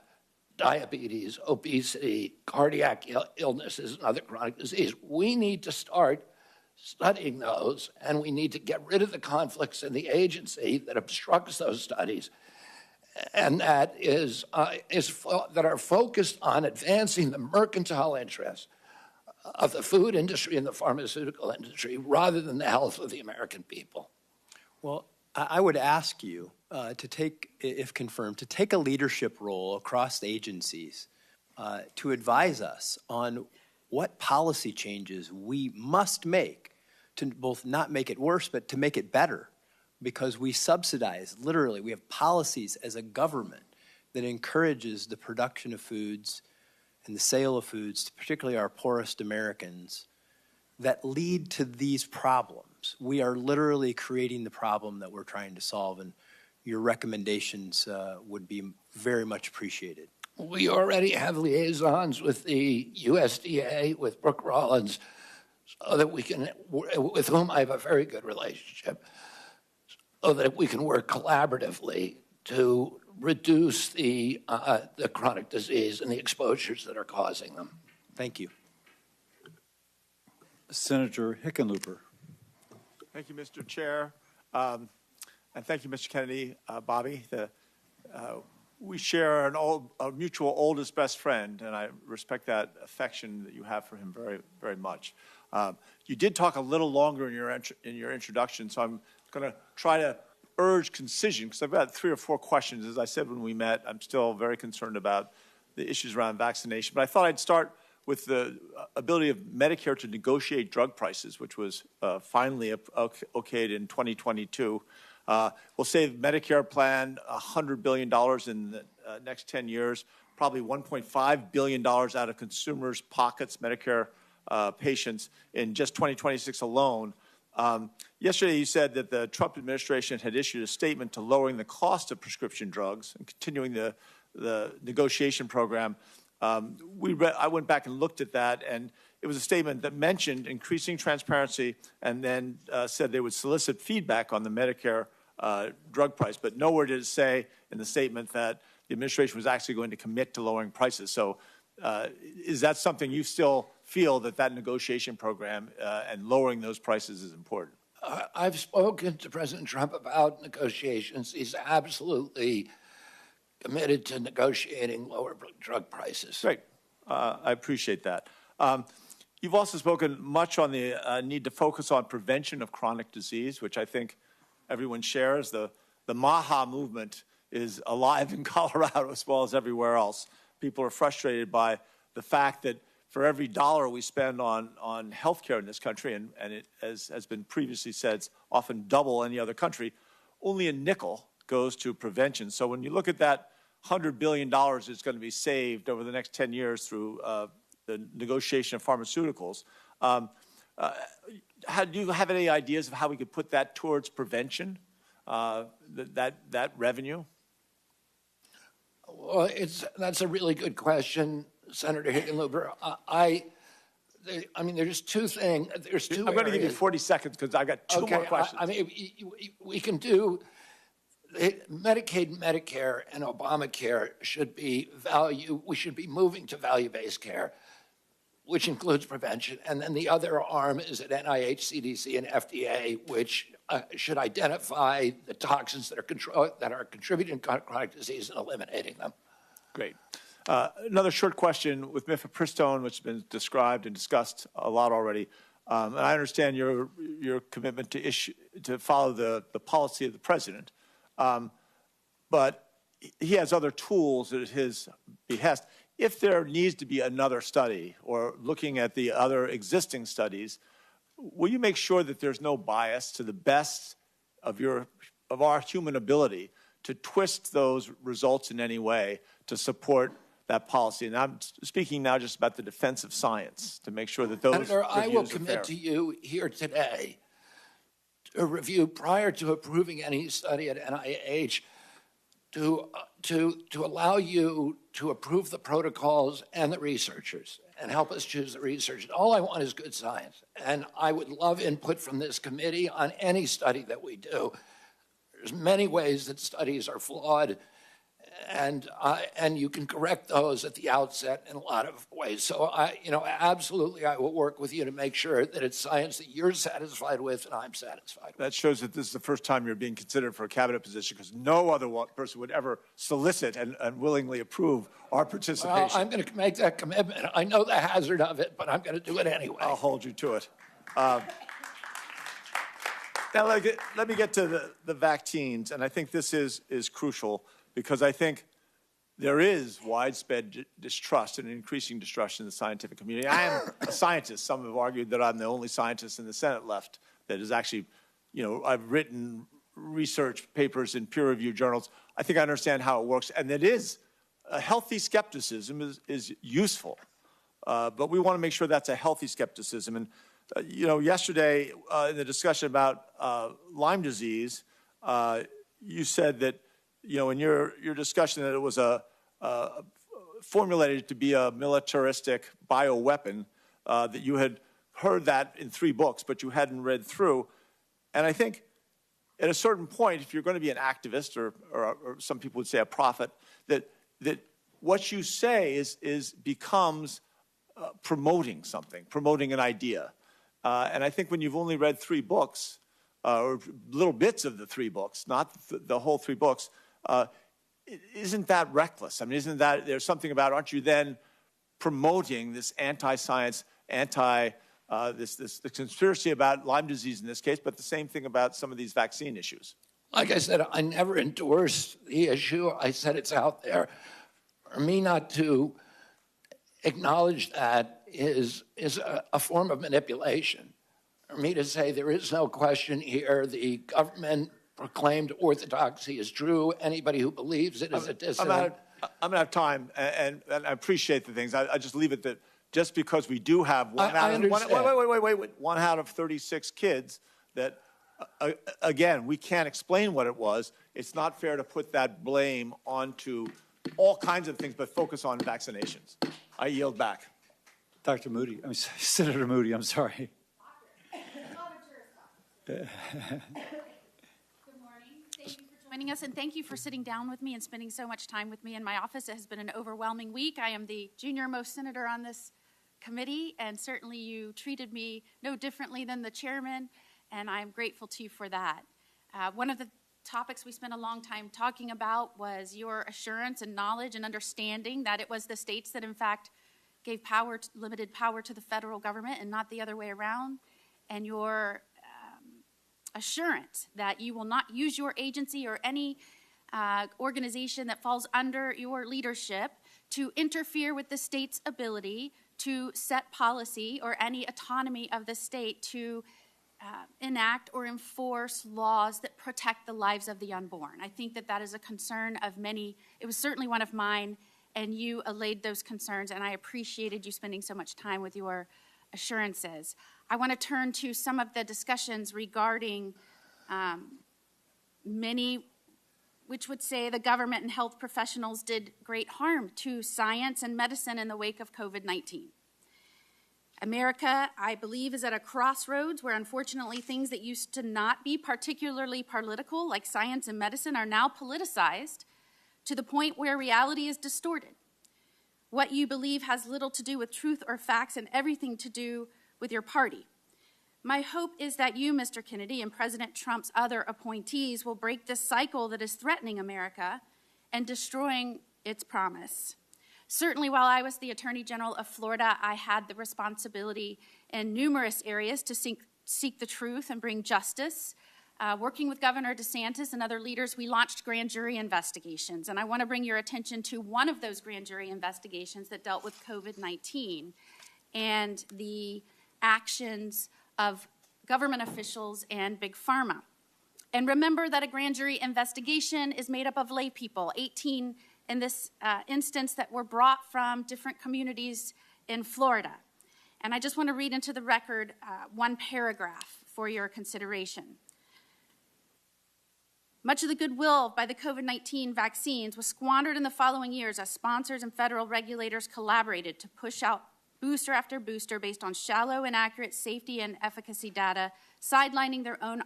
diabetes, obesity, cardiac illnesses, and other chronic disease. We need to start studying those, and we need to get rid of the conflicts in the agency that obstructs those studies, and that that are focused on advancing the mercantile interests of the food industry and the pharmaceutical industry rather than the health of the American people. Well, I would ask you to take, if confirmed, to take a leadership role across the agencies to advise us on what policy changes we must make to both not make it worse, but to make it better. Because we subsidize, literally, we have policies as a government that encourages the production of foods and the sale of foods to particularly our poorest Americans that lead to these problems. We are literally creating the problem that we're trying to solve, and your recommendations would be very much appreciated. We already have liaisons with the USDA, with Brooke Rollins, so that we can, with whom I have a very good relationship, so that we can work collaboratively to reduce the chronic disease and the exposures that are causing them. Thank you. Senator Hickenlooper. Thank you, Mr. Chair. And thank you, Mr. Kennedy, Bobby. We share a mutual oldest best friend, and I respect that affection that you have for him very, very much. You did talk a little longer in your introduction, so I'm going to try to urge concision, because I've got 3 or 4 questions. As I said when we met, I'm still very concerned about the issues around vaccination. But I thought I'd start with the ability of Medicare to negotiate drug prices, which was finally okayed in 2022. We'll save Medicare plan $100 billion in the next 10 years, probably $1.5 billion out of consumers' pockets, Medicare patients, in just 2026 alone. Yesterday, you said that the Trump administration had issued a statement to lowering the cost of prescription drugs and continuing the negotiation program. I went back and looked at that, and it was a statement that mentioned increasing transparency and then said they would solicit feedback on the Medicare drug price. But nowhere did it say in the statement that the administration was actually going to commit to lowering prices. So is that something you still feel that negotiation program and lowering those prices is important? I've spoken to President Trump about negotiations. He's absolutely committed to negotiating lower drug prices. Great. I appreciate that. You've also spoken much on the need to focus on prevention of chronic disease, which I think everyone shares. The MAHA movement is alive in Colorado as well as everywhere else. People are frustrated by the fact that for every dollar we spend on health care in this country, and it, as has been previously said, it's often double any other country, only a nickel goes to prevention. So when you look at that $100 billion that's going to be saved over the next 10 years through the negotiation of pharmaceuticals, do you have any ideas of how we could put that towards prevention, that revenue? Well, that's a really good question, Senator Hickenlooper. I mean, there's 2 things. There's 2 I'm going to give you 40 seconds because I've got 2 more questions. I mean, we can do Medicaid, Medicare, and Obamacare should be we should be moving to value-based care, which includes prevention. And then the other arm is at NIH, CDC, and FDA, which should identify the toxins that are contributing to chronic disease and eliminating them. Great. Another short question with mifepristone, which has been described and discussed a lot already. And I understand your commitment to follow the policy of the president. But he has other tools at his behest. If there needs to be another study or looking at the other existing studies, will you make sure that there's no bias to the best of our human ability to twist those results in any way to support that policy? And I'm speaking now just about the defense of science to make sure that those Senator, I will reviews are commit fair. to you here today to review prior to approving any study at NIH to allow you to approve the protocols and the researchers and help us choose the researchers. All I want is good science. And I would love input from this committee on any study that we do. There's many ways that studies are flawed, and you can correct those at the outset in a lot of ways. So absolutely, I will work with you to make sure that it's science that you're satisfied with and I'm satisfied with. That shows that this is the first time you're being considered for a cabinet position, because no other person would ever solicit and willingly approve our participation. Well, I'm going to make that commitment. I know the hazard of it, but I'm going to do it anyway. I'll hold you to it. Now, let me get to the vaccines, and I think this is crucial, because I think there is widespread distrust and increasing distrust in the scientific community. I am a scientist. Some have argued that I'm the only scientist in the Senate left that is actually, I've written research papers in peer-reviewed journals. I think I understand how it works, and it is a healthy skepticism is useful, but we want to make sure that's a healthy skepticism. And yesterday in the discussion about Lyme disease, you said that, in your discussion, that it was formulated to be a militaristic bioweapon, that you had heard that in 3 books, but you hadn't read through. And I think at a certain point, if you're going to be an activist, or some people would say a prophet, that what you say becomes promoting something, promoting an idea. And I think when you've only read 3 books, or little bits of the 3 books, not the whole 3 books, isn't that reckless? I mean, isn't that, there's something about, aren't you then promoting this anti-science, this conspiracy about Lyme disease in this case, but the same thing about some of these vaccine issues? Like I said, I never endorsed the issue. I said it's out there. For me not to acknowledge that is a form of manipulation. For me to say there is no question here, the government proclaimed orthodoxy is true. Anybody who believes it is a dissident. I'm going to have time, and I appreciate the things. I just leave it that just because we do have one out of 36 kids that, again, we can't explain what it was. It's not fair to put that blame onto all kinds of things, but focus on vaccinations. I yield back. Dr. Moody, Senator Moody, I'm sorry. Joining us, and thank you for sitting down with me and spending so much time with me in my office. It has been an overwhelming week. I am the junior-most senator on this committee, and certainly you treated me no differently than the chairman, and I'm grateful to you for that. One of the topics we spent a long time talking about was your assurance and knowledge and understanding that it was the states that, in fact, gave limited power to the federal government and not the other way around, and your assurance that you will not use your agency or any organization that falls under your leadership to interfere with the state's ability to set policy or any autonomy of the state to enact or enforce laws that protect the lives of the unborn. I think that is a concern of many. It was certainly one of mine, and you allayed those concerns, and I appreciated you spending so much time with your assurances. I want to turn to some of the discussions regarding many which would say the government and health professionals did great harm to science and medicine in the wake of COVID-19. America, I believe, is at a crossroads where unfortunately things that used to not be particularly political, like science and medicine, are now politicized to the point where reality is distorted. What you believe has little to do with truth or facts and everything to do with your party. My hope is that you, Mr. Kennedy, and President Trump's other appointees will break this cycle that is threatening America and destroying its promise. Certainly, while I was the Attorney General of Florida, I had the responsibility in numerous areas to seek the truth and bring justice. Working with Governor DeSantis and other leaders, we launched grand jury investigations. And I want to bring your attention to one of those grand jury investigations that dealt with COVID-19 and the actions of government officials and Big Pharma. And remember that a grand jury investigation is made up of lay people, 18 in this instance that were brought from different communities in Florida. And I just want to read into the record one paragraph for your consideration. Much of the goodwill by the COVID-19 vaccines was squandered in the following years as sponsors and federal regulators collaborated to push out booster after booster based on shallow, inaccurate safety and efficacy data, sidelining their own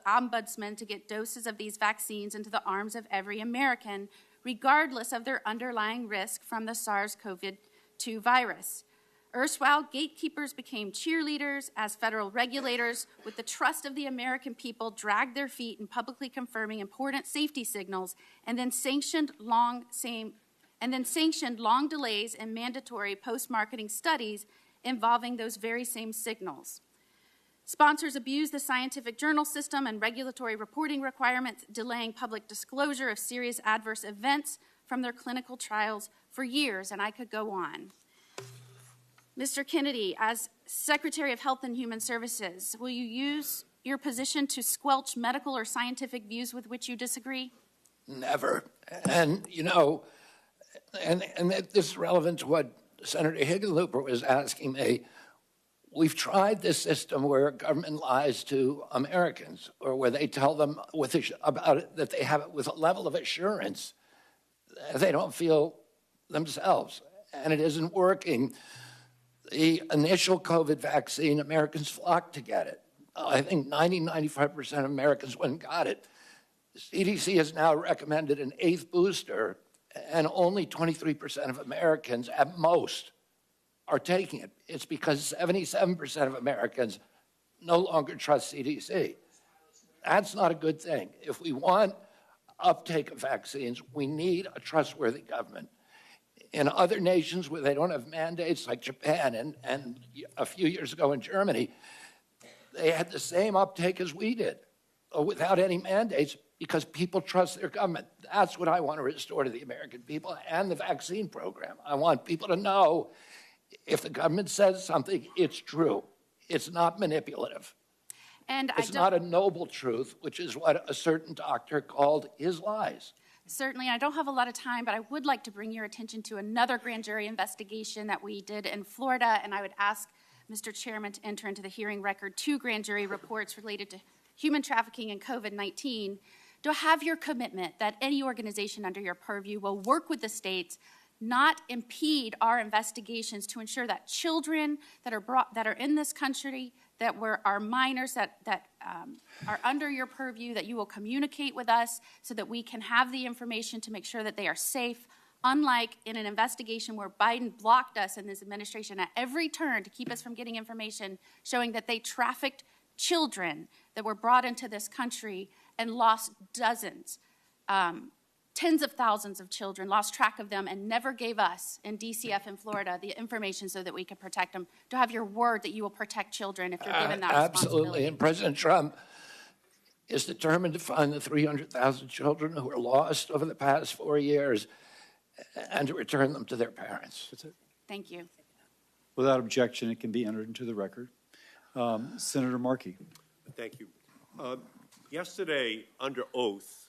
ombudsman to get doses of these vaccines into the arms of every American, regardless of their underlying risk from the SARS-CoV-2 virus. Erstwhile, gatekeepers became cheerleaders as federal regulators, with the trust of the American people, dragged their feet in publicly confirming important safety signals, and then sanctioned long delays in mandatory post-marketing studies involving those very same signals. Sponsors abused the scientific journal system and regulatory reporting requirements, delaying public disclosure of serious adverse events from their clinical trials for years, and I could go on. Mr. Kennedy, as Secretary of Health and Human Services, will you use your position to squelch medical or scientific views with which you disagree? Never. And, you know, and this is relevant to what Senator Hickenlooper was asking me. We've tried this system where government lies to Americans, or where they tell them about it, that they have it with a level of assurance that they don't feel themselves, and it isn't working. The initial COVID vaccine, Americans flocked to get it. I think 95% of Americans went and got it. The CDC has now recommended an 8th booster, and only 23% of Americans at most are taking it. It's because 77% of Americans no longer trust CDC. That's not a good thing. If we want uptake of vaccines, we need a trustworthy government. In other nations where they don't have mandates, like Japan and a few years ago in Germany, they had the same uptake as we did, without any mandates, because people trust their government. That's what I want to restore to the American people and the vaccine program. I want people to know if the government says something, it's true. It's not manipulative. And it's not a noble truth, which is what a certain doctor called his lies. Certainly, I don't have a lot of time, but I would like to bring your attention to another grand jury investigation that we did in Florida, and I would ask Mr. Chairman to enter into the hearing record 2 grand jury reports related to human trafficking and COVID-19. To have your commitment that any organization under your purview will work with the states, not impede our investigations, to ensure that children that are in this country, that are minors, that are under your purview, that you will communicate with us so that we can have the information to make sure that they are safe, unlike in an investigation where Biden blocked us in this administration at every turn to keep us from getting information showing that they trafficked children that were brought into this country and lost dozens, tens of thousands of children, lost track of them, and never gave us in DCF in Florida the information so that we could protect them. To have your word that you will protect children if you're given that responsibility. Absolutely, and President Trump is determined to find the 300,000 children who were lost over the past 4 years and to return them to their parents. That's it. Thank you. Without objection, it can be entered into the record. Senator Markey. Thank you. Yesterday, under oath,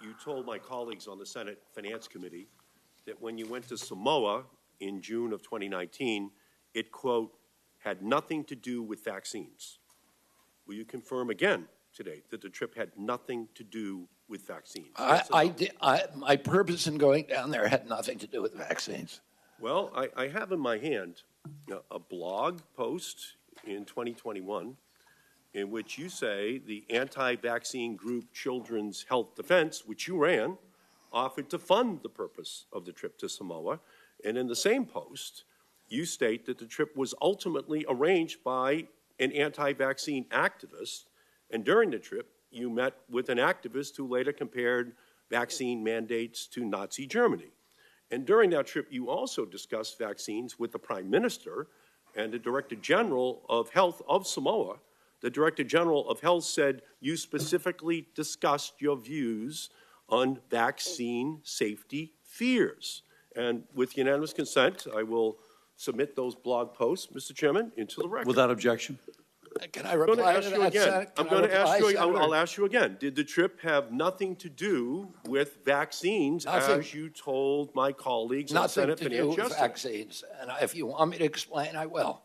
you told my colleagues on the Senate Finance Committee that when you went to Samoa in June of 2019, it, quote, had nothing to do with vaccines. Will you confirm again today that the trip had nothing to do with vaccines? My purpose in going down there had nothing to do with vaccines. Well, I have in my hand a blog post in 2021 in which you say the anti-vaccine group Children's Health Defense, which you ran, offered to fund the purpose of the trip to Samoa. And in the same post, you state that the trip was ultimately arranged by an anti-vaccine activist. And during the trip, you met with an activist who later compared vaccine mandates to Nazi Germany. And during that trip, you also discussed vaccines with the Prime Minister and the Director General of Health of Samoa. The Director General of Health said you specifically discussed your views on vaccine safety fears. And with unanimous consent, I will submit those blog posts, Mr. Chairman, into the record. Without objection. Can I reply to that, Senator? I'm going to ask you, I'll ask you again. Did the trip have nothing to do with vaccines, as you told my colleagues in Senate Finance yesterday? Nothing to do with vaccines. And if you want me to explain, I will.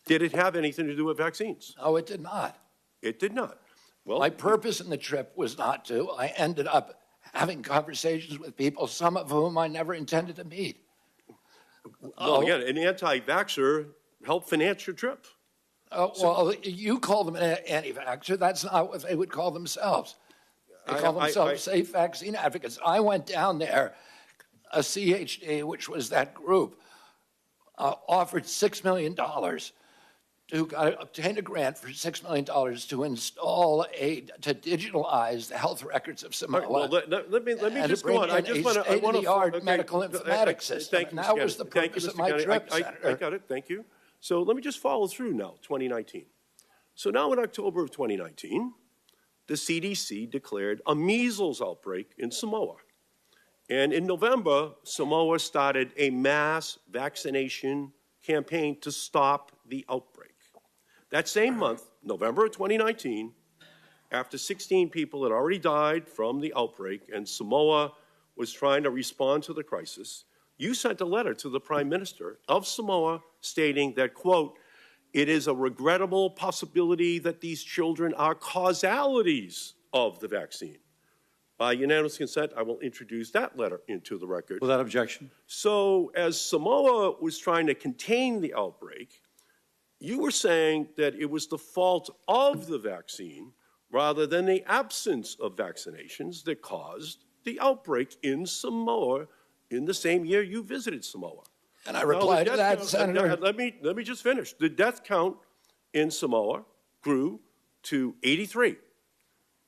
Did it have anything to do with vaccines? No, it did not. It did not. My purpose in the trip was not to. I ended up having conversations with people, some of whom I never intended to meet. Well, again, an anti-vaxxer helped finance your trip. Well, you call them an anti-vaxxer. That's not what they would call themselves. They call themselves safe vaccine advocates. I went down there. A CHD, which was that group, offered $6 million to obtain a grant for $6 million to install to digitalize the health records of Samoa. Well, let me just go on. I just want to state-of-the-art medical informatics system. Thank you, That was the purpose of my trip, Senator. I got it. Thank you. So let me just follow through now, 2019. So now in October of 2019, the CDC declared a measles outbreak in Samoa. And in November, Samoa started a mass vaccination campaign to stop the outbreak. That same month, November of 2019, after 16 people had already died from the outbreak and Samoa was trying to respond to the crisis, you sent a letter to the Prime Minister of Samoa stating that, quote, it is a regrettable possibility that these children are causalities of the vaccine. By unanimous consent, I will introduce that letter into the record. Without objection. So as Samoa was trying to contain the outbreak, you were saying that it was the fault of the vaccine rather than the absence of vaccinations that caused the outbreak in Samoa in the same year you visited Samoa. And I replied to that, Senator. Let me just finish. The death count in Samoa grew to 83.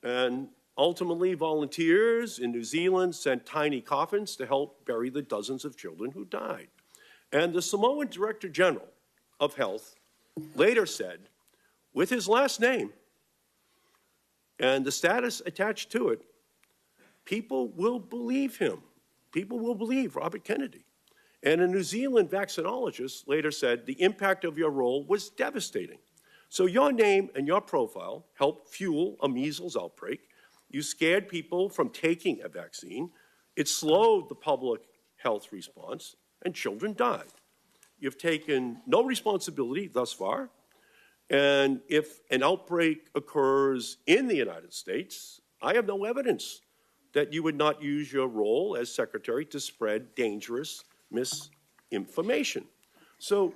And ultimately, volunteers in New Zealand sent tiny coffins to help bury the dozens of children who died. And the Samoan Director General of Health later said, with his last name and the status attached to it, people will believe him. People will believe Robert Kennedy. And a New Zealand vaccinologist later said the impact of your role was devastating. So your name and your profile helped fuel a measles outbreak. You scared people from taking a vaccine. It slowed the public health response, and children died. You've taken no responsibility thus far. And if an outbreak occurs in the United States, I have no evidence that you would not use your role as secretary to spread dangerous misinformation. So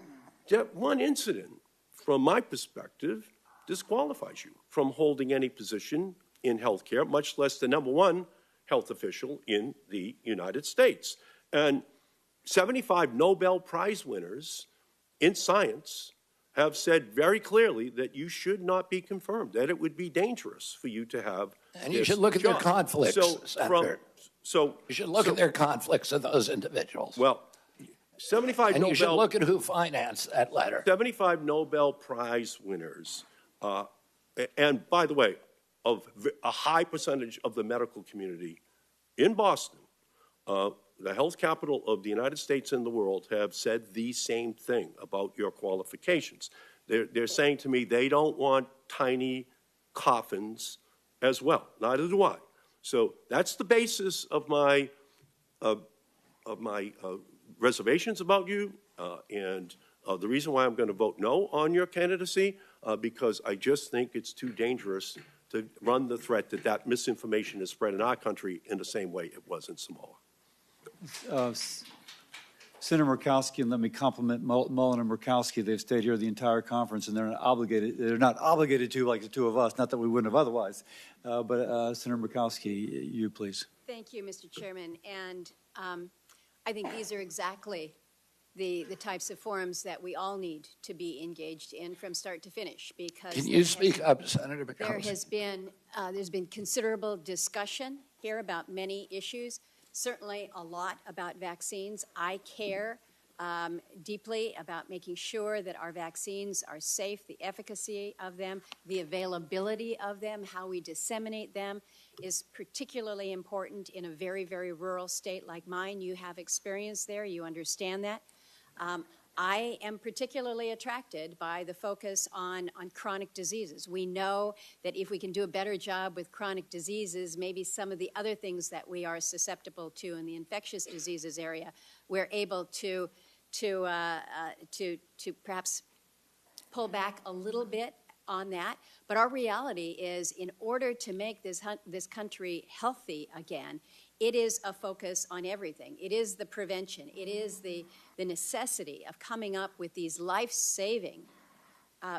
that one incident, from my perspective, disqualifies you from holding any position in healthcare, much less the #1 health official in the United States. And 75 Nobel Prize winners in science have said very clearly that you should not be confirmed, that it would be dangerous for you to have And you should look at their conflicts, Senator. You should look at their conflicts of those individuals. Well, 75 and Nobel... you should look at who financed that letter. 75 Nobel Prize winners, and by the way, of a high percentage of the medical community in Boston, the health capital of the United States and the world, have said the same thing about your qualifications. They're saying to me they don't want tiny coffins as well. Neither do I. So that's the basis of my reservations about you, and the reason why I'm going to vote no on your candidacy, because I just think it's too dangerous to run the threat that that misinformation is spread in our country in the same way it was in Samoa. Senator Murkowski, and let me compliment Mullen and Murkowski. They've stayed here the entire conference, and they're not obligated to like the two of us, not that we wouldn't have otherwise. But Senator Murkowski, you please. Thank you, Mr. Chairman. And I think these are exactly the types of forums that we all need to be engaged in from start to finish. Because can you speak up, Senator Murkowski? There's been considerable discussion here about many issues. Certainly a lot about vaccines. I care deeply about making sure that our vaccines are safe, the efficacy of them, the availability of them, how we disseminate them is particularly important in a very, very rural state like mine. You have experience there. You understand that. I am particularly attracted by the focus on chronic diseases. We know that if we can do a better job with chronic diseases, maybe some of the other things that we are susceptible to in the infectious diseases area, we're able to perhaps pull back a little bit on that. But our reality is, in order to make this country healthy again, it is a focus on everything. It is the prevention. It is the necessity of coming up with these life-saving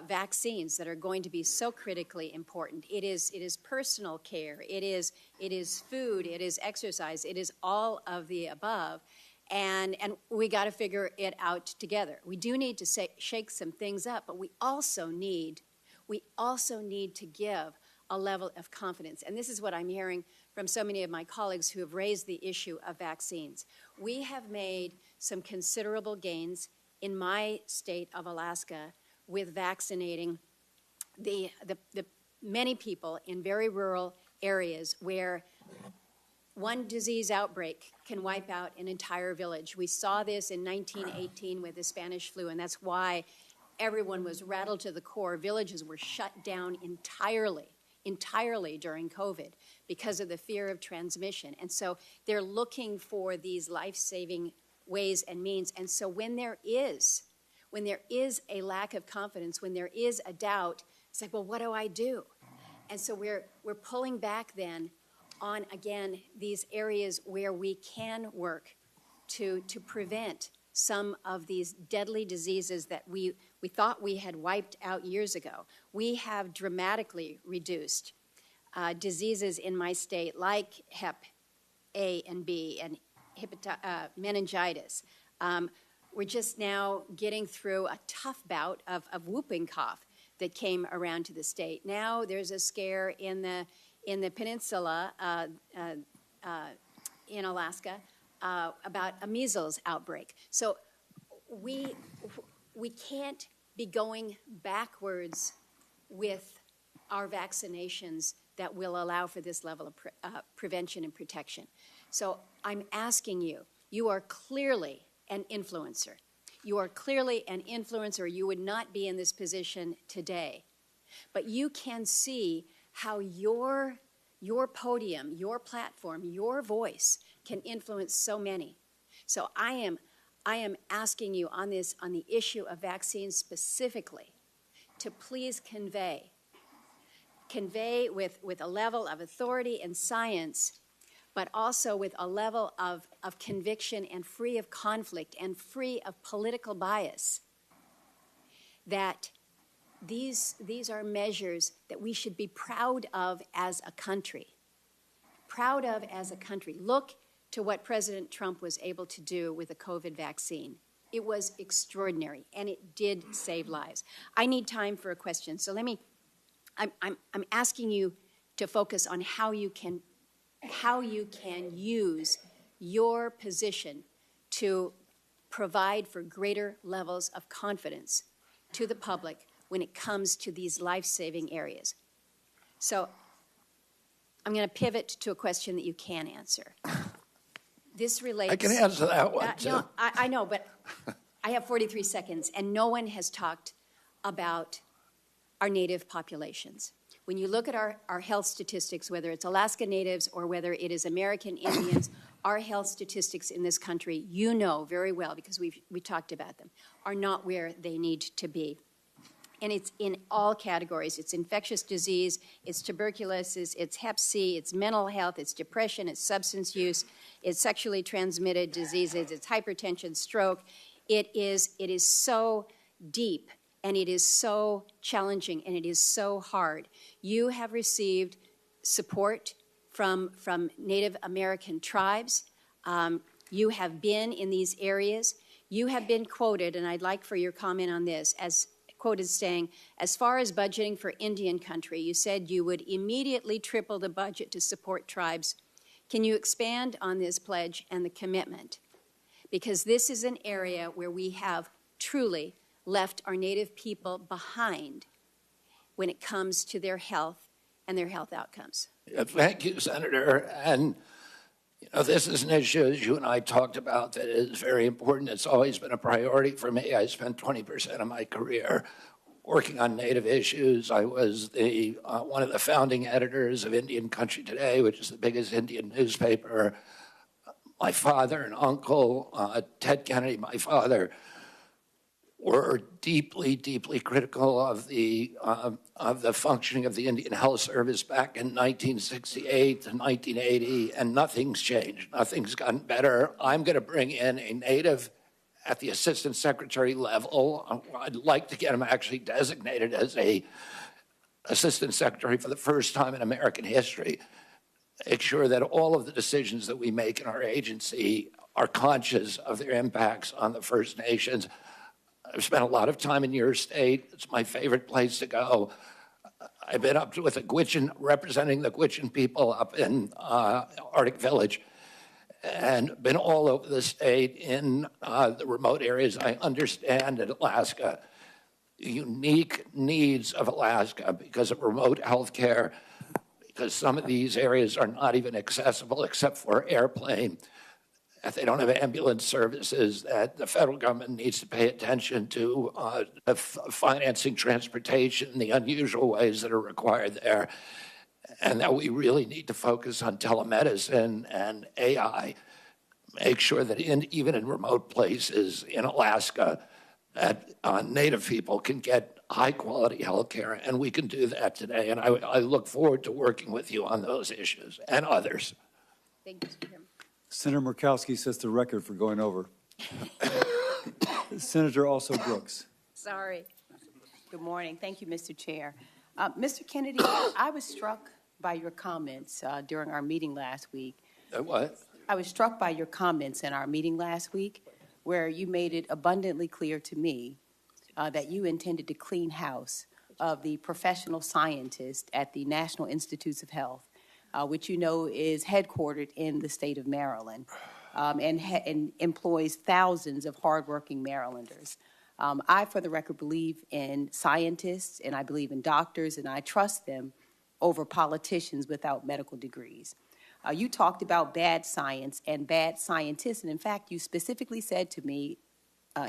vaccines that are going to be so critically important. It is personal care. It is food. It is exercise. It is all of the above. And we got to figure it out together. We do need to shake some things up, but we also need to give a level of confidence. And this is what I'm hearing from so many of my colleagues who have raised the issue of vaccines. We have made some considerable gains in my state of Alaska with vaccinating the many people in very rural areas where one disease outbreak can wipe out an entire village. We saw this in 1918 with the Spanish flu, and that's why everyone was rattled to the core. Villages were shut down entirely during COVID because of the fear of transmission. And so they're looking for these life-saving ways and means. And so when there is a lack of confidence, when there is a doubt, it's like, well, what do I do? And so we're pulling back then on, again, these areas where we can work to prevent some of these deadly diseases that we thought we had wiped out years ago. We have dramatically reduced diseases in my state like Hep A and B and meningitis. We're just now getting through a tough bout of whooping cough that came around to the state. Now there's a scare in the peninsula in Alaska about a measles outbreak. So we can't be going backwards with our vaccinations that will allow for this level of prevention and protection. So I'm asking you, you are clearly an influencer. You are clearly an influencer. You would not be in this position today. But you can see how your podium, your platform, your voice can influence so many. So I am asking you on the issue of vaccines specifically to please convey with a level of authority and science, but also with a level of conviction and free of conflict and free of political bias, that these are measures that we should be proud of as a country. Proud of as a country. Look to what President Trump was able to do with the COVID vaccine. It was extraordinary, and it did save lives. I need time for a question, so I'm asking you to focus on how you can use your position to provide for greater levels of confidence to the public when it comes to these life-saving areas. So I'm going to pivot to a question that you can answer. This relates... I can answer that one, too. No, I know, but I have 43 seconds, and no one has talked about our Native populations. When you look at our health statistics, whether it's Alaska Natives or whether it is American Indians, our health statistics in this country, you know very well, because we talked about them, are not where they need to be. And it's in all categories. It's infectious disease, it's tuberculosis, it's Hep C, it's mental health, it's depression, it's substance use, it's sexually transmitted diseases, it's hypertension, stroke. It is so deep, and it is so challenging, and it is so hard. You have received support from Native American tribes. You have been in these areas. You have been quoted, and I'd like for your comment on this, as quoted saying, as far as budgeting for Indian country, you said you would immediately triple the budget to support tribes. Can you expand on this pledge and the commitment? Because this is an area where we have truly left our Native people behind when it comes to their health and their health outcomes. Thank you, Senator. And this is an issue, as you and I talked about, that is very important. It's always been a priority for me. I spent 20% of my career working on Native issues. I was one of the founding editors of Indian Country Today, which is the biggest Indian newspaper. My father and uncle, Ted Kennedy, my father, were deeply, deeply critical of the functioning of the Indian Health Service back in 1968 to 1980, and nothing's changed. Nothing's gotten better. I'm going to bring in a native at the assistant secretary level. I'd like to get him actually designated as a assistant secretary for the first time in American history. Make sure that all of the decisions that we make in our agency are conscious of their impacts on the First Nations. I've spent a lot of time in your state. It's my favorite place to go. I've been up with the Gwich'in, representing the Gwich'in people up in Arctic Village, and been all over the state in the remote areas. I understand in Alaska the unique needs of Alaska because of remote health care, because some of these areas are not even accessible except for airplane. If they don't have ambulance services, that the federal government needs to pay attention to financing transportation, the unusual ways that are required there, and that we really need to focus on telemedicine and AI. Make sure that even in remote places in Alaska, that Native people can get high-quality health care, and we can do that today. And I look forward to working with you on those issues and others. Thank you, Mr. Chairman. Senator Murkowski sets the record for going over. Senator also Brooks. Sorry. Good morning. Thank you, Mr. Chair. Mr. Kennedy, I was struck by your comments during our meeting last week. What? I was struck by your comments in our meeting last week where you made it abundantly clear to me that you intended to clean house of the professional scientists at the National Institutes of Health, which you know is headquartered in the state of Maryland and employs thousands of hardworking Marylanders. I, for the record, believe in scientists, and I believe in doctors, and I trust them over politicians without medical degrees. You talked about bad science and bad scientists, and in fact, you specifically said to me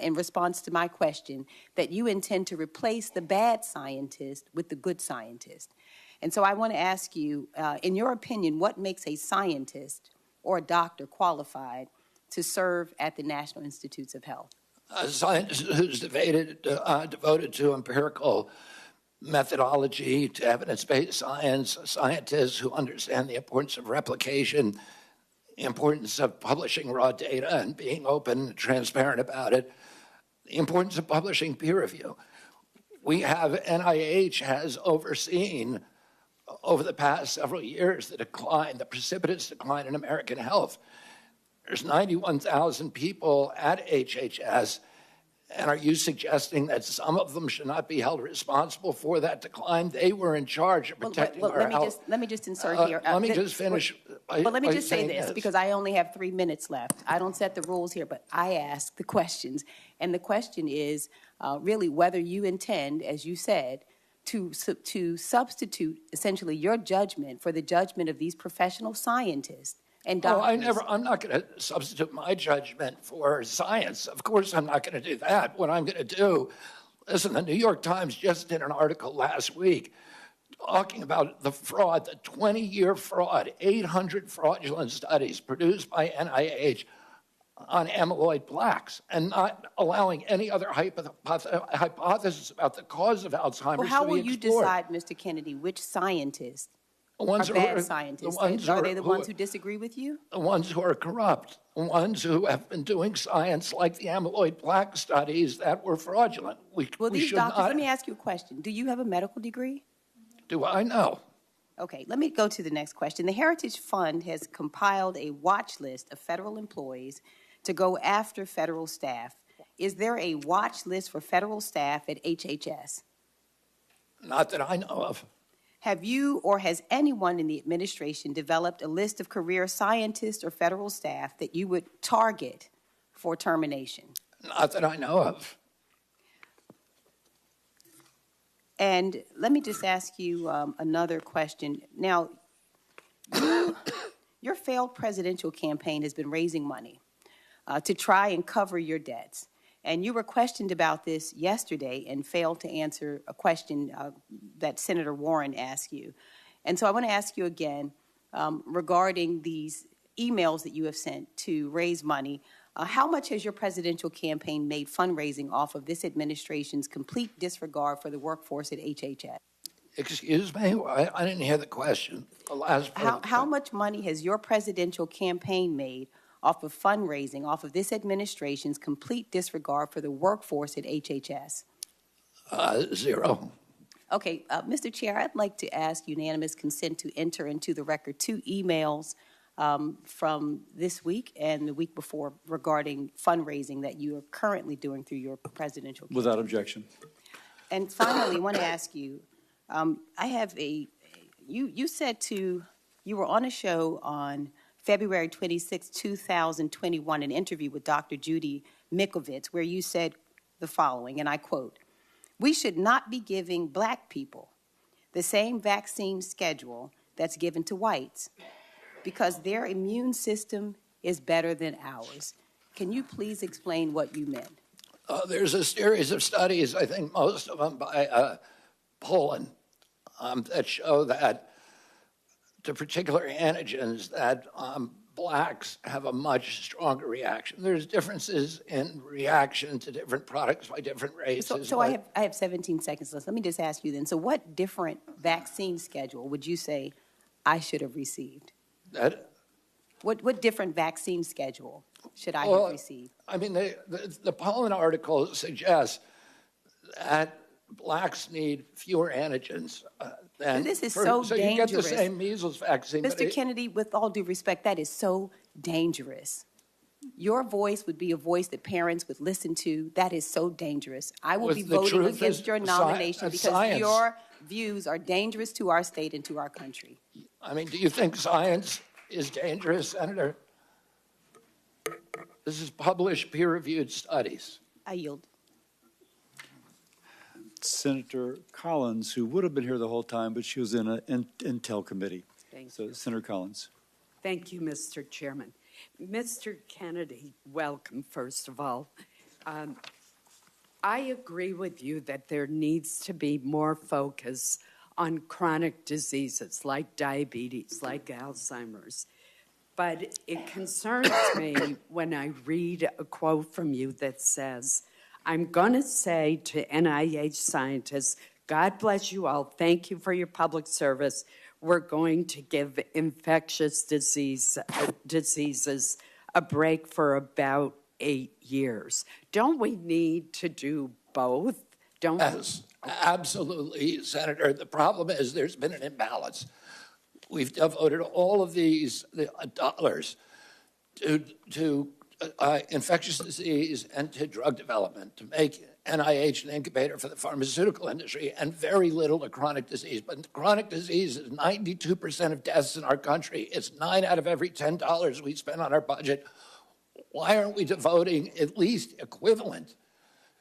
in response to my question that you intend to replace the bad scientist with the good scientist. And so I want to ask you, in your opinion, what makes a scientist or a doctor qualified to serve at the National Institutes of Health? A scientist who's devoted to empirical methodology, to evidence-based science, scientists who understand the importance of replication, the importance of publishing raw data and being open and transparent about it, the importance of publishing peer review. We have, NIH has overseen over the past several years the precipitous decline in American health. There's 91,000 people at HHS, and are you suggesting that some of them should not be held responsible for that decline? They were in charge of protecting our health. Let me just insert here. Let me just finish. But let me just say this, because I only have 3 minutes left. I don't set the rules here, but I ask the questions. And the question is really whether you intend, as you said, to substitute essentially your judgment for the judgment of these professional scientists and doctors. I'm not going to substitute my judgment for science. Of course, I'm not going to do that. What I'm going to do, listen, the New York Times just did an article last week talking about the fraud, the 20-year fraud, 800 fraudulent studies produced by NIH on amyloid plaques, and not allowing any other hypothesis about the cause of Alzheimer's to be explored. Well, how will you decide, Mr. Kennedy, which scientists are bad scientists? Are they the ones who disagree with you? The ones who are corrupt, the ones who have been doing science like the amyloid plaque studies that were fraudulent. These doctors, let me ask you a question. Do you have a medical degree? Do I know? Okay, let me go to the next question. The Heritage Fund has compiled a watch list of federal employees to go after federal staff. Is there a watch list for federal staff at HHS? Not that I know of. Have you or has anyone in the administration developed a list of career scientists or federal staff that you would target for termination? Not that I know of. And let me just ask you another question. Now, your failed presidential campaign has been raising money to try and cover your debts. And you were questioned about this yesterday and failed to answer a question that Senator Warren asked you. And so I want to ask you again regarding these emails that you have sent to raise money How much has your presidential campaign made fundraising off of this administration's complete disregard for the workforce at HHS? Excuse me? I didn't hear the question. The last part. How much money has your presidential campaign made off of fundraising, off of this administration's complete disregard for the workforce at HHS? Zero. Okay, Mr. Chair, I'd like to ask unanimous consent to enter into the record 2 emails from this week and the week before regarding fundraising that you are currently doing through your presidential campaign. Without objection. And finally, I want to ask you, I have you said you were on a show on February 26, 2021, an interview with Dr. Judy Mikovits, where you said the following, and I quote, "We should not be giving black people the same vaccine schedule that's given to whites because their immune system is better than ours." Can you please explain what you meant? There's a series of studies, I think most of them by Poland, that show that to particular antigens that blacks have a much stronger reaction. There's differences in reaction to different products by different races. So I have 17 seconds left. Let me just ask you then. So what different vaccine schedule would you say I should have received? What different vaccine schedule should I have received? I mean, the Poland article suggests that blacks need fewer antigens. And this is so dangerous. You get the same measles vaccine. Mr. Kennedy, with all due respect, that is so dangerous. Your voice would be a voice that parents would listen to. That is so dangerous. I will be voting against your nomination because your views are dangerous to our state and to our country. I mean, do you think science is dangerous, Senator? This is published, peer-reviewed studies. I yield. Senator Collins, who would have been here the whole time, but she was in an Intel committee. So, Senator Collins. Thank you, Mr. Chairman. Mr. Kennedy, welcome, first of all. I agree with you that there needs to be more focus on chronic diseases like diabetes, like Alzheimer's. But it concerns me when I read a quote from you that says, "I'm going to say to NIH scientists, God bless you all. Thank you for your public service. We're going to give infectious diseases a break for about 8 years." Don't we need to do both? Yes, absolutely, Senator. The problem is there's been an imbalance. We've devoted all of these dollars to infectious disease and to drug development, to make NIH an incubator for the pharmaceutical industry, and very little to chronic disease. But chronic disease is 92% of deaths in our country. It's 9 out of every $10 we spend on our budget. Why aren't we devoting at least equivalent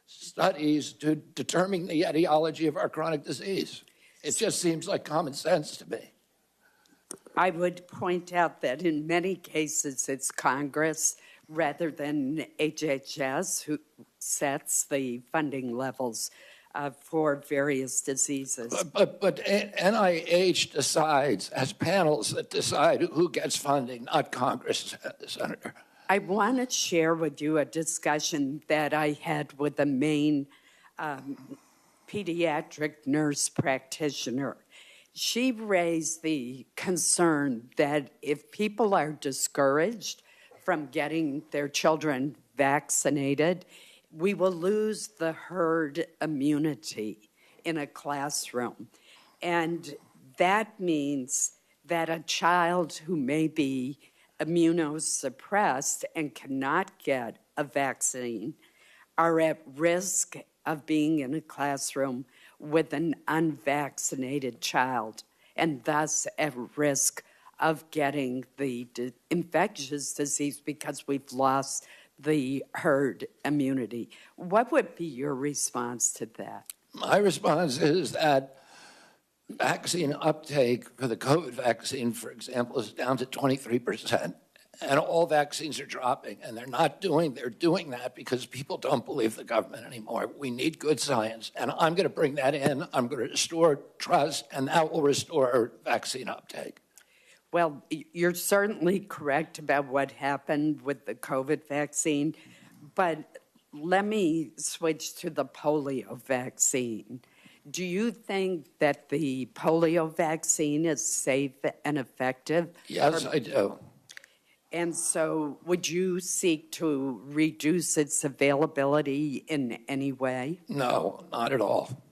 studies to determining the etiology of our chronic disease? It just seems like common sense to me. I would point out that in many cases it's Congress rather than HHS who sets the funding levels for various diseases. But NIH decides, as panels that decide who gets funding, not Congress, Senator. I want to share with you a discussion that I had with a Maine pediatric nurse practitioner. She raised the concern that if people are discouraged from getting their children vaccinated, we will lose the herd immunity in a classroom. And that means that a child who may be immunosuppressed and cannot get a vaccine are at risk of being in a classroom with an unvaccinated child, and thus at risk of getting the infectious disease because we've lost the herd immunity. What would be your response to that? My response is that vaccine uptake for the COVID vaccine, for example, is down to 23%. And all vaccines are dropping, and they're doing that because people don't believe the government anymore. We need good science, and I'm going to bring that in. I'm going to restore trust, and that will restore vaccine uptake. Well, you're certainly correct about what happened with the COVID vaccine, but let me switch to the polio vaccine. Do you think that the polio vaccine is safe and effective? Yes, I do. And so would you seek to reduce its availability in any way? No, not at all.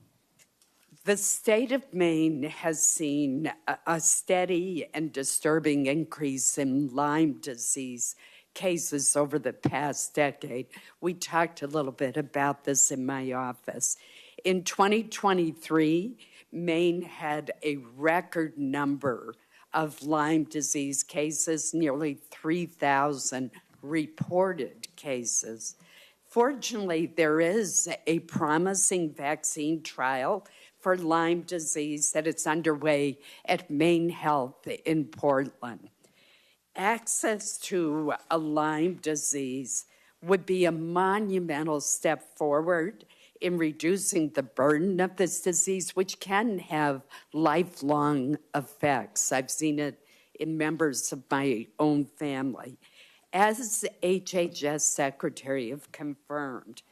The state of Maine has seen a steady and disturbing increase in Lyme disease cases over the past decade. We talked a little bit about this in my office. In 2023, Maine had a record number of Lyme disease cases, nearly 3,000 reported cases. Fortunately, there is a promising vaccine trial for Lyme disease that is underway at Maine Health in Portland. Access to a Lyme disease would be a monumental step forward in reducing the burden of this disease, which can have lifelong effects. I've seen it in members of my own family. As HHS Secretary have confirmed,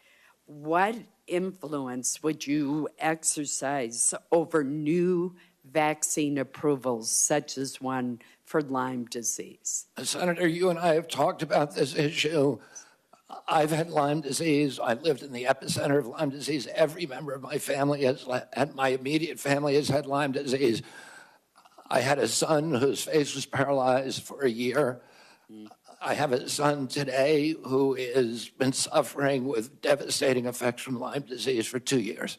what influence would you exercise over new vaccine approvals, such as one for Lyme disease? Senator, you and I have talked about this issue. I've had Lyme disease. I lived in the epicenter of Lyme disease. Every member of my family my immediate family has had Lyme disease. I had a son whose face was paralyzed for a year. I have a son today who has been suffering with devastating effects from Lyme disease for 2 years.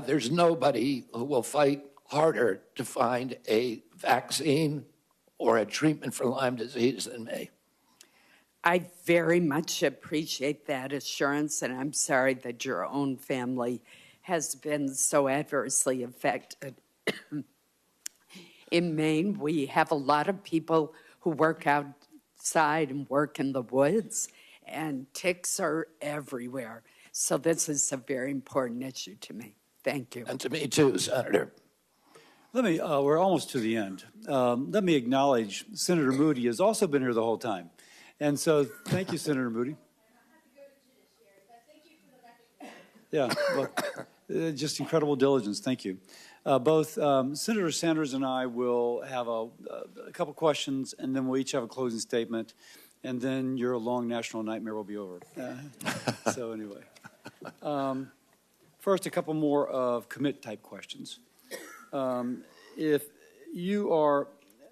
There's nobody who will fight harder to find a vaccine or a treatment for Lyme disease than me. I very much appreciate that assurance, and I'm sorry that your own family has been so adversely affected. In Maine, we have a lot of people who work outside and work in the woods, and ticks are everywhere. So this is a very important issue to me. Thank you. And to me too, Senator. We're almost to the end. Let me acknowledge Senator Moody has also been here the whole time. And so thank you, Senator Moody. Yeah, well, just incredible diligence. Thank you. Both Senator Sanders and I will have a couple questions, and then we'll each have a closing statement, and then your long national nightmare will be over. So anyway, first, a couple more of commit-type questions. If you are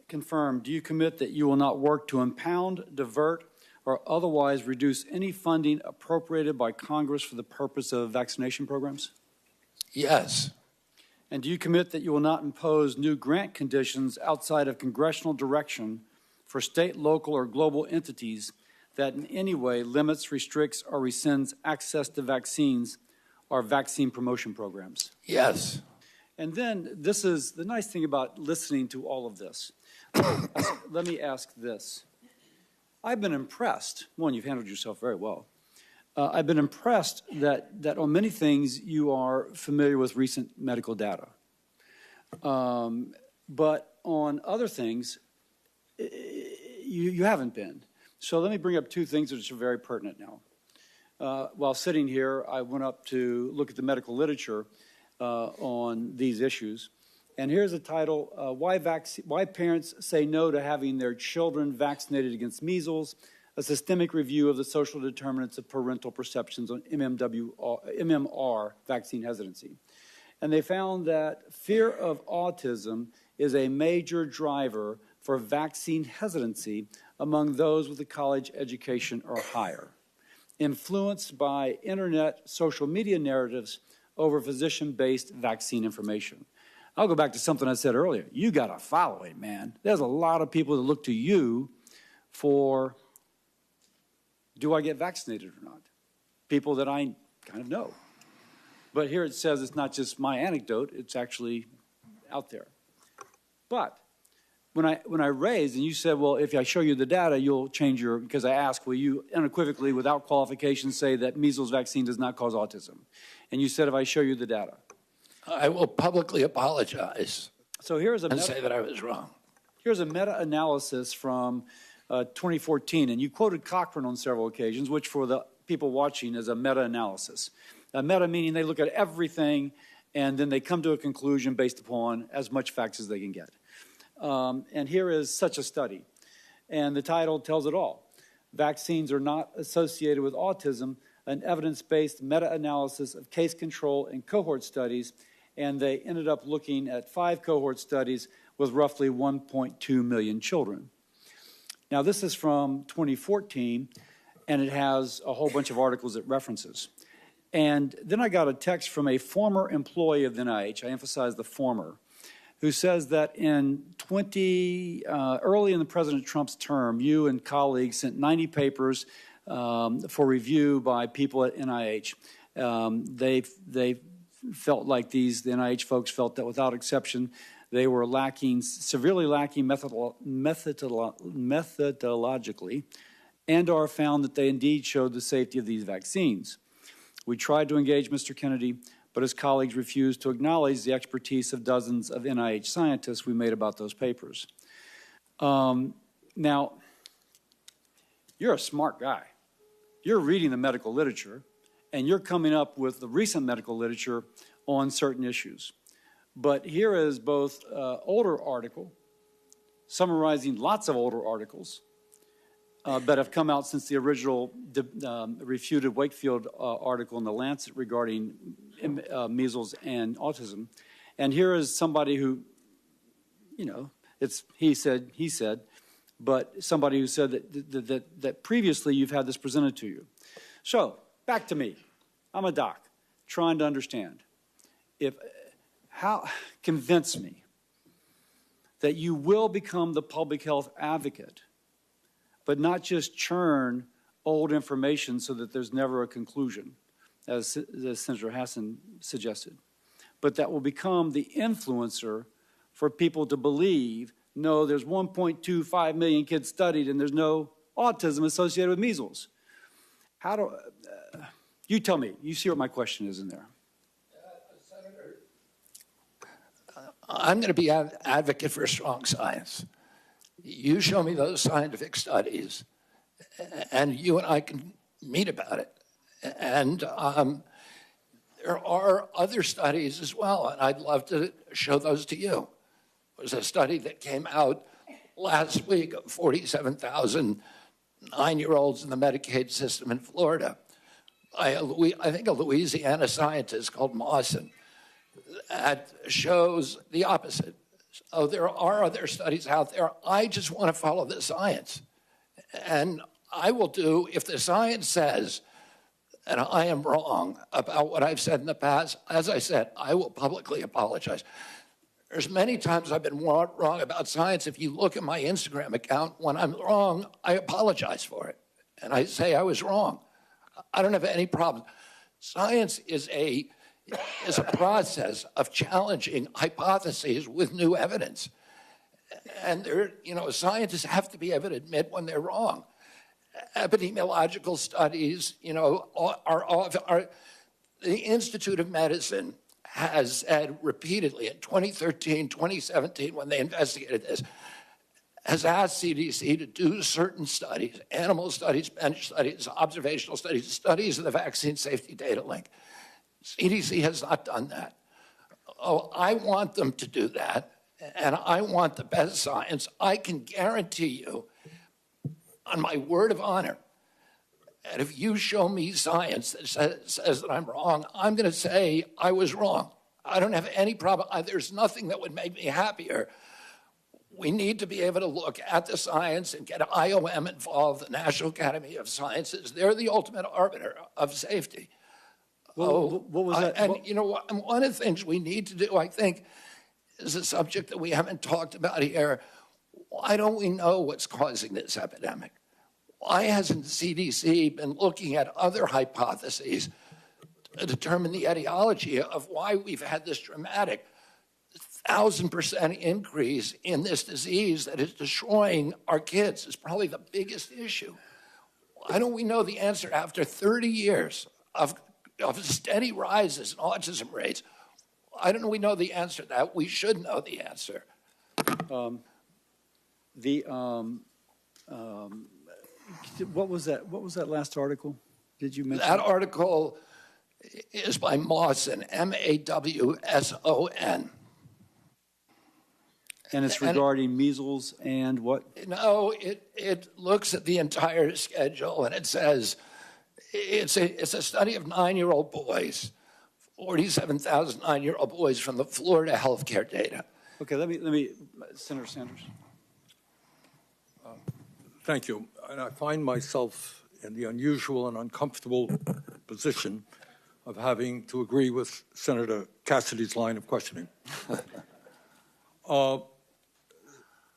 confirmed, do you commit that you will not work to impound, divert, or otherwise reduce any funding appropriated by Congress for the purpose of vaccination programs? Yes. And do you commit that you will not impose new grant conditions outside of congressional direction for state, local, or global entities that in any way limits, restricts, or rescinds access to vaccines or vaccine promotion programs? Yes. And then this is the nice thing about listening to all of this. Let me ask this. I've been impressed. One, you've handled yourself very well. I've been impressed that on many things you are familiar with recent medical data. But on other things, you haven't been. So let me bring up two things that are very pertinent now. While sitting here, I went up to look at the medical literature on these issues. And here's a title, Why Parents Say No to Having Their Children Vaccinated Against Measles, a systemic review of the social determinants of parental perceptions on MMR vaccine hesitancy. And they found that fear of autism is a major driver for vaccine hesitancy among those with a college education or higher, influenced by internet social media narratives over physician-based vaccine information. I'll go back to something I said earlier. You got to follow it, man. There's a lot of people that look to you for, do I get vaccinated or not? People that I kind of know. But here it says it's not just my anecdote, it's actually out there. But when I raised, and you said, well, if I show you the data, you'll change your, because I asked, will you unequivocally, without qualification, say that measles vaccine does not cause autism? And you said, if I show you the data. I will publicly apologize. So here's and say that I was wrong. Here's a meta-analysis from 2014, and you quoted Cochrane on several occasions, which for the people watching is a meta-analysis. A meta meaning they look at everything and then they come to a conclusion based upon as much facts as they can get. And here is such a study, and the title tells it all. Vaccines are not associated with autism, an evidence-based meta-analysis of case control and cohort studies, and they ended up looking at 5 cohort studies with roughly 1.2 million children. Now, this is from 2014, and it has a whole bunch of articles it references. And then I got a text from a former employee of the NIH, I emphasize the former, who says that in early in the President Trump's term, you and colleagues sent 90 papers for review by people at NIH. They felt like the NIH folks felt that without exception, they were severely lacking methodologically, and are found that they indeed showed the safety of these vaccines. We tried to engage Mr. Kennedy, but his colleagues refused to acknowledge the expertise of dozens of NIH scientists we made about those papers. Now, you're a smart guy. You're reading the medical literature, and you're coming up with the recent medical literature on certain issues. But here is both older article, summarizing lots of older articles that have come out since the original refuted Wakefield article in The Lancet regarding measles and autism. And here is somebody who, it's he said, but somebody who said that previously you've had this presented to you. So, back to me. I'm a doc, trying to understand. Convince me that you will become the public health advocate, but not just churn old information so that there's never a conclusion, as Senator Hassan suggested, but that will become the influencer for people to believe, no, there's 1.25 million kids studied and there's no autism associated with measles. You tell me, you see what my question is in there. Senator, I'm going to be an advocate for strong science. You show me those scientific studies, and you and I can meet about it. And there are other studies as well, and I'd love to show those to you. There's a study that came out last week of 47,000 9-year-olds in the Medicaid system in Florida. I think a Louisiana scientist called Mawson that shows the opposite. So there are other studies out there. I just want to follow the science. And I will do, if the science says that I am wrong about what I've said in the past, as I said, I will publicly apologize. There's many times I've been wrong about science. If you look at my Instagram account, when I'm wrong, I apologize for it. And I say I was wrong. I don't have any problem. Science is a process of challenging hypotheses with new evidence. And scientists have to be able to admit when they're wrong. Epidemiological studies, the Institute of Medicine has said repeatedly in 2013, 2017, when they investigated this, has asked CDC to do certain studies, animal studies, bench studies, observational studies, studies of the vaccine safety data link. CDC has not done that. Oh, I want them to do that, and I want the best science. I can guarantee you, on my word of honor, that if you show me science that says that I'm wrong, I'm going to say I was wrong. I don't have any problem. There's nothing that would make me happier. We need to be able to look at the science and get IOM involved, the National Academy of Sciences. They're the ultimate arbiter of safety. What was that? And one of the things we need to do, I think, is a subject that we haven't talked about here. Why don't we know what's causing this epidemic? Why hasn't the CDC been looking at other hypotheses to determine the etiology of why we've had this dramatic 1,000% increase in this disease that is destroying our kids? It's probably the biggest issue. Why don't we know the answer after 30 years of steady rises in autism rates? Why don't we know the answer to that? We should know the answer. The what was that? What was that last article? Did you mention that article? Is by Mawson, Mawson. And it's regarding measles and what? No, it looks at the entire schedule, and it says it's a study of 9-year-old boys, 47,000 9-year-old boys from the Florida healthcare data. Okay, let me, Senator Sanders. Thank you. And I find myself in the unusual and uncomfortable position of having to agree with Senator Cassidy's line of questioning.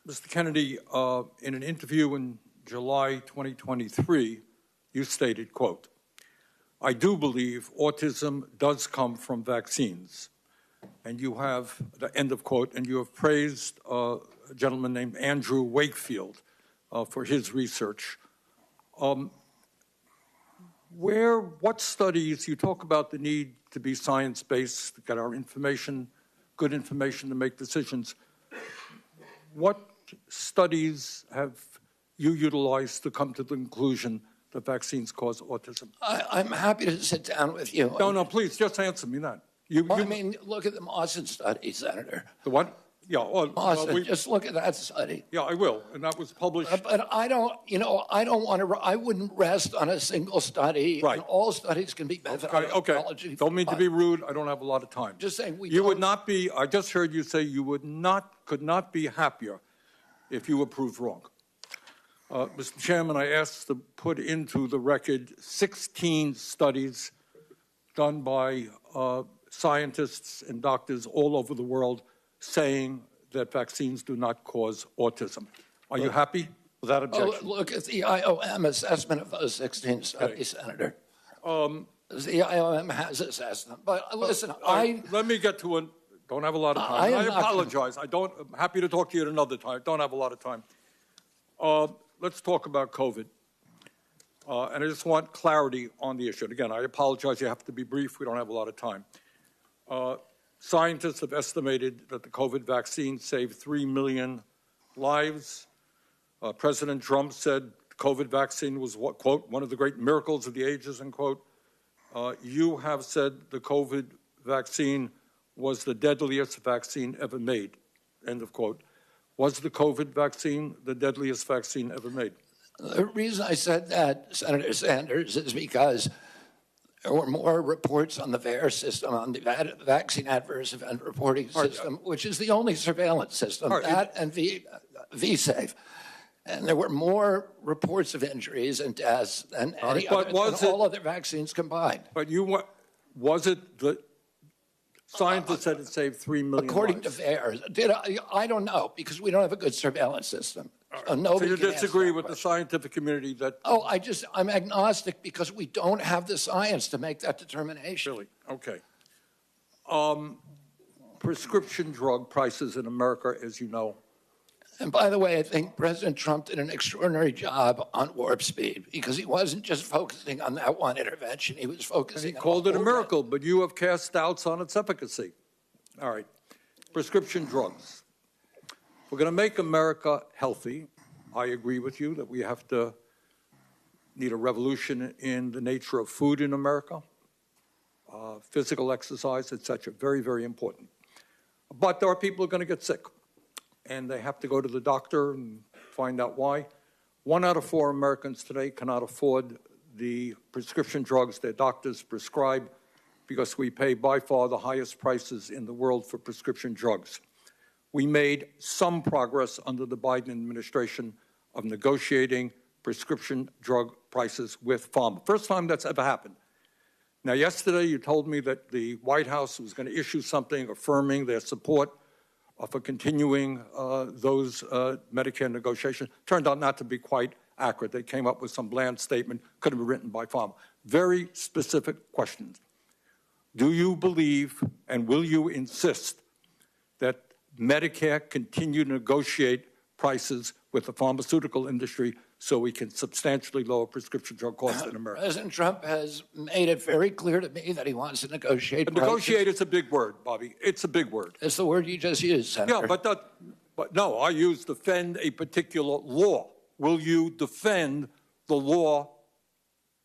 Mr. Kennedy, in an interview in July 2023, you stated, quote, "I do believe autism does come from vaccines." And you have, the end of quote, and you have praised a gentleman named Andrew Wakefield for his research. What studies, you talk about the need to be science-based, to get our information, good information to make decisions. What studies have you utilized to come to the conclusion that vaccines cause autism? I'm happy to sit down with you. No, please, just answer me that. I mean, look at the Mawson study, Senator. The what? Yeah, Mawson, just look at that study. Yeah, I will, and that was published. But I don't want to, I wouldn't rest on a single study. Right. And all studies can be Okay. Don't mean to be rude. I don't have a lot of time. Just saying you would not be, I just heard you say you could not be happier if you were proved wrong. Mr. Chairman, I asked to put into the record 16 studies done by scientists and doctors all over the world saying that vaccines do not cause autism. Are you happy with that objection? Look at the IOM assessment of those 16 studies, Senator. The IOM has assessed them. But listen, let me get to it. Don't have a lot of time. I apologize. I'm happy to talk to you at another time. Don't have a lot of time. Let's talk about COVID. And I just want clarity on the issue. And again, I apologize. You have to be brief. We don't have a lot of time. Scientists have estimated that the COVID vaccine saved 3 million lives. President Trump said the COVID vaccine was, what, quote, one of the great miracles of the ages, end quote. You have said the COVID vaccine was the deadliest vaccine ever made, end of quote. Was the COVID vaccine the deadliest vaccine ever made? The reason I said that, Senator Sanders, is because there were more reports on the VAERS system, on the Vaccine Adverse Event Reporting System, which is the only surveillance system, that and VSafe. And there were more reports of injuries and deaths than all other vaccines combined. But was it the scientists said it saved 3 million According lives? to VAERS. I don't know, because we don't have a good surveillance system. So you disagree with the scientific community that... I'm agnostic because we don't have the science to make that determination. Really? Okay. Prescription drug prices in America, as you know. And by the way, I think President Trump did an extraordinary job on warp speed because he wasn't just focusing on that one intervention. He was focusing on... He called it a miracle, but you have cast doubts on its efficacy. All right. Prescription drugs. We're going to make America healthy. I agree with you that we need a revolution in the nature of food in America, physical exercise, etc. Very, very important. But there are people who are going to get sick, and they have to go to the doctor and find out why. 1 out of 4 Americans today cannot afford the prescription drugs their doctors prescribe because we pay by far the highest prices in the world for prescription drugs. We made some progress under the Biden administration of negotiating prescription drug prices with pharma. First time that's ever happened. Now, yesterday you told me that the White House was going to issue something affirming their support for continuing those Medicare negotiations. Turned out not to be quite accurate. They came up with some bland statement, could have been written by pharma. Very specific questions. Do you believe and will you insist that Medicare continue to negotiate prices with the pharmaceutical industry so we can substantially lower prescription drug costs in America? President Trump has made it very clear to me that he wants to negotiate prices. Negotiate is a big word, Bobby. It's a big word. It's the word you just used, Senator. Yeah, but But no, I use defend a particular law. Will you defend the law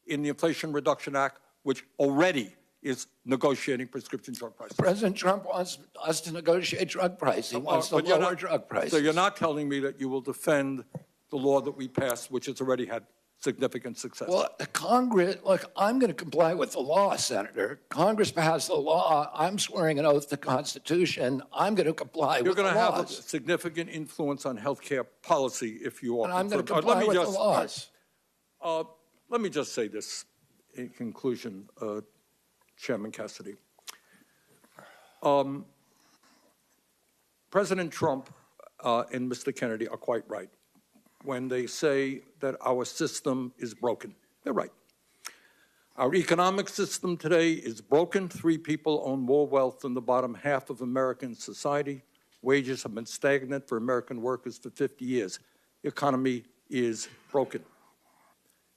in the Inflation Reduction Act, which already is negotiating prescription drug prices? President Trump wants us to negotiate drug price. He wants to lower drug prices. So you're not telling me that you will defend the law that we passed, which has already had significant success? Well, Congress, look, I'm going to comply with the law, Senator. Congress passed the law. I'm swearing an oath to the Constitution. I'm going to comply with the laws. You're going to have a significant influence on health care policy if you are. And I'm going to comply with the laws. Let me just say this in conclusion, Chairman Cassidy. President Trump and Mr. Kennedy are quite right when they say that our system is broken. They're right. Our economic system today is broken. 3 people own more wealth than the bottom half of American society. Wages have been stagnant for American workers for 50 years. The economy is broken.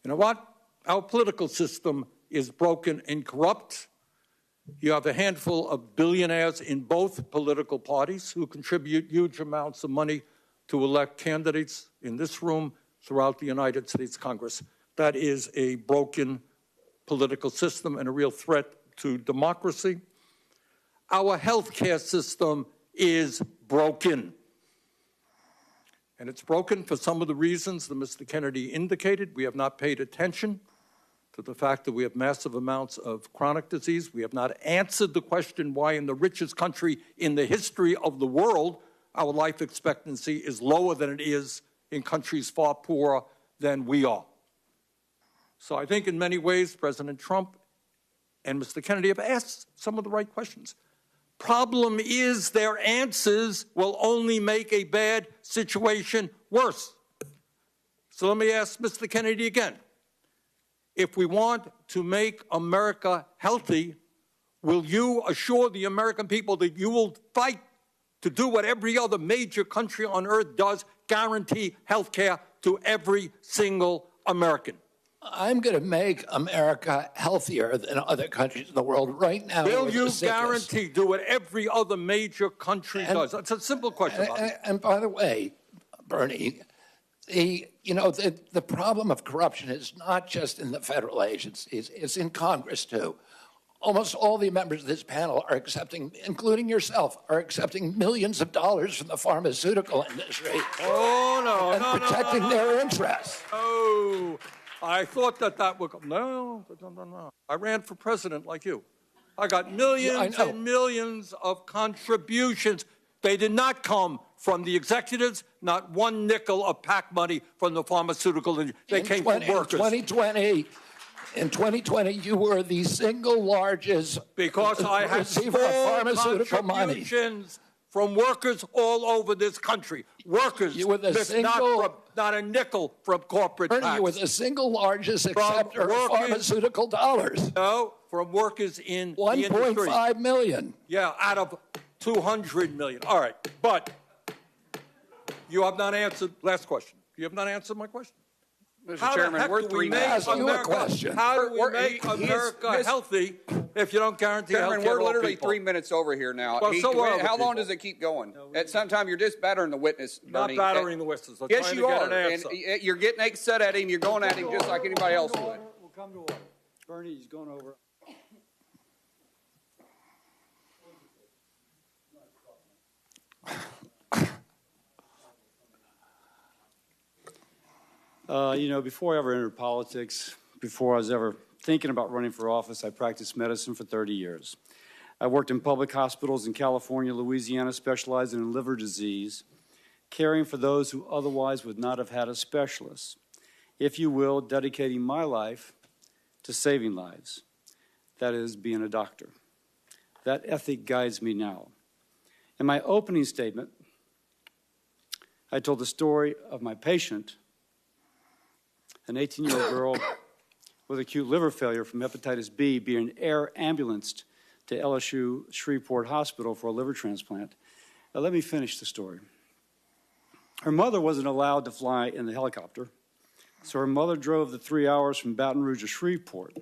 You know what? Our political system is broken and corrupt. You have a handful of billionaires in both political parties who contribute huge amounts of money to elect candidates in this room throughout the United States Congress. That is a broken political system and a real threat to democracy. Our health care system is broken. And it's broken for some of the reasons that Mr. Kennedy indicated. We have not paid attention to the fact that we have massive amounts of chronic disease. We have not answered the question why in the richest country in the history of the world, our life expectancy is lower than it is in countries far poorer than we are. So I think in many ways, President Trump and Mr. Kennedy have asked some of the right questions. Problem is their answers will only make a bad situation worse. So let me ask Mr. Kennedy again. If we want to make America healthy, will you assure the American people that you will fight to do what every other major country on earth does, guarantee health care to every single American? I'm going to make America healthier than other countries in the world right now. Will you guarantee do what every other major country does? It's a simple question. And by the way, Bernie, the problem of corruption is not just in the federal agencies, it's in Congress too. Almost all the members of this panel are accepting, including yourself, are accepting millions of dollars from the pharmaceutical industry. And protecting their interests. Oh, I thought that would come. No. I ran for president like you. I got millions and millions of contributions. They did not come from the executives, not one nickel of PAC money from the pharmaceutical industry. They came from workers. In 2020, you were the single largest because I had receiver of pharmaceutical money. Contributions from workers all over this country. Workers, you were the not a nickel from corporate Bernie, tax. you were the single largest acceptor of pharmaceutical dollars. No, from workers in 1.5 million. Yeah, out of 200 million. All right, but you have not answered. Last question. You have not answered my question. Mr. Chairman, we're 3 minutes. How do we make America healthy if you don't guarantee health care to all we're literally people? 3 minutes over here now. Well, how long does it keep going? At some time, you're just battering the witness, Bernie. Not battering the witness. Yes, you are. And you're getting upset at him. You're going at him just like anybody else would. We'll come to order. Bernie, he's going over. Before I ever entered politics, before I was ever thinking about running for office, I practiced medicine for 30 years. I worked in public hospitals in California, Louisiana, specializing in liver disease, caring for those who otherwise would not have had a specialist. If you will, dedicating my life to saving lives. That is, being a doctor. That ethic guides me now. In my opening statement, I told the story of my patient, an 18-year-old girl with acute liver failure from hepatitis B being air ambulanced to LSU Shreveport Hospital for a liver transplant. Now, let me finish the story. Her mother wasn't allowed to fly in the helicopter, so her mother drove the 3 hours from Baton Rouge to Shreveport.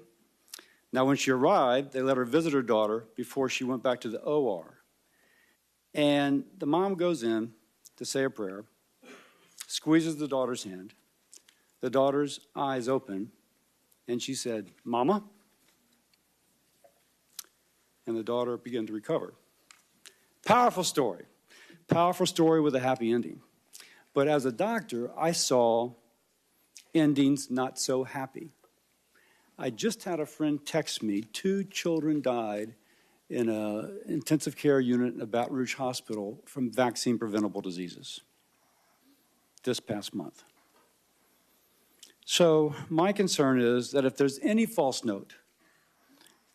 Now, when she arrived, they let her visit her daughter before she went back to the OR. And the mom goes in to say a prayer, squeezes the daughter's hand. The daughter's eyes open, and she said, "Mama?" And the daughter began to recover. Powerful story with a happy ending. But as a doctor, I saw endings not so happy. I just had a friend text me, 2 children died in an intensive care unit in a Baton Rouge hospital from vaccine-preventable diseases this past month. So my concern is that if there's any false note,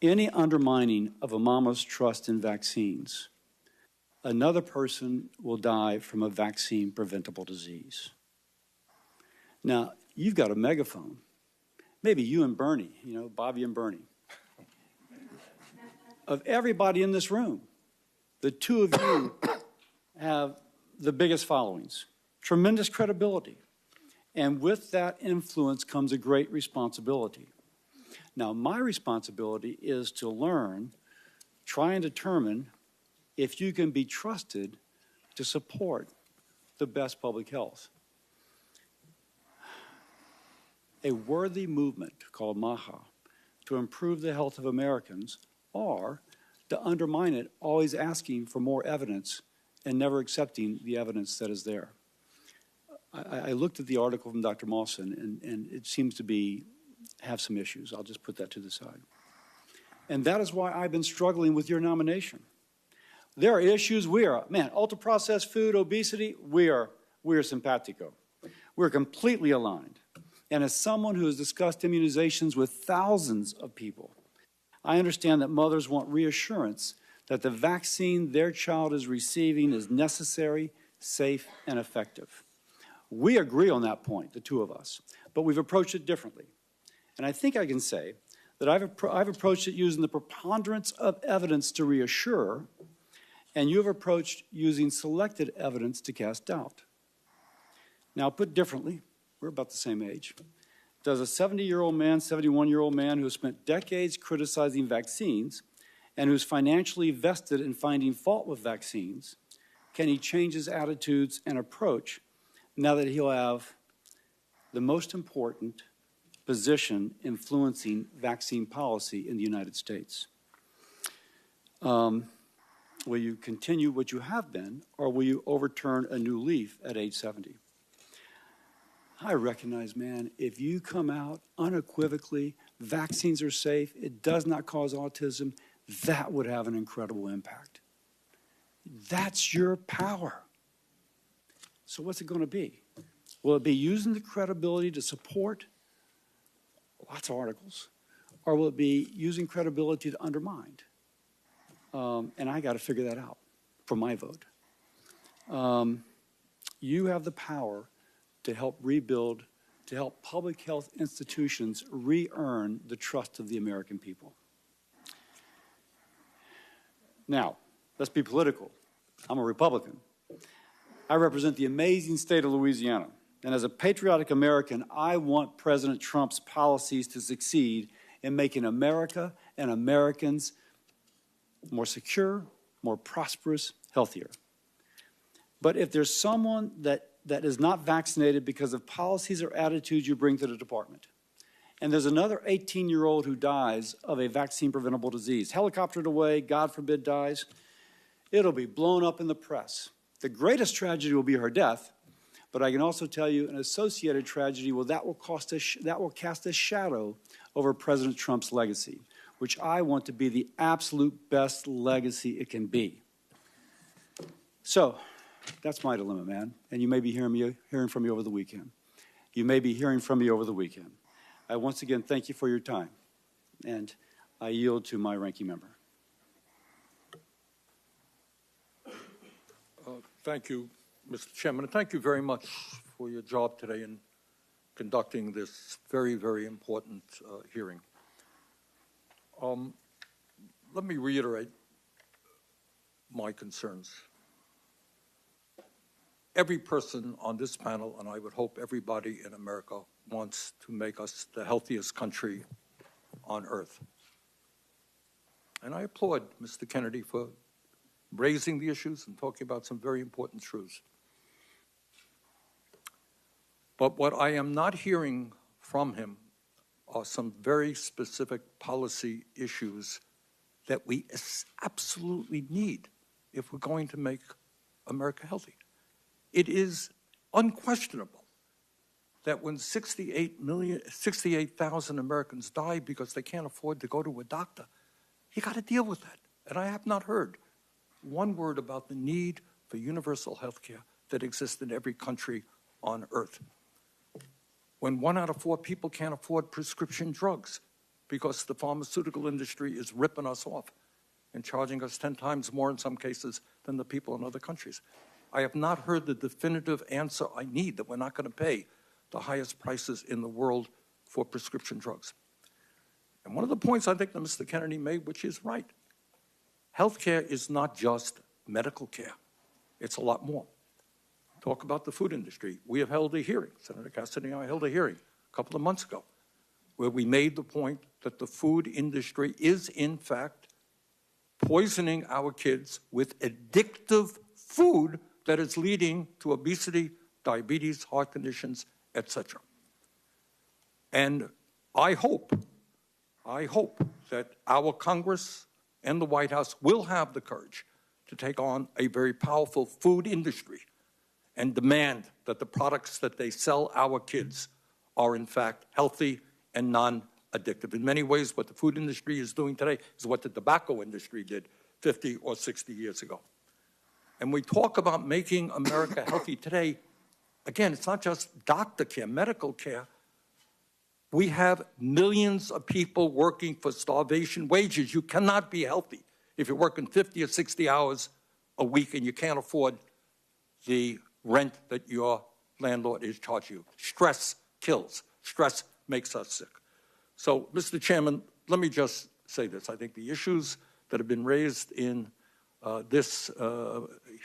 any undermining of a mama's trust in vaccines, another person will die from a vaccine-preventable disease. Now, you've got a megaphone. Maybe you and Bernie, Bobby and Bernie. Of everybody in this room, the 2 of you have the biggest followings, tremendous credibility. And with that influence comes a great responsibility. Now, my responsibility is to learn, try and determine if you can be trusted to support the best public health. A worthy movement called MAHA to improve the health of Americans, or to undermine it, always asking for more evidence and never accepting the evidence that is there. I looked at the article from Dr. Mawson, and it seems to have some issues. I'll just put that to the side. And that is why I've been struggling with your nomination. There are issues ultra-processed food, obesity, we are simpatico. We're completely aligned. And as someone who has discussed immunizations with thousands of people, I understand that mothers want reassurance that the vaccine their child is receiving is necessary, safe, and effective. We agree on that point, the 2 of us, but we've approached it differently. And I think I can say that I've approached it using the preponderance of evidence to reassure, and you have approached using selected evidence to cast doubt. Now, put differently, we're about the same age. Does a 70-year-old man, 71-year-old man who has spent decades criticizing vaccines and who's financially vested in finding fault with vaccines, can he change his attitudes and approach now that he'll have the most important position influencing vaccine policy in the United States? Will you continue what you have been, or will you overturn a new leaf at age 70? I recognize, man, if you come out unequivocally, vaccines are safe, it does not cause autism, that would have an incredible impact. That's your power. So what's it going to be? Will it be using the credibility to support lots of articles, or will it be using credibility to undermine? And I got to figure that out for my vote. You have the power to help rebuild, to help public health institutions re-earn the trust of the American people. Now, let's be political. I'm a Republican. I represent the amazing state of Louisiana. And as a patriotic American, I want President Trump's policies to succeed in making America and Americans more secure, more prosperous, healthier. But if there's someone that is not vaccinated because of policies or attitudes you bring to the department, and there's another 18-year-old who dies of a vaccine-preventable disease, helicoptered away, God forbid dies, it'll be blown up in the press. The greatest tragedy will be her death, but I can also tell you an associated tragedy that will cast a shadow over President Trump's legacy, which I want to be the absolute best legacy it can be. So that's my dilemma, man. And you may be hearing from me over the weekend. You may be hearing from me over the weekend. I once again thank you for your time, and I yield to my ranking member. Thank you, Mr. Chairman, and thank you very much for your job today in conducting this very, very important hearing. Let me reiterate my concerns. Every person on this panel, and I would hope everybody in America, wants to make us the healthiest country on earth. And I applaud Mr. Kennedy for raising the issues and talking about some very important truths. But what I am not hearing from him are some very specific policy issues that we absolutely need if we're going to make America healthy. It is unquestionable that when 68,000 Americans die because they can't afford to go to a doctor, you got to deal with that. And I have not heard one word about the need for universal health care that exists in every country on earth. When 1 out of 4 people can't afford prescription drugs because the pharmaceutical industry is ripping us off and charging us 10 times more in some cases than the people in other countries. I have not heard the definitive answer I need that we're not going to pay the highest prices in the world for prescription drugs. And one of the points I think that Mr. Kennedy made, which is right, healthcare is not just medical care. It's a lot more. Talk about the food industry. We have held a hearing, Senator Cassidy and I held a hearing a couple of months ago, where we made the point that the food industry is, in fact, poisoning our kids with addictive food that is leading to obesity, diabetes, heart conditions, etc. And I hope that our Congress and the White House will have the courage to take on a very powerful food industry and demand that the products that they sell our kids are, in fact, healthy and non-addictive. In many ways, what the food industry is doing today is what the tobacco industry did 50 or 60 years ago. And we talk about making America healthy today. Again, it's not just doctor care, medical care. We have millions of people working for starvation wages. You cannot be healthy if you're working 50 or 60 hours a week and you can't afford the rent that your landlord is charging you. Stress kills. Stress makes us sick. So, Mr. Chairman, let me just say this. I think the issues that have been raised in this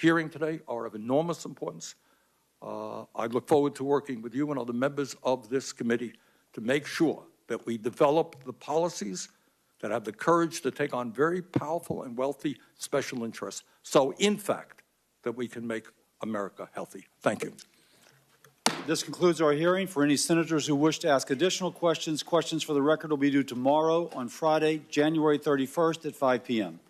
hearing today are of enormous importance. I look forward to working with you and other members of this committee to make sure that we develop the policies that have the courage to take on very powerful and wealthy special interests. So, in fact, that we can make America healthy. Thank you. This concludes our hearing. For any senators who wish to ask additional questions, questions for the record will be due tomorrow on Friday, January 31st at 5 p.m.